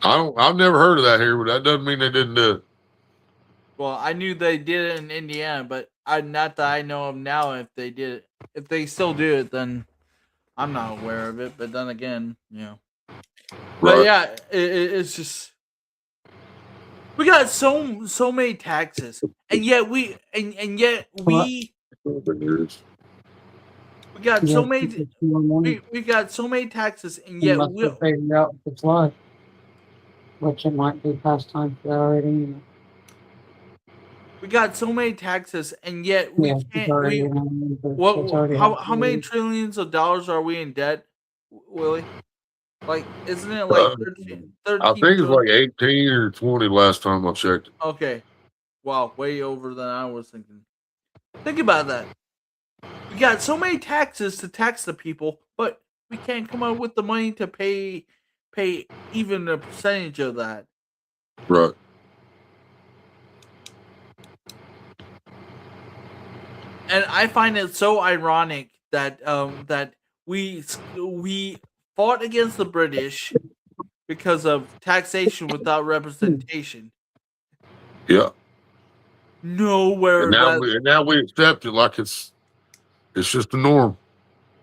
I've never heard of that here, but that doesn't mean they didn't do it. Well, I knew they did it in Indiana, but not that I know of now. If they did it, if they still do it, then I'm not aware of it. But then again, But Right. yeah, it's just we got so many taxes, and yet we got so many we got so many taxes, and yet we figure out if it's live, which it might be past time for that already. We got so many taxes, and yet we can't. How many trillions of dollars are we in debt, Willie? Like, isn't it like 13 I think it's like 18 or 20 last time I checked. Okay. Wow, way over than I was thinking. Think about that. We got so many taxes to tax the people, but we can't come up with the money to pay even a percentage of that. Right. And I find it so ironic that that we fought against the British because of taxation without representation. Yeah. Nowhere. And now we accept it like it's just the norm.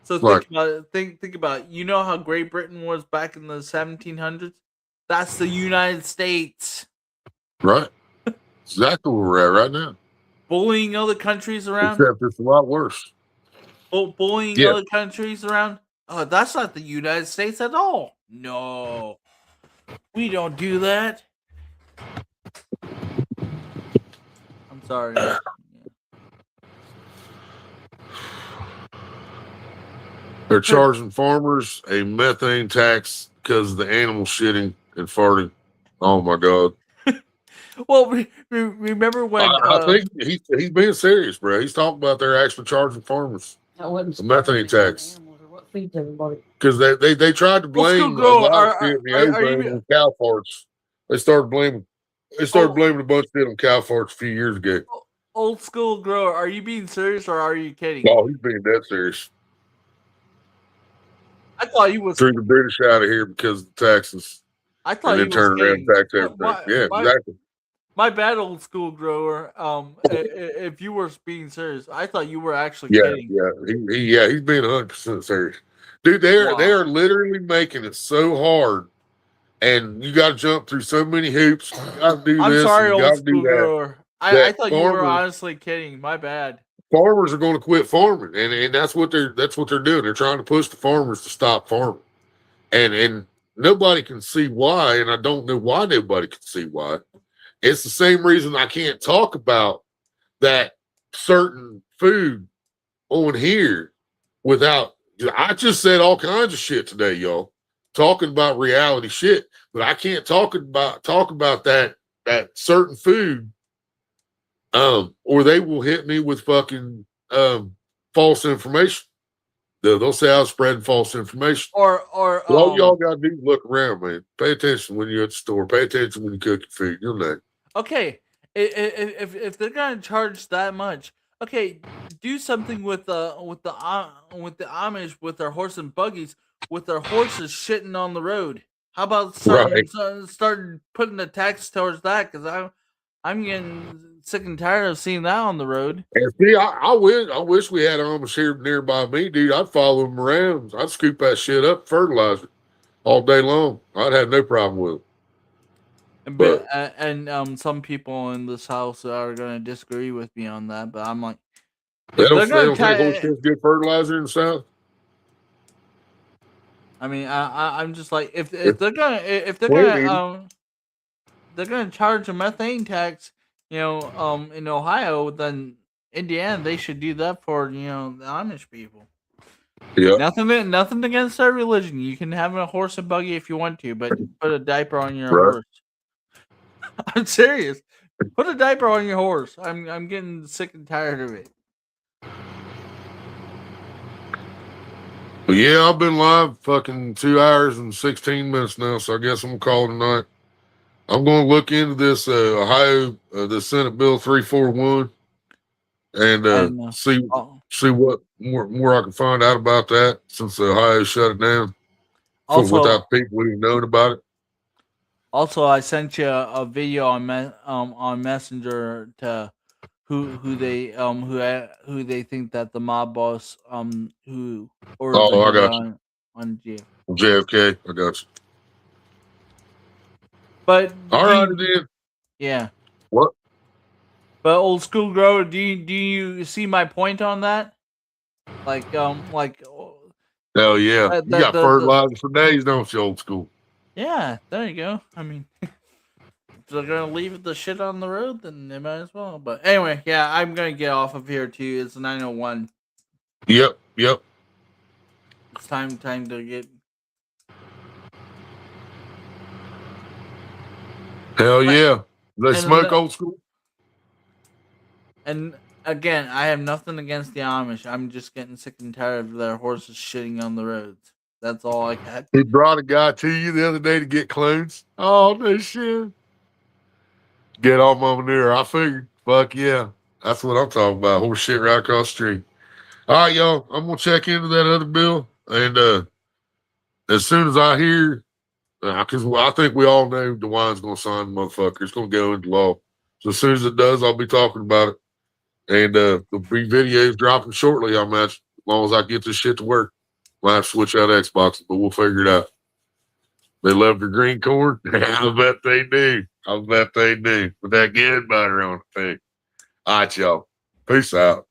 So think about it. Think about it. You know how Great Britain was back in the 1700s? That's the United States. Right. Exactly where we're at right now. Bullying other countries around. Except it's a lot worse. Bullying other countries around. Oh, that's not the United States at all. No. We don't do that. I'm sorry. They're charging farmers a methane tax because of the animal shitting and farting. Oh my God. Well, remember when I think he's being serious, bro. He's talking about they're actually charging farmers a methane tax because they tried to blame on cow farts. They started blaming a bunch of shit on cow farts a few years ago. Old school grower, are you being serious or are you kidding? No, he's being dead serious. I thought he was threw the British out of here because of the taxes. I thought and then turned around and tax everything. Exactly. My bad, old school grower. If you were being serious, I thought you were actually kidding. He's being 100% serious, dude. They are literally making it so hard, and you got to jump through so many hoops. You got to do I'm this. sorry, you old school grower. I thought you were honestly kidding. My bad. Farmers are going to quit farming, and that's what they're doing. They're trying to push the farmers to stop farming, and nobody can see why, and I don't know why nobody can see why. It's the same reason I can't talk about that certain food on here without. I just said all kinds of shit today, y'all, talking about reality shit, but I can't talk about that certain food, or they will hit me with fucking false information. They'll say I was spreading false information. Or all y'all gotta do is look around, man. Pay attention when you're at the store. Pay attention when you cook your food. You'll know. Okay, if they're gonna charge that much, okay, do something with the Amish with their horse and buggies with their horses shitting on the road. How about Right. starting putting a tax towards that? Because I'm getting sick and tired of seeing that on the road. And see, I wish we had Amish here nearby me, dude. I'd follow them around. I'd scoop that shit up, fertilizer all day long. I'd have no problem with it. And some people in this house are gonna disagree with me on that, but I'm like, They if don't, they're they gonna don't think horse try, shit's good fertilizer in the South. I mean, I'm just like, if It's they're plant gonna eating. they're gonna charge a methane tax, in Ohio, then Indiana they should do that for the Amish people. Yeah. Nothing against their religion. You can have a horse and buggy if you want to, but put a diaper on your Right. horse. I'm serious. Put a diaper on your horse. I'm getting sick and tired of it. But yeah, I've been live fucking 2 hours and 16 minutes now, so I guess I'm gonna call it a night. I'm gonna look into this Ohio, the Senate Bill 341, and And see what more I can find out about that since Ohio shut it down also, without people even knowing about it. I sent you a video on Messenger to who they think that the mob boss who ordered the Oh, I hit got you. on Jeff. JFK, I got you. But All right, then. yeah. What? But old school grower, do you see my point on that? Like Hell yeah. the, You got the fertilizer for days, don't you, old school? yeah, there you go. I mean, if they're gonna leave the shit on the road, then they might as well. But anyway, yeah, I'm gonna get off of here too. It's 9:01. Yep. It's time to get. Hell yeah. They And smoke old school? and again, I have nothing against the Amish. I'm just getting sick and tired of their horses shitting on the roads. That's all I got. He brought a guy to you the other day to get clones. Oh, no shit. Get all my manure. I figured. Fuck yeah. That's what I'm talking about. Horse shit right across the street. All right, y'all. I'm going to check into that other bill. And as soon as I hear, because I think we all know DeWine's going to sign the motherfucker. It's going to go into law. So as soon as it does, I'll be talking about it. And there'll be videos dropping shortly, I imagine, as long as I get this shit to work. We'll have to switch out Xbox, but we'll figure it out. They love their green corn. I bet they do. I bet they do. With that good butter on the thing. All right, y'all. Peace out.